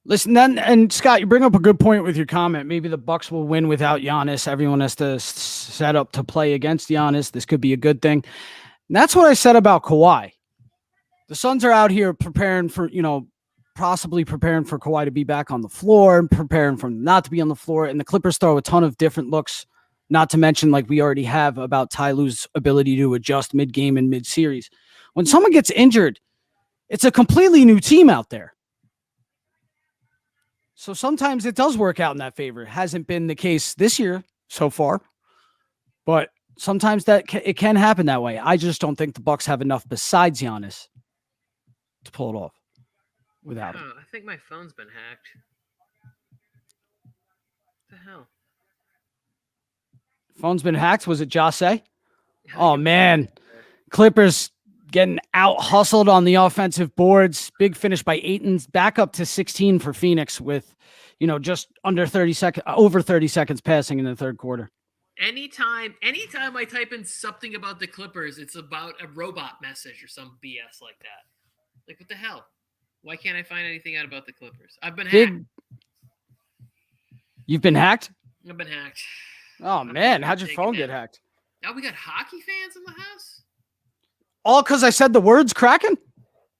Listen, and Scott, you bring up a good point with your comment. Maybe the Bucks will win without Giannis. Everyone has to set up to play against Giannis. This could be a good thing. And that's what I said about Kawhi. The Suns are out here preparing for, possibly preparing for Kawhi to be back on the floor and preparing for him not to be on the floor. And the Clippers throw a ton of different looks, not to mention like we already have about Ty Lue's ability to adjust mid-game and mid-series. When someone gets injured, it's a completely new team out there. So sometimes it does work out in that favor. It hasn't been the case this year so far, but sometimes it can happen that way. I just don't think the Bucks have enough besides Giannis to pull it off without him. I think my phone's been hacked. What the hell? Phone's been hacked? Was it Jase? Oh, man. Clippers getting out hustled on the offensive boards. Big finish by Ayton's, back up to 16 for Phoenix with, just over 30 seconds passing in the third quarter. Anytime I type in something about the Clippers, it's about a robot message or some BS like that. Like, what the hell? Why can't I find anything out about the Clippers? I've been hacked. You've been hacked? I've been hacked. Oh, man. How'd your phone get hacked? Now we got hockey fans in the house? All because I said the words Kraken?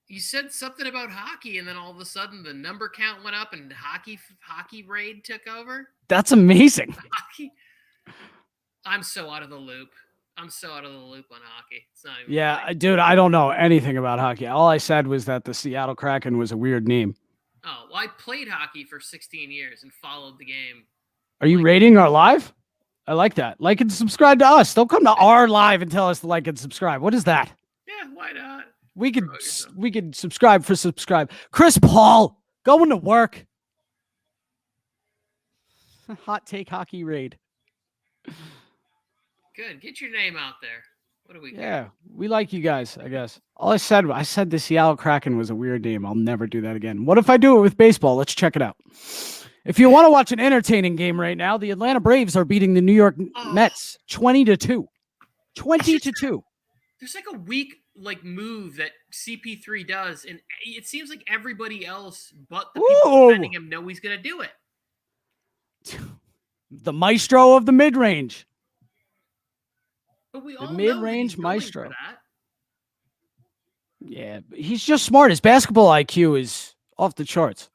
You said something about hockey, and then all of a sudden the number count went up, and hockey raid took over. That's amazing. Hockey. I'm so out of the loop. I'm so out of the loop on hockey. It's not even Yeah, funny. dude, I don't know anything about hockey. All I said was that the Seattle Kraken was a weird name. Oh, well, I played hockey for 16 years and followed the game. Are you rating our live? I like that. Like and subscribe to us. Don't come to our live and tell us to like and subscribe. What is that? Yeah, why not? We could Promote yourself. we could subscribe for subscribe. Chris Paul going to work. Hot take hockey raid. Good. Get your name out there. What do we got? Yeah, we like you guys, I guess. All I said the Seattle Kraken was a weird name. I'll never do that again. What if I do it with baseball? Let's check it out. If you want to watch an entertaining game right now, the Atlanta Braves are beating the New York Mets 20-2. 20-2. There's like a weak move that CP3 does, and it seems like everybody else but the people defending him know he's gonna do it. The maestro of the mid-range. But we The all mid-range know that he's going maestro. for that. Yeah, he's just smart. His basketball IQ is off the charts.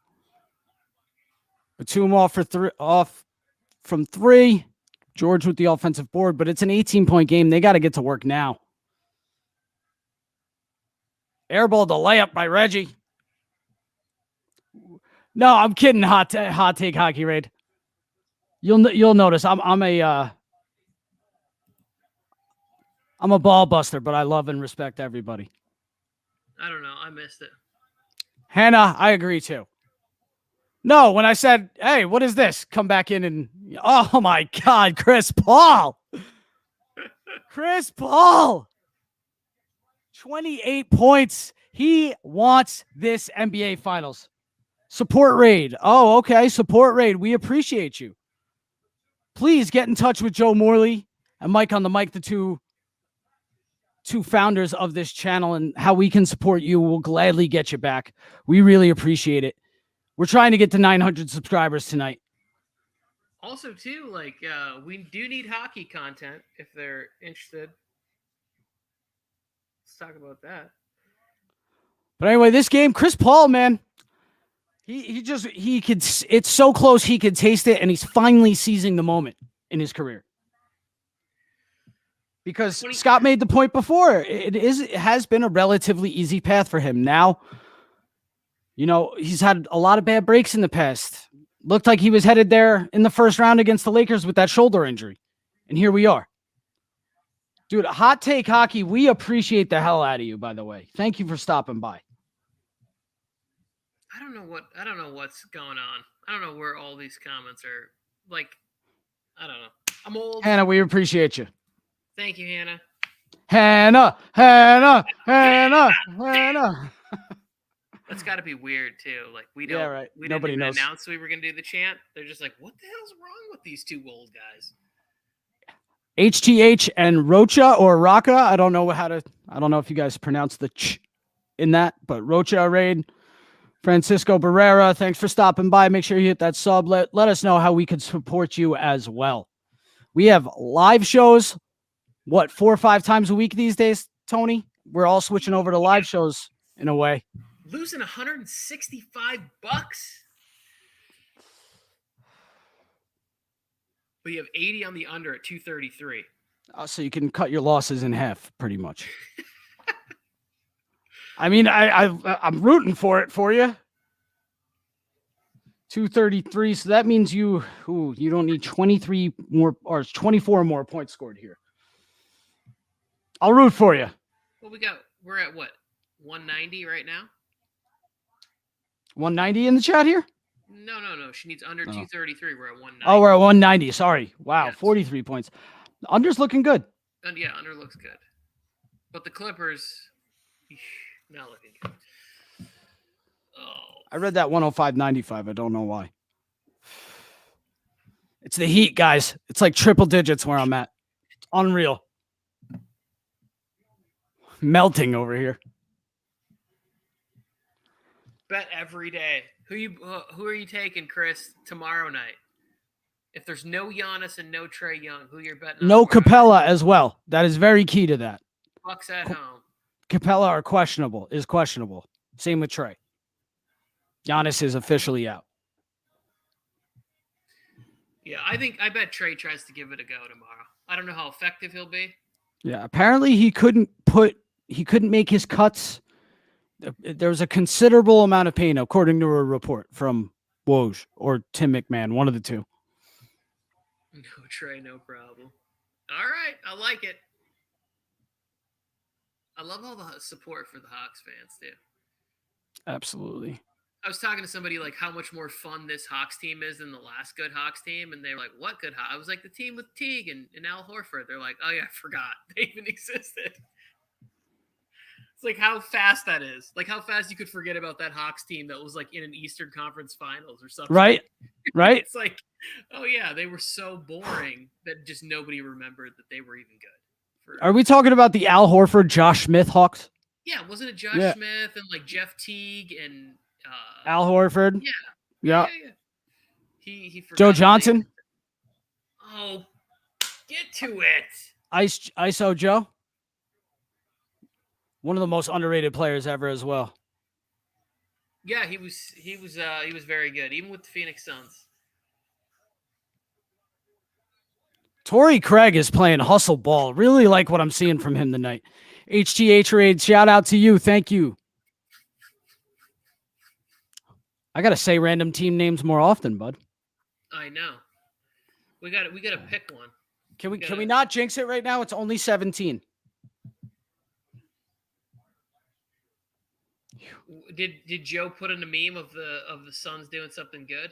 A 2 off from 3. George with the offensive board, but it's an 18-point game. They got to get to work now. Airball to layup by Reggie. No, I'm kidding. Hot take hockey raid. You'll notice I'm a ball buster, but I love and respect everybody. I don't know. I missed it. Hannah, I agree too. No, when I said, hey, what is this? Come back in and, oh my God, Chris Paul. Chris Paul. 28 points. He wants this NBA Finals. Support raid. Oh, okay. Support raid. We appreciate you. Please get in touch with Joe Morley and Mike on the mic, the two founders of this channel, and how we can support you. We'll gladly get you back. We really appreciate it. We're trying to get to 900 subscribers tonight. Also, too, we do need hockey content if they're interested. Let's talk about that. But anyway, this game, Chris Paul, man, he could. It's so close he could taste it, and he's finally seizing the moment in his career. Because Scott made the point before, it has been a relatively easy path for him. Now, he's had a lot of bad breaks in the past. Looked like he was headed there in the first round against the Lakers with that shoulder injury. And here we are. Dude, hot take hockey, we appreciate the hell out of you, by the way. Thank you for stopping by. I don't know what's going on. I don't know where all these comments are. I don't know. I'm old. Hannah, we appreciate you. Thank you, Hannah. Hannah. That's got to be weird too. We don't. Yeah, right. We Nobody didn't knows. announce we were gonna do the chant. They're just like, what the hell's wrong with these two old guys? HTH and Rocha or Raka. I don't know if you guys pronounce the ch in that, but Rocha raid. Francisco Barrera, thanks for stopping by. Make sure you hit that sub. Let us know how we could support you as well. We have live shows, 4 or 5 times a week these days, Tony? We're all switching over to live shows in a way. Losing $165. But you have 80 on the under at 233. So you can cut your losses in half, pretty much. I mean, I'm rooting for it for you. 233. So that means you don't need 23 more or 24 more points scored here. I'll root for you. Well, we're at what? 190 right now? 190 in the chat here? No. She needs under 233. We're at 190. Oh, we're at 190. Sorry. Wow. Yes. 43 points. Under's looking good. And yeah, under looks good. But the Clippers, not looking good. Oh. I read that 105.95. I don't know why. It's the heat, guys. It's like triple digits where I'm at. It's unreal. Melting over here. Bet every day. Who are you taking, Chris, tomorrow night? If there's no Giannis and no Trae Young, who you're betting on? No tomorrow Capella as well. That is very key to that. night? Bucks at home. Capella is questionable. Same with Trae. Giannis is officially out. Yeah, I bet Trae tries to give it a go tomorrow. I don't know how effective he'll be. Yeah, apparently he couldn't make his cuts. There was a considerable amount of pain, according to a report from Woj or Tim McMahon, one of the two. No, Trey, no problem. All right, I like it. I love all the support for the Hawks fans, too. Absolutely. I was talking to somebody like how much more fun this Hawks team is than the last good Hawks team, and they were like, "What good Hawks?" I was like, "The team with Teague and Al Horford." They're like, "Oh yeah, I forgot they even existed." It's like how fast that is. Like how fast you could forget about that Hawks team that was like in an Eastern Conference Finals or something. Right. It's like, oh yeah, they were so boring that just nobody remembered that they were even good. Are we talking about the Al Horford, Josh Smith Hawks? Yeah, wasn't it Josh Smith and like Jeff Teague and Al Horford? Yeah. He forgot Joe Johnson? Oh, get to it. ISO Joe? One of the most underrated players ever as well. Yeah, he was very good, even with the Phoenix Suns. Torrey Craig is playing hustle ball. Really like what I'm seeing from him tonight. HGH Raid, shout out to you. Thank you. I gotta say random team names more often, bud. I know. We gotta pick one. Can we not jinx it right now? It's only 17. Did Joe put in a meme of the Suns doing something good?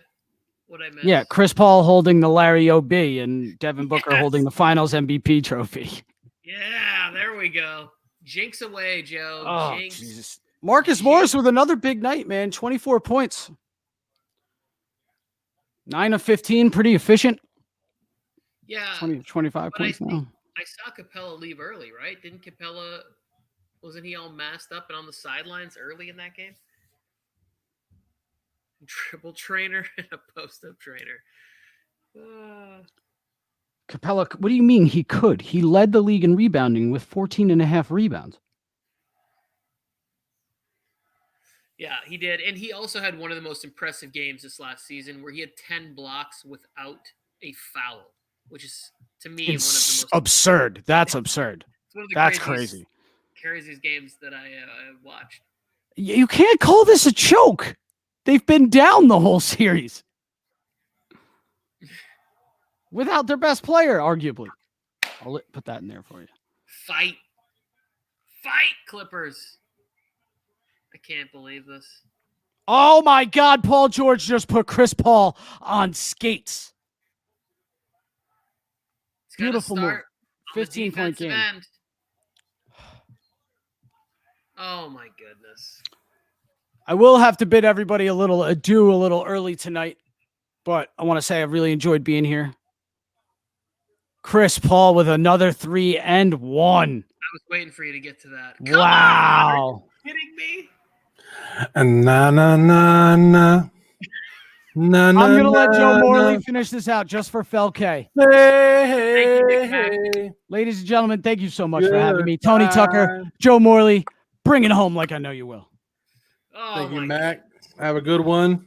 What I meant? Yeah, Chris Paul holding the Larry OB and Devin Booker holding the Finals MVP trophy. Yeah, there we go. Jinx away, Joe. Oh, Jinx. Jesus. Marcus Morris with another big night, man. 24 points. 9 of 15, pretty efficient. Yeah. 25 points now. I saw Capella leave early, right? Didn't Capella, wasn't he all masked up and on the sidelines early in that game? Triple trainer and a post-up trainer. Capella, what do you mean he could? He led the league in rebounding with 14.5 rebounds. Yeah, he did. And he also had one of the most impressive games this last season where he had 10 blocks without a foul, which is, to me, It's one of the most absurd. That's absurd. That's crazy. Craziest games that I watched. You can't call this a choke. They've been down the whole series without their best player, arguably. I'll put that in there for you. Fight, Clippers. I can't believe this. Oh, my God. Paul George just put Chris Paul on skates. Beautiful move. 15-point game. End. Oh, my goodness. I will have to bid everybody a little adieu a little early tonight, but I want to say I've really enjoyed being here. Chris Paul with another 3 and 1. I was waiting for you to get to that. Wow. Are you kidding me? Na na na na. Na, I'm na, going to let Joe na, Morley na. finish this out just for Fel K. Hey, Thank you, hey. Ladies and gentlemen, thank you so much for having me. Good Tony Tucker, time. Joe Morley, bring it home like I know you will. Oh, Thank you, my Mac. Have a good one.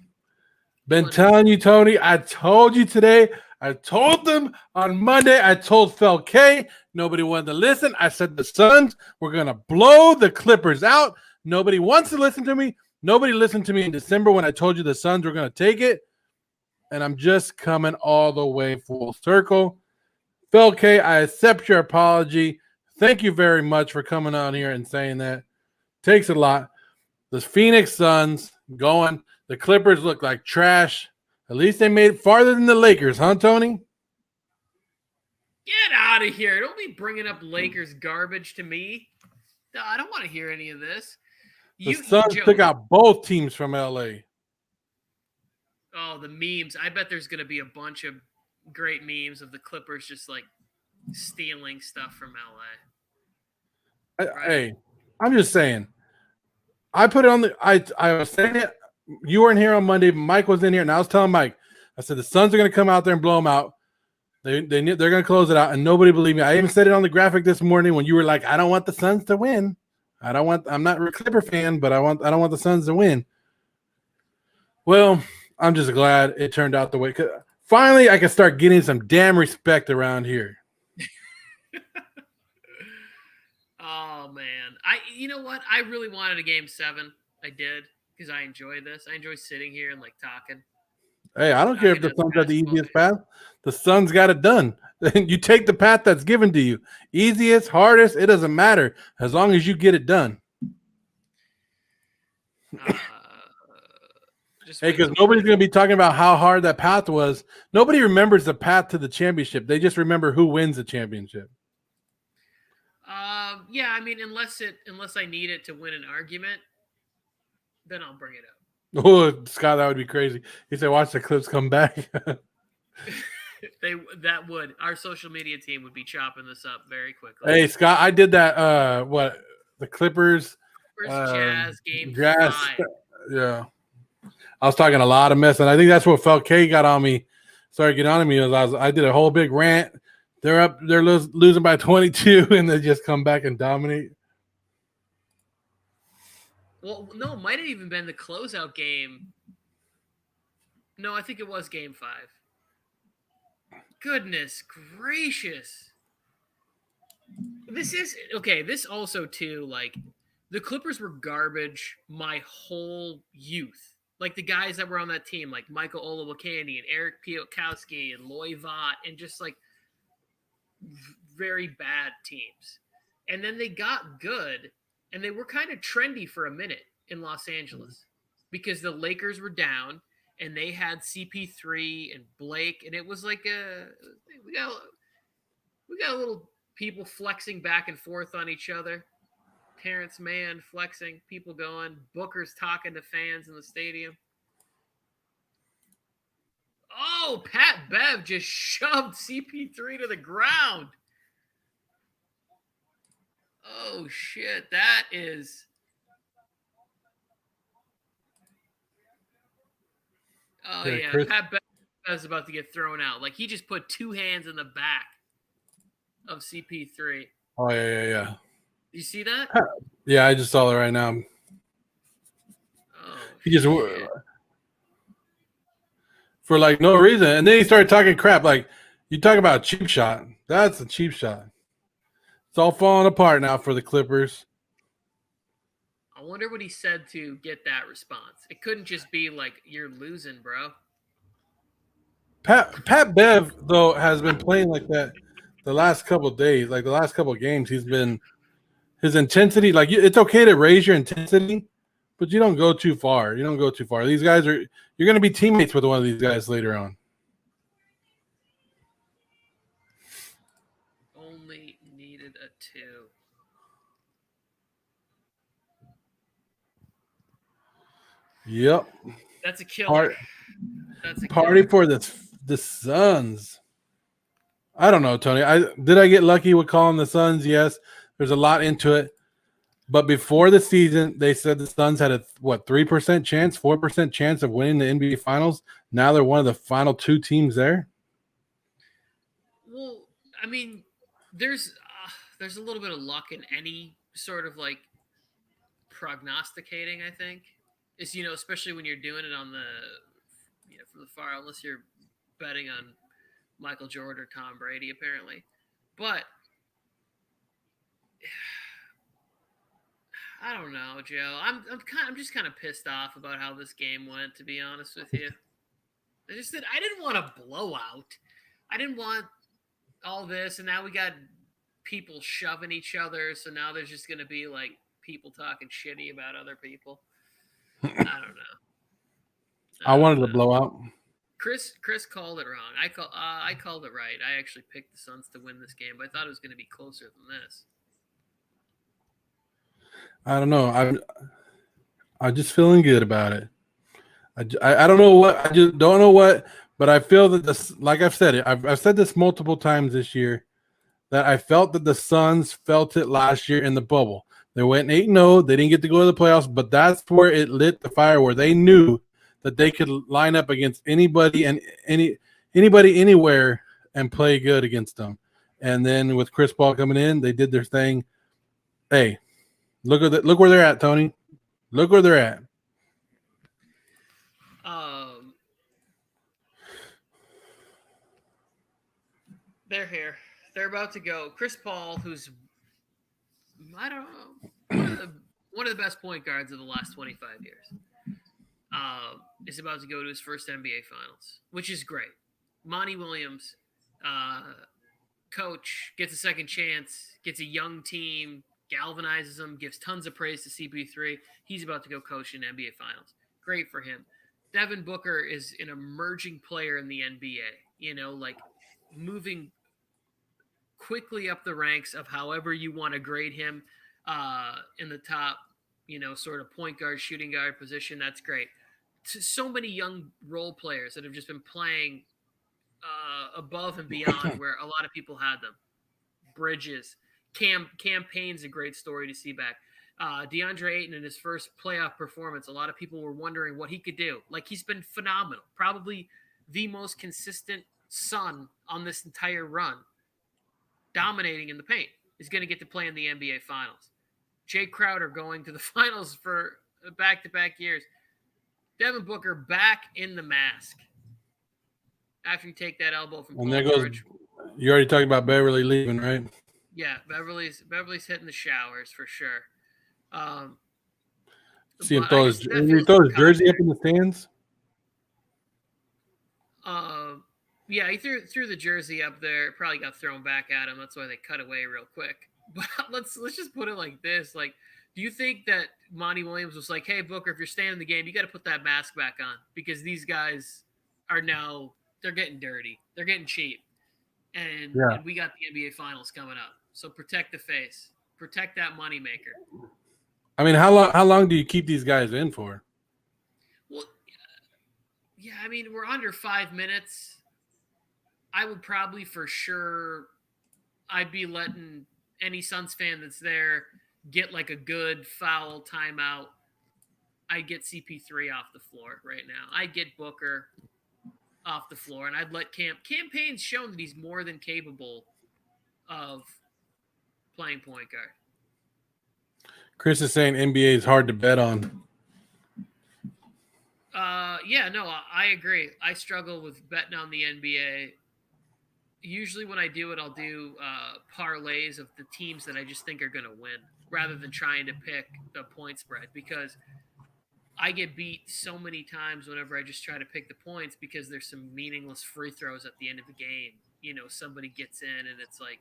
Been Good. telling you, Tony. I told you today. I told them on Monday. I told Fel K. Nobody wanted to listen. I said the Suns were going to blow the Clippers out. Nobody wants to listen to me. Nobody listened to me in December when I told you the Suns were going to take it. And I'm just coming all the way full circle. Fel K, I accept your apology. Thank you very much for coming on here and saying that. Takes a lot. The Phoenix Suns going. The Clippers look like trash. At least they made it farther than the Lakers, huh, Tony? Get out of here. Don't be bringing up Lakers garbage to me. No, I don't want to hear any of this. The Suns Joe, took out both teams from L.A. Oh, the memes. I bet there's going to be a bunch of great memes of the Clippers just like stealing stuff from LA. Hey, I'm just saying. I put it on the I was saying it. You weren't here on Monday. Mike was in here, and I was telling Mike, I said the Suns are going to come out there and blow them out. They're going to close it out, and nobody believed me. I even said it on the graphic this morning when you were like, I don't want the Suns to win. I'm not a Clipper fan, but I don't want the Suns to win. Well, I'm just glad it turned out the way. Finally, I can start getting some damn respect around here. Oh man, you know what? I really wanted a game 7. I did because I enjoy this. I enjoy sitting here and like talking. Hey, I don't care if the As Suns got the basketball easiest fans. path. The Suns got it done. You take the path that's given to you. Easiest, hardest, it doesn't matter as long as you get it done. Just Hey, wait because till nobody's going to be talking about how hard that path was. Nobody remembers the path to the championship. They just remember who wins the championship. Yeah, I mean, unless I need it to win an argument, then I'll bring it up. Oh, Scott, that would be crazy. He said, "Watch the clips come back." That would our social media team would be chopping this up very quickly. Hey, Scott, I did that. The Clippers, Jazz game Jazz. 5. Yeah, I was talking a lot of mess, and I think that's what Felt K got on me. Started getting on me. I did a whole big rant. They're losing by 22, and they just come back and dominate. Well, no, it might have even been the closeout game. No, I think it was game 5. Goodness gracious. This is okay. This also too, like the Clippers were garbage my whole youth. Like the guys that were on that team, like Michael Olowokandi and Eric Piatkowski and Loy Vaught, and just like very bad teams. And then they got good, and they were kind of trendy for a minute in Los Angeles because the Lakers were down. And they had CP3 and Blake, and it was like we got a little people flexing back and forth on each other. Terrence Mann flexing, people going. Booker's talking to fans in the stadium. Oh, Pat Bev just shoved CP3 to the ground. Oh shit, that is. Oh, yeah. Chris. Pat Bev is about to get thrown out. Like, he just put 2 hands in the back of CP3. Oh, yeah. You see that? Yeah, I just saw it right now. Oh, He just shit. for like no reason, and then he started talking crap. Like, you talk about a cheap shot. That's a cheap shot. It's all falling apart now for the Clippers. I wonder what he said to get that response. It couldn't just be like, you're losing, bro. Pat Bev, though, has been playing like that the last couple of days, like the last couple of games. His intensity, like it's okay to raise your intensity, but you don't go too far. These guys you're going to be teammates with one of these guys later on. Only needed a 2. Yep. That's a killer. Party for the Suns. I don't know, Tony. Did I get lucky with calling the Suns? Yes. There's a lot into it. But before the season, they said the Suns had a 3% chance, 4% chance of winning the NBA Finals. Now they're one of the final 2 teams there. Well, I mean, there's a little bit of luck in any sort of like prognosticating, I think. Is, especially when you're doing it on from the far, unless you're betting on Michael Jordan or Tom Brady, apparently. But I don't know, Joe. I'm just kind of pissed off about how this game went, to be honest with you. I didn't want a blowout. I didn't want all this, and now we got people shoving each other, so now there's just going to be like people talking shitty about other people. I don't know. I wanted to blow out. Chris called it wrong. I called it right. I actually picked the Suns to win this game, but I thought it was going to be closer than this. I don't know. I'm just feeling good about it. I don't know what. I just don't know what. But I feel that this, like I've said it. I've said this multiple times this year, that I felt that the Suns felt it last year in the bubble. They went 8-0. They didn't get to go to the playoffs, but that's where it lit the fire, where they knew that they could line up against anybody and anybody anywhere and play good against them. And then with Chris Paul coming in, they did their thing. Hey, look where they're at, Tony. Look where they're at. They're here. They're about to go. Chris Paul, who's I don't know. One of the best point guards of the last 25 years is about to go to his first NBA Finals, which is great. Monty Williams, coach, gets a second chance, gets a young team, galvanizes them, gives tons of praise to CP3. He's about to go coach in NBA Finals. Great for him. Devin Booker is an emerging player in the NBA, like moving quickly up the ranks of however you want to grade him in the top, sort of point guard, shooting guard position. That's great. So many young role players that have just been playing above and beyond where a lot of people had them. Bridges, Payne's a great story to see back. DeAndre Ayton in his first playoff performance, a lot of people were wondering what he could do. Like, he's been phenomenal. Probably the most consistent Sun on this entire run, dominating in the paint. Is going to get to play in the NBA Finals. Jay Crowder going to the finals for back-to-back years. Devin Booker back in the mask after you take that elbow from And Paul there goes. George. You already talked about Beverly leaving, right? Yeah, Beverly's hitting the showers for sure. See him but throw I his, just- that feels jersey confident. up in the stands. Yeah, he threw the jersey up there. It probably got thrown back at him. That's why they cut away real quick. But let's just put it like this: like, do you think that Monty Williams was like, "Hey Booker, if you're staying in the game, you got to put that mask back on because these guys are now they're getting dirty, they're getting cheap, and we got the NBA Finals coming up. So protect the face, protect that moneymaker." I mean, how long do you keep these guys in for? Well, yeah, I mean, we're under 5 minutes. I would probably for sure, I'd be letting any Suns fan that's there get like a good foul timeout. I'd get CP3 off the floor right now. I'd get Booker off the floor, and I'd let Payne's shown that he's more than capable of playing point guard. Chris is saying NBA is hard to bet on. Yeah, no, I agree. I struggle with betting on the NBA. Usually when I do it, I'll do parlays of the teams that I just think are going to win rather than trying to pick the point spread because I get beat so many times whenever I just try to pick the points because there's some meaningless free throws at the end of the game. Somebody gets in and it's like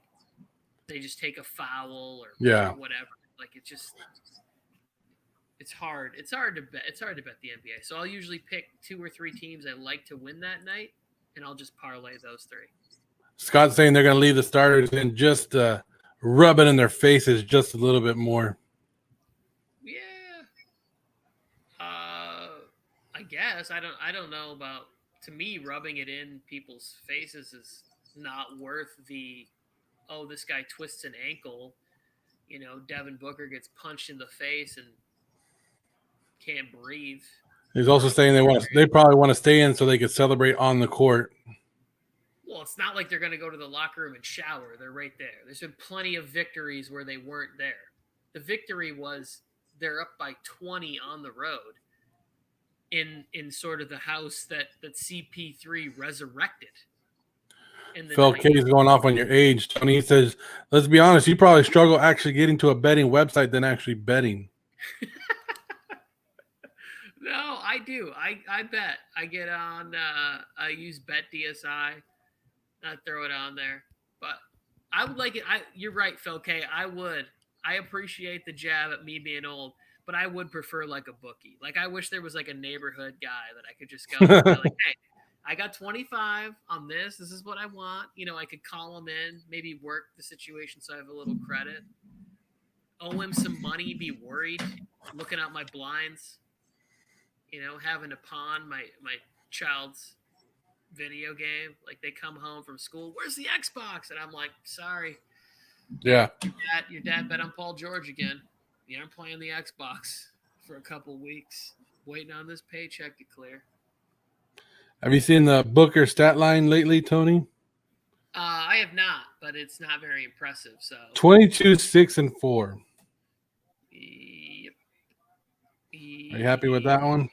they just take a foul or whatever. Like it's hard. It's hard to bet. It's hard to bet the NBA. So I'll usually pick 2 or 3 teams I like to win that night, and I'll just parlay those 3. Scott's saying they're going to leave the starters and just rub it in their faces just a little bit more. Yeah. I guess I don't know about. To me, rubbing it in people's faces is not worth the. Oh, this guy twists an ankle. Devin Booker gets punched in the face and can't breathe. He's also saying they probably want to stay in so they could celebrate on the court. Well, it's not like they're going to go to the locker room and shower. They're right there. There's been plenty of victories where they weren't there. The victory was they're up by 20 on the road in sort of the house that CP3 resurrected. Phil K's going off on your age, Tony. He says, let's be honest, you probably struggle actually getting to a betting website than actually betting. No, I do. I bet. I get on, I use BetDSI. I throw it on there. But I would like it. You're right, Phil K. I would. I appreciate the jab at me being old, but I would prefer like a bookie. Like, I wish there was like a neighborhood guy that I could just go and be like, hey, I got 25 on this. This is what I want. I could call him in, maybe work the situation so I have a little credit. Owe him some money, be worried, looking out my blinds, having to pawn my child's video game. Like, they come home from school, where's the Xbox? And I'm like, sorry. Yeah. Your dad bet on Paul George again. You aren't playing the Xbox for a couple weeks, waiting on this paycheck to clear. Have you seen the Booker stat line lately, Tony? I have not, but it's not very impressive. So 22, 6, and 4. Yep. Are you happy with that one?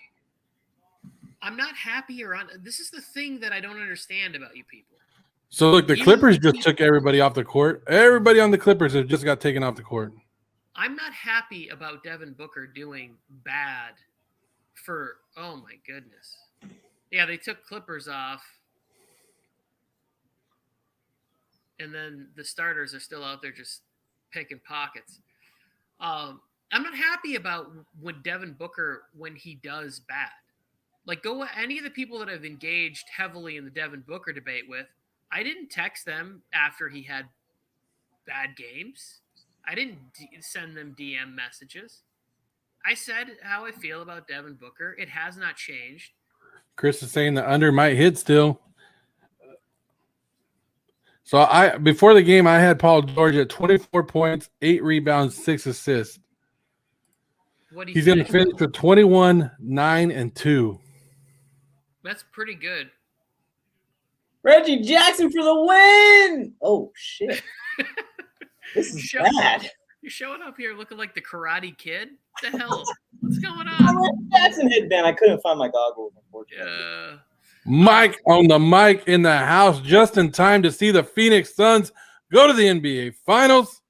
I'm not happy around. This is the thing that I don't understand about you people. So look, the Clippers just took everybody off the court. Everybody on the Clippers have just got taken off the court. I'm not happy about Devin Booker doing bad for, oh my goodness. Yeah, they took Clippers off. And then the starters are still out there just picking pockets. I'm not happy about when Devin Booker, when he does bad. Like, go any of the people that I've engaged heavily in the Devin Booker debate with, I didn't text them after he had bad games. I didn't send them DM messages. I said how I feel about Devin Booker. It has not changed. Chris is saying the under might hit still. So before the game, I had Paul George at 24 points, 8 rebounds, 6 assists. He's going to finish with 21, 9, and 2. That's pretty good. Reggie Jackson for the win! Oh, shit. This is bad. You're showing up here looking like the Karate Kid? What the hell? What's going on? Reggie Jackson headband. I couldn't find my goggles, unfortunately. Mike on the mic in the house just in time to see the Phoenix Suns go to the NBA Finals.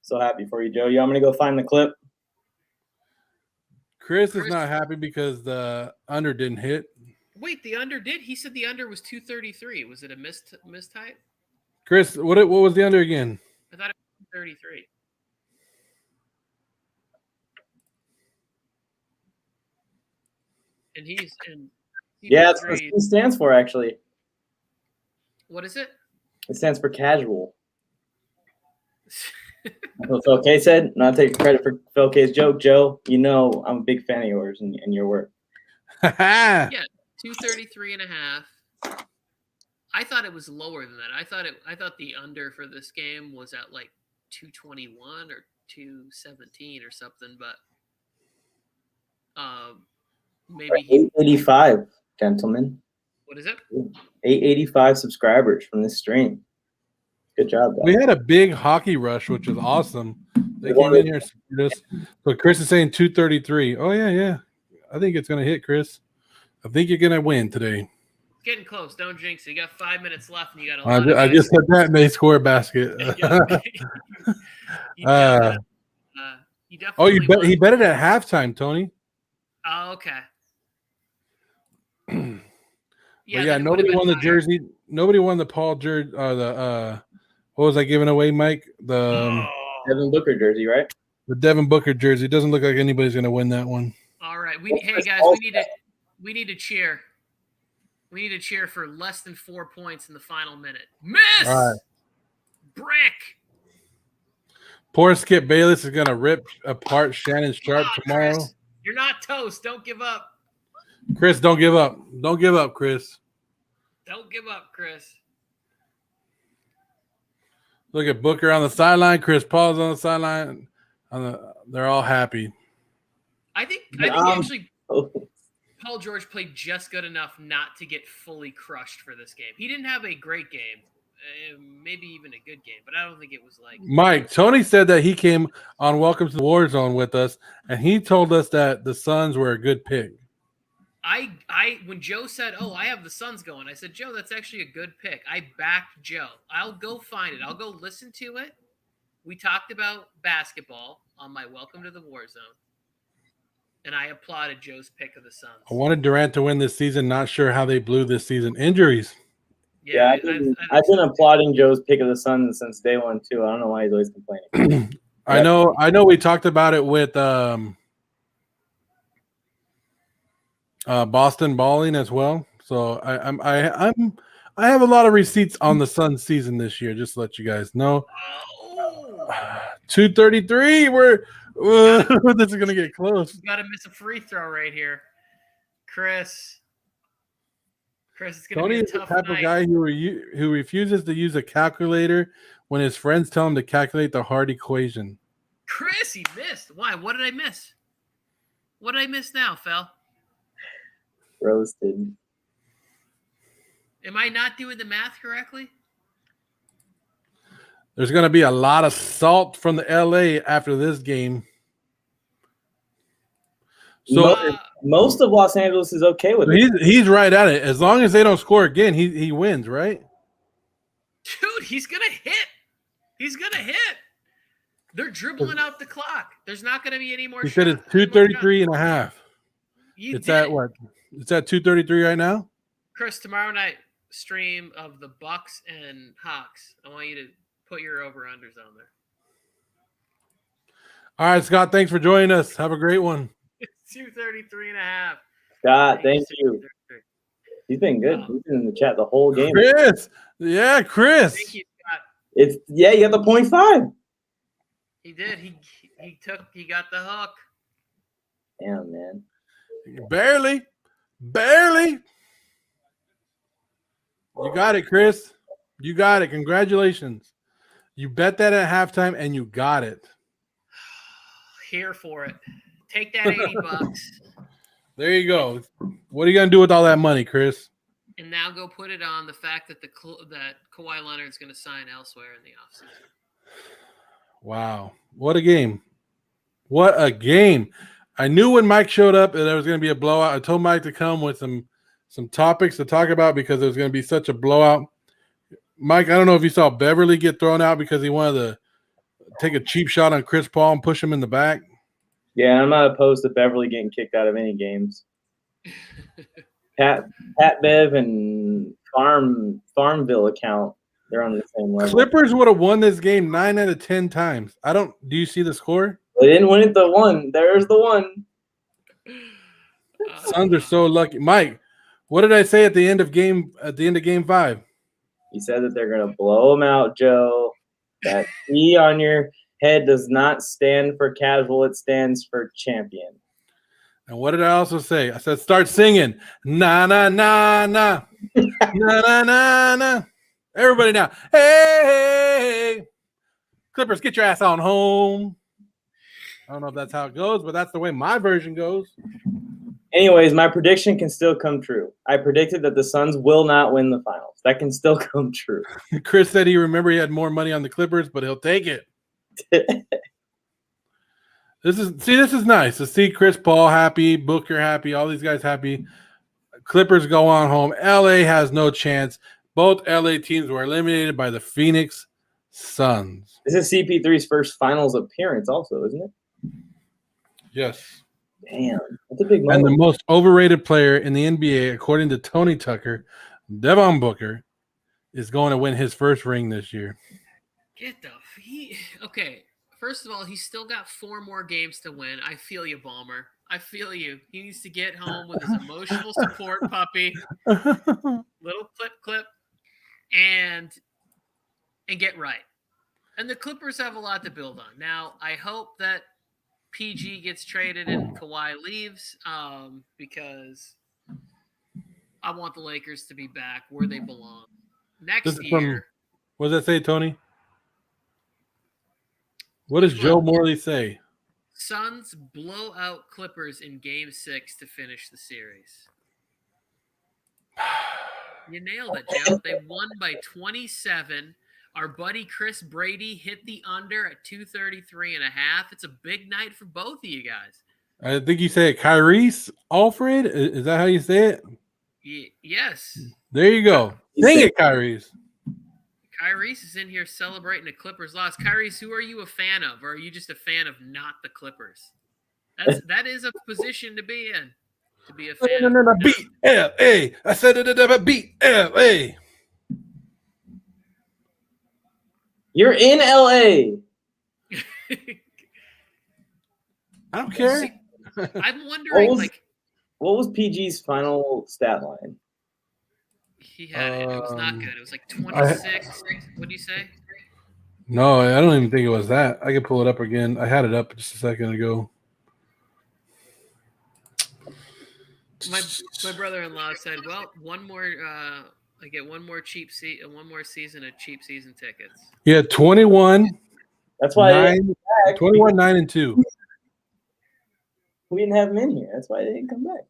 So happy for you, Joe. I'm going to go find the clip. Chris is not happy because the under didn't hit. Wait, the under did? He said the under was 233. Was it a mistype? Chris, what was the under again? I thought it was 233. And he's in. Yeah, that's what it stands for, actually. What is it? It stands for casual. That's what Phil K said. Not taking credit for Phil K's joke, Joe. You know I'm a big fan of yours and your work. Yeah, 233 and a half. I thought it was lower than that. I thought the under for this game was at like 221 or 217 or something, but maybe 885, gentlemen. What is it? 885 subscribers from this stream. Good job, guys. We had a big hockey rush, which is awesome. They came in here and supported us. So Chris is saying 233. Oh, yeah. I think it's going to hit, Chris. I think you're going to win today. Getting close. Don't jinx it. You got 5 minutes left, and you got a I lot just said that, and they score a basket. You definitely he bet it at halftime, Tony. Oh, okay. Yeah, nobody won the jersey. Nobody won the Paul jersey. What was I giving away, Mike? The Devin Booker jersey, right? The Devin Booker jersey. It doesn't look like anybody's going to win that one. All right. Hey guys, we need to cheer. We need to cheer for less than 4 points in the final minute. Miss! All right. Brick! Poor Skip Bayless is going to rip apart Shannon Sharp tomorrow. Chris, you're not toast. Don't give up. Chris, don't give up. Don't give up, Chris. Don't give up, Chris. Look at Booker on the sideline. Chris Paul's on the sideline. They're all happy. I think actually Paul George played just good enough not to get fully crushed for this game. He didn't have a great game, maybe even a good game, but I don't think it was like Mike. Tony said that he came on Welcome to the War Zone with us, and he told us that the Suns were a good pick. When Joe said, "Oh, I have the Suns going," I said, "Joe, that's actually a good pick." I backed Joe. I'll go find it. I'll go listen to it. We talked about basketball on my Welcome to the War Zone, and I applauded Joe's pick of the Suns. I wanted Durant to win this season. Not sure how they blew this season. Injuries. Yeah, I've been applauding Joe's pick of the Suns since day one too. I don't know why he's always complaining. I know. We talked about it with Boston balling as well. So I have a lot of receipts on the Suns season this year. Just to let you guys know. 233. This is gonna get close. You gotta miss a free throw right here, Chris. It's gonna Tony be a is the tough type night. of guy who refuses to use a calculator when his friends tell him to calculate the hard equation. Chris, he missed. Why? What did I miss? What did I miss now, Fel? Roasted. Am I not doing the math correctly? There's going to be a lot of salt from the LA after this game. So most of Los Angeles is okay with it. He's right at it. As long as they don't score again, he wins, right? Dude, he's gonna hit. He's gonna hit. They're dribbling out the clock. There's not going to be any more He shots. said it's 2:33 and a half. You It's did at it. what? It's at 2:33 right now? Chris, tomorrow night stream of the Bucks and Hawks. I want you to put your over-unders on there. All right, Scott, thanks for joining us. Have a great one. It's 2:33 and a half. Scott, thank you. He's been good. He's been in the chat the whole game. Chris. Yeah, Chris. Thank you, Scott. You got the 0.5. He did. He got the hook. Damn, man. Barely. You got it, Chris. You got it. Congratulations. You bet that at halftime and you got it. Here for it. Take that $80. There you go. What are you going to do with all that money, Chris? And now go put it on the fact that that Kawhi Leonard's going to sign elsewhere in the offseason. Wow. What a game. What a game. I knew when Mike showed up that there was going to be a blowout. I told Mike to come with some topics to talk about because it was going to be such a blowout. Mike, I don't know if you saw Beverly get thrown out because he wanted to take a cheap shot on Chris Paul and push him in the back. Yeah, I'm not opposed to Beverly getting kicked out of any games. Pat Bev and Farmville account, they're on the same level. Clippers would have won this game 9 out of 10 times. Do you see the score? They didn't win it the one. There's the one. Suns are so lucky. Mike, what did I say at the end of game 5? You said that they're gonna blow them out, Joe. That E on your head does not stand for casual, it stands for champion. And what did I also say? I said start singing. Na na na na. Na na na na. Everybody now. Hey. Clippers, get your ass on home. I don't know if that's how it goes, but that's the way my version goes. Anyways, my prediction can still come true. I predicted that the Suns will not win the finals. That can still come true. Chris said he had more money on the Clippers, but he'll take it. This is nice to see Chris Paul happy, Booker happy, all these guys happy. Clippers go on home. LA has no chance. Both LA teams were eliminated by the Phoenix Suns. This is CP3's first finals appearance also, isn't it? Yes. Damn, that's a big And moment. the most overrated player in the NBA, according to Tony Tucker, Devin Booker, is going to win his first ring this year. Okay. First of all, he's still got 4 more games to win. I feel you, Ballmer. I feel you. He needs to get home with his emotional support puppy, little clip, and get right. And the Clippers have a lot to build on. Now, I hope that PG gets traded and Kawhi leaves because I want the Lakers to be back where they belong. Next year. What does that say, Tony? What does Joe Morley say? Suns blow out Clippers in Game 6 to finish the series. You nailed it, Joe. They won by 27. Our buddy Chris Brady hit the under at 233.5. It's a big night for both of you guys. I think you say it, Kyrie's Alfred. Is that how you say it? Yes. There you go. Dang it, Kyrie's. Kyrie's is in here celebrating the Clippers loss. Kyrie's, who are you a fan of? Or are you just a fan of not the Clippers? That is a position to be in. To be a fan. No. B-L-A. I said it, B-L-A. You're in LA. I don't care. I'm wondering, what was PG's final stat line? He had it. It was not good. It was like 26. What do you say? No, I don't even think it was that. I can pull it up again. I had it up just a second ago. My brother-in-law said, "Well, one more. I get one more season of cheap season tickets." Yeah, 21. That's why 21, 9, and 2. We didn't have him in here. That's why they didn't come back.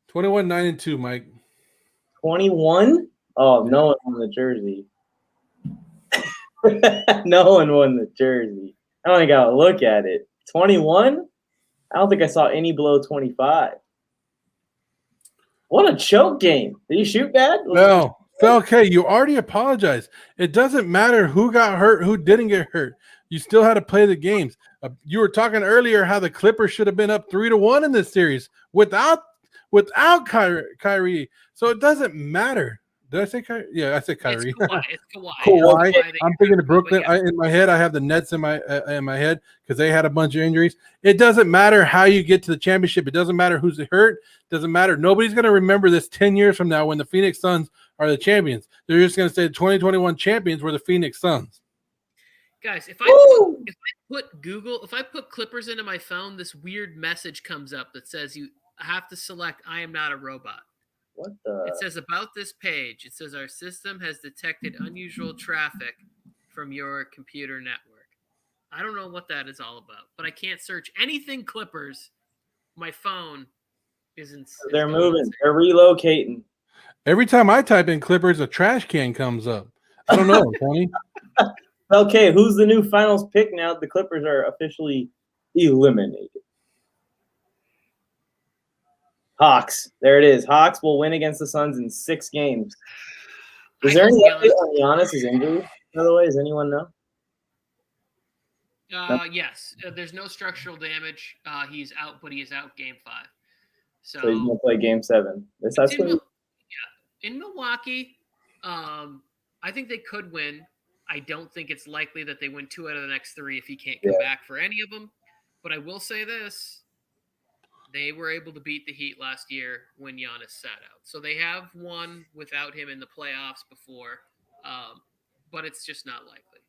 21, 9, and 2, Mike. 21? Oh, no one won the jersey. No one won the jersey. I only got to look at it. 21? I don't think I saw any below 25. What a choke game. Did he shoot bad? No. Okay, you already apologized. It doesn't matter who got hurt, who didn't get hurt. You still had to play the games. You were talking earlier how the Clippers should have been up 3-1 in this series without Kyrie. So it doesn't matter. Did I say Kyrie? Yeah, I said Kyrie. It's Kawhi. It's Kawhi. Kawhi. It's Kawhi I'm thinking of Brooklyn. yeah. In my head, I have the Nets in my head because they had a bunch of injuries. It doesn't matter how you get to the championship. It doesn't matter who's hurt. It doesn't matter. Nobody's going to remember this 10 years from now when the Phoenix Suns are the champions. They're just going to say the 2021 champions were the Phoenix Suns. Guys, if I put Clippers into my phone, this weird message comes up that says you have to select I am not a robot. What the? It says about this page, it says our system has detected unusual traffic from your computer network. I don't know what that is all about, but I can't search anything Clippers. My phone isn't. They're moving. They're relocating. Every time I type in Clippers, a trash can comes up. I don't know, Tony. Okay, who's the new finals pick now? The Clippers are officially eliminated. Hawks. There it is. Hawks will win against the Suns in 6 games. Is there any update on Giannis' injury, by the way? Does anyone know? Yes. There's no structural damage. He's out, but he is out game 5. So he's going to play game 7. In Milwaukee, I think they could win. I don't think it's likely that they win 2 out of the next 3 if he can't come back for any of them. But I will say this. They were able to beat the Heat last year when Giannis sat out. So they have won without him in the playoffs before, but it's just not likely.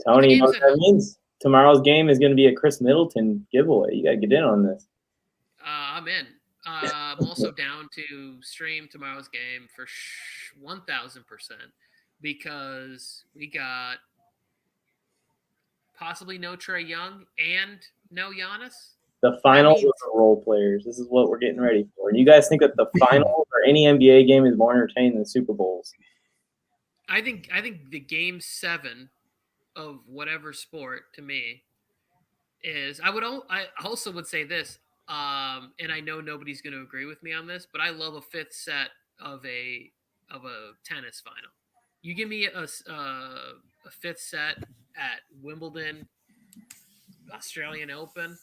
Tony, you know what that means? Tomorrow's game is going to be a Chris Middleton giveaway. You got to get in on this. I'm in. I'm also down to stream tomorrow's game for 1,000% because we got possibly no Trae Young and no Giannis. The finals of the role players. This is what we're getting ready for. And you guys think that the finals or any NBA game is more entertaining than Super Bowls? I think the game 7 of whatever sport to me is. I also would say this, and I know nobody's going to agree with me on this, but I love a 5th set of a tennis final. You give me a 5th set at Wimbledon, Australian Open.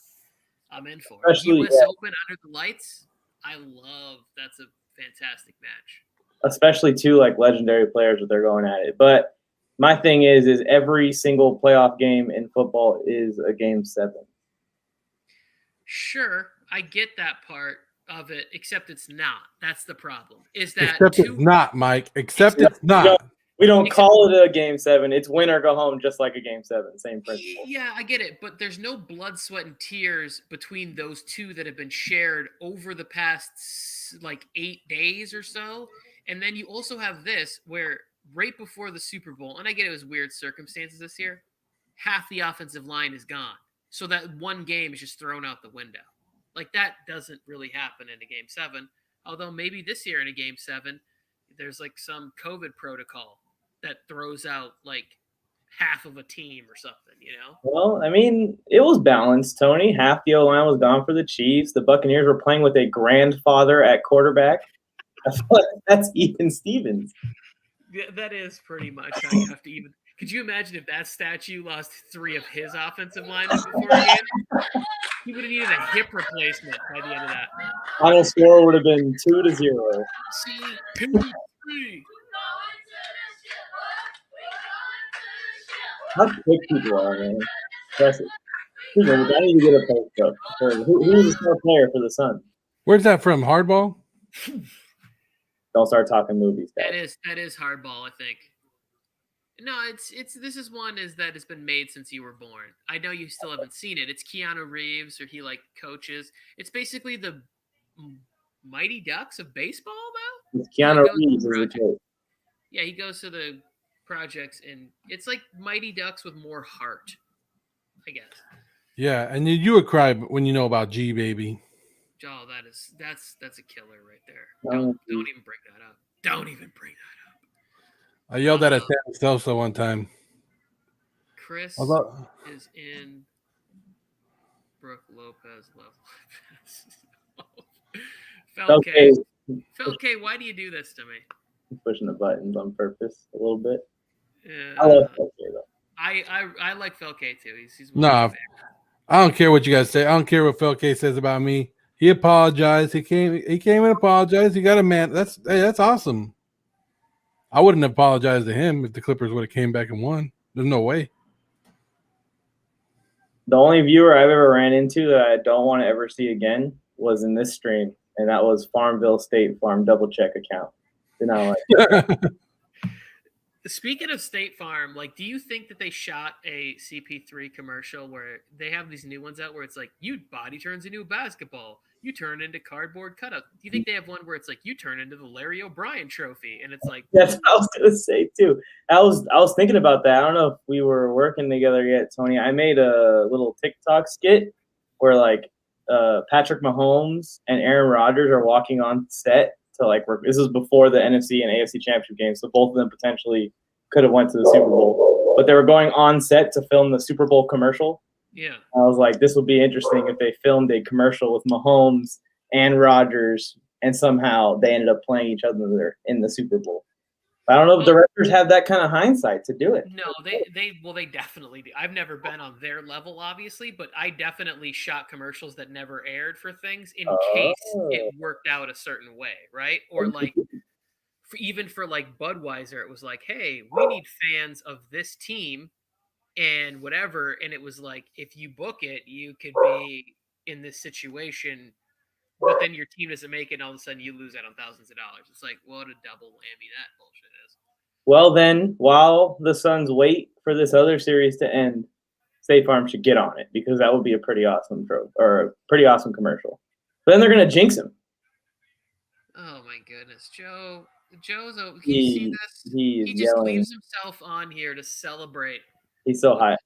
I'm in for it. US Open under the lights. That's a fantastic match. Especially 2 like legendary players that they're going at it. But my thing is every single playoff game in football is a game 7. Sure, I get that part of it, except it's not. That's the problem. It's not, Mike. Except it's not. We don't call it a game 7. It's win or go home, just like a game 7. Same principle. Yeah, I get it. But there's no blood, sweat, and tears between those 2 that have been shared over the past 8 days or so. And then you also have this where right before the Super Bowl, and I get it was weird circumstances this year, half the offensive line is gone. So that one game is just thrown out the window. That doesn't really happen in a game 7. Although maybe this year in a game 7, there's some COVID protocol that throws out half of a team or something, Well, I mean, it was balanced, Tony. Half the O-line was gone for the Chiefs. The Buccaneers were playing with a grandfather at quarterback. I feel like that's even Stevens. Yeah, that is pretty much how you have to even. Could you imagine if that statue lost 3 of his offensive linemen before the game? He would have needed a hip replacement by the end of that. Final score would have been 2-0. See, 2-3. How quick people are, man. Impressive. I need to get a post up. Who's the star player for the Suns? Where's that from? Hardball? Don't start talking movies, guys. That is hardball, I think. No, this is one that has been made since you were born. I know you still haven't seen it. It's Keanu Reeves, or he coaches. It's basically the Mighty Ducks of baseball now. It's Keanu Reeves is the coach. Yeah, he goes to the projects, and it's like Mighty Ducks with more heart, I guess. Yeah, and you would cry when you know about G Baby. Oh, that's a killer right there. Don't even bring that up. Don't even bring that up. I yelled at Sammy Sosa one time. Chris is in Brooke Lopez level. Felke, why do you do this to me? I'm pushing the buttons on purpose a little bit. Yeah. I love Felke though. I like Felke too. He's Nah, I don't care what you guys say. I don't care what Felke says about me. He apologized. He came and apologized. He got a man. That's awesome. I wouldn't apologize to him if the Clippers would have came back and won. There's no way. The only viewer I've ever ran into that I don't want to ever see again was in this stream, and that was Farmville State Farm double check account. Did not like it. Speaking of State Farm, like, do you think that they shot a CP3 commercial where they have these new ones out where it's like, you body turns into a basketball, you turn into cardboard cutout? Do you think they have one where it's like, you turn into the Larry O'Brien trophy? And it's like, That's what I was gonna say too. I was thinking about that. I don't know if we were working together yet, Tony. I made a little TikTok skit where like Patrick Mahomes and Aaron Rodgers are walking on set to like work. This is before the NFC and AFC championship game, so both of them potentially could have went to the Super Bowl, but they were going on set to film the Super Bowl commercial. yeah. I was like, this would be interesting if they filmed a commercial with Mahomes and Rodgers, and somehow they ended up playing each other in the Super Bowl. I don't know if directors have that kind of hindsight to do it. No, they definitely do. I've never been on their level, obviously, but I definitely shot commercials that never aired for things in case it worked out a certain way, right? Or like, even for like Budweiser, it was like, hey, we need fans of this team and whatever. And it was like, if you book it, you could be in this situation, but then your team doesn't make it, and all of a sudden you lose out on thousands of dollars. It's like, what a double whammy that bullshit is. Well, then, while the Suns wait for this other series to end, State Farm should get on it because that would be a pretty awesome pretty awesome commercial. But then they're gonna jinx him. Oh my goodness, Joe's can you see this? He just yelling. leaves himself on here to celebrate. He's so high.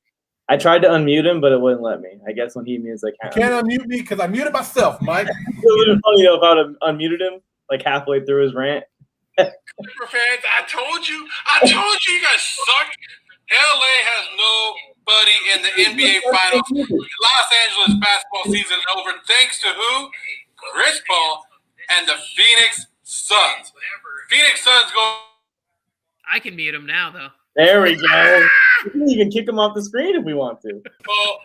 I tried to unmute him, but it wouldn't let me. I guess when he mutes, I You can't unmute me because I muted myself, Mike. It would have been funny though if I would have unmuted him like halfway through his rant. Clipper fans, I told you you guys suck. LA has nobody in the NBA Finals. Los Angeles basketball season over thanks to who? Chris Paul and the Phoenix Suns. Phoenix Suns go. I can mute him now, though. There we go. We can even kick him off the screen if we want to. Paul,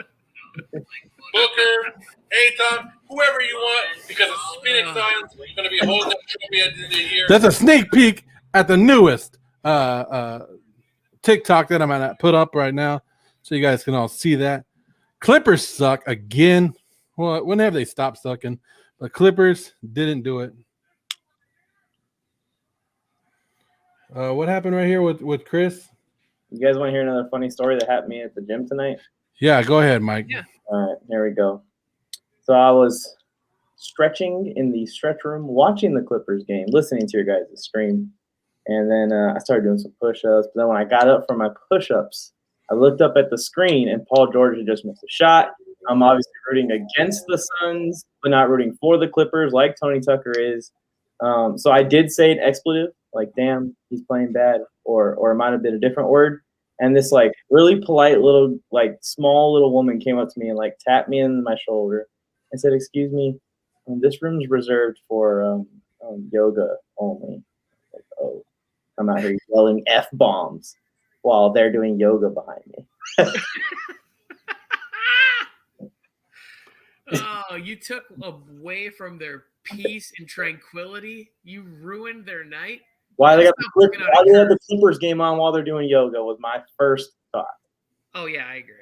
Booker, Ayton, whoever you want, because it's Phoenix Suns. You're going to be holding that trophy at the end of the year. That's a sneak peek at the newest TikTok that I'm going to put up right now so you guys can all see that. Clippers suck again. Well, when have they stopped sucking? But Clippers didn't do it. What happened right here with Chris? You guys want to hear another funny story that happened to me at the gym tonight? Yeah, go ahead, Mike. Yeah. All right, here we go. So I was stretching in the stretch room, watching the Clippers game, listening to your guys' stream. And then I started doing some push-ups. But then when I got up from my push-ups, I looked up at the screen, and Paul George had just missed a shot. I'm obviously rooting against the Suns, but not rooting for the Clippers like Tony Tucker is. So I did say an expletive, like, damn, he's playing bad, or it might have been a different word. And this, like, really polite little, like, small little woman came up to me and, like, tapped me in my shoulder and said, excuse me, this room's reserved for yoga only. Like, oh, I'm out here yelling F-bombs while they're doing yoga behind me. Oh, you took away from their peace and tranquility. You ruined their night. Why they have the Clippers game on while they're doing yoga was my first thought. Oh, yeah, I agree.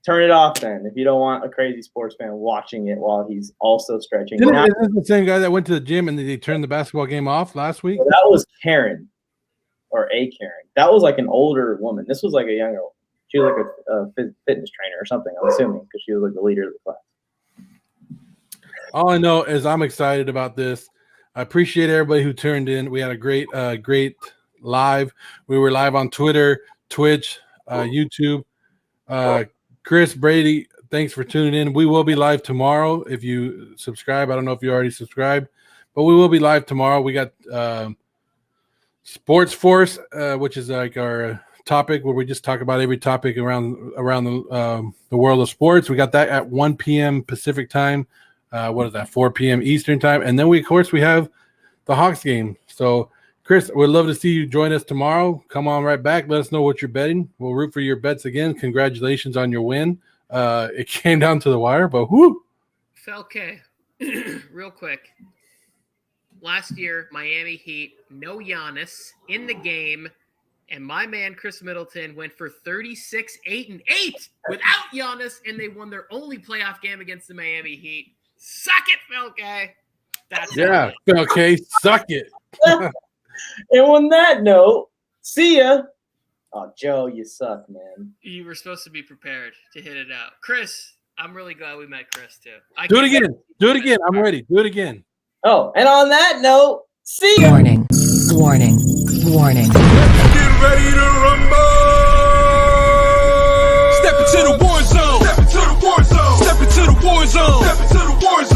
Turn it off then if you don't want a crazy sports fan watching it while he's also stretching. Isn't this the same guy that went to the gym and they turned the basketball game off last week? That was Karen, or a Karen. That was like an older woman. This was like a younger woman. She was like a fitness trainer or something, I'm assuming, because she was like the leader of the class. All I know is I'm excited about this. I appreciate everybody who turned in. We had a great live. We were live on Twitter, Twitch, YouTube. Chris, Brady, thanks for tuning in. We will be live tomorrow if you subscribe. I don't know if you already subscribed, but we will be live tomorrow. We got Sports Force, which is like our topic where we just talk about every topic around the world of sports. We got that at 1 p.m. Pacific time. What is that? 4 p.m. Eastern time. And then we have the Hawks game. So Chris, we'd love to see you join us tomorrow. Come on right back. Let us know what you're betting. We'll root for your bets again. Congratulations on your win. It came down to the wire, but whoo. Felke, real quick. Last year, Miami Heat, no Giannis in the game, and my man Chris Middleton went for 36, 8, and 8 without Giannis, and they won their only playoff game against the Miami Heat. Suck it, Felke. That's Yeah, okay, suck it. And on that note, see ya. Oh, Joe, you suck, man. You were supposed to be prepared to hit it out. Chris, I'm really glad we met Chris, too. Do it again. Do it again. I'm ready. Do it again. Oh, and on that note, see ya. Warning. Warning. Warning. Get ready to rumble. Step into the war zone. Step into the war zone. Step into the war zone. Step into the war zone.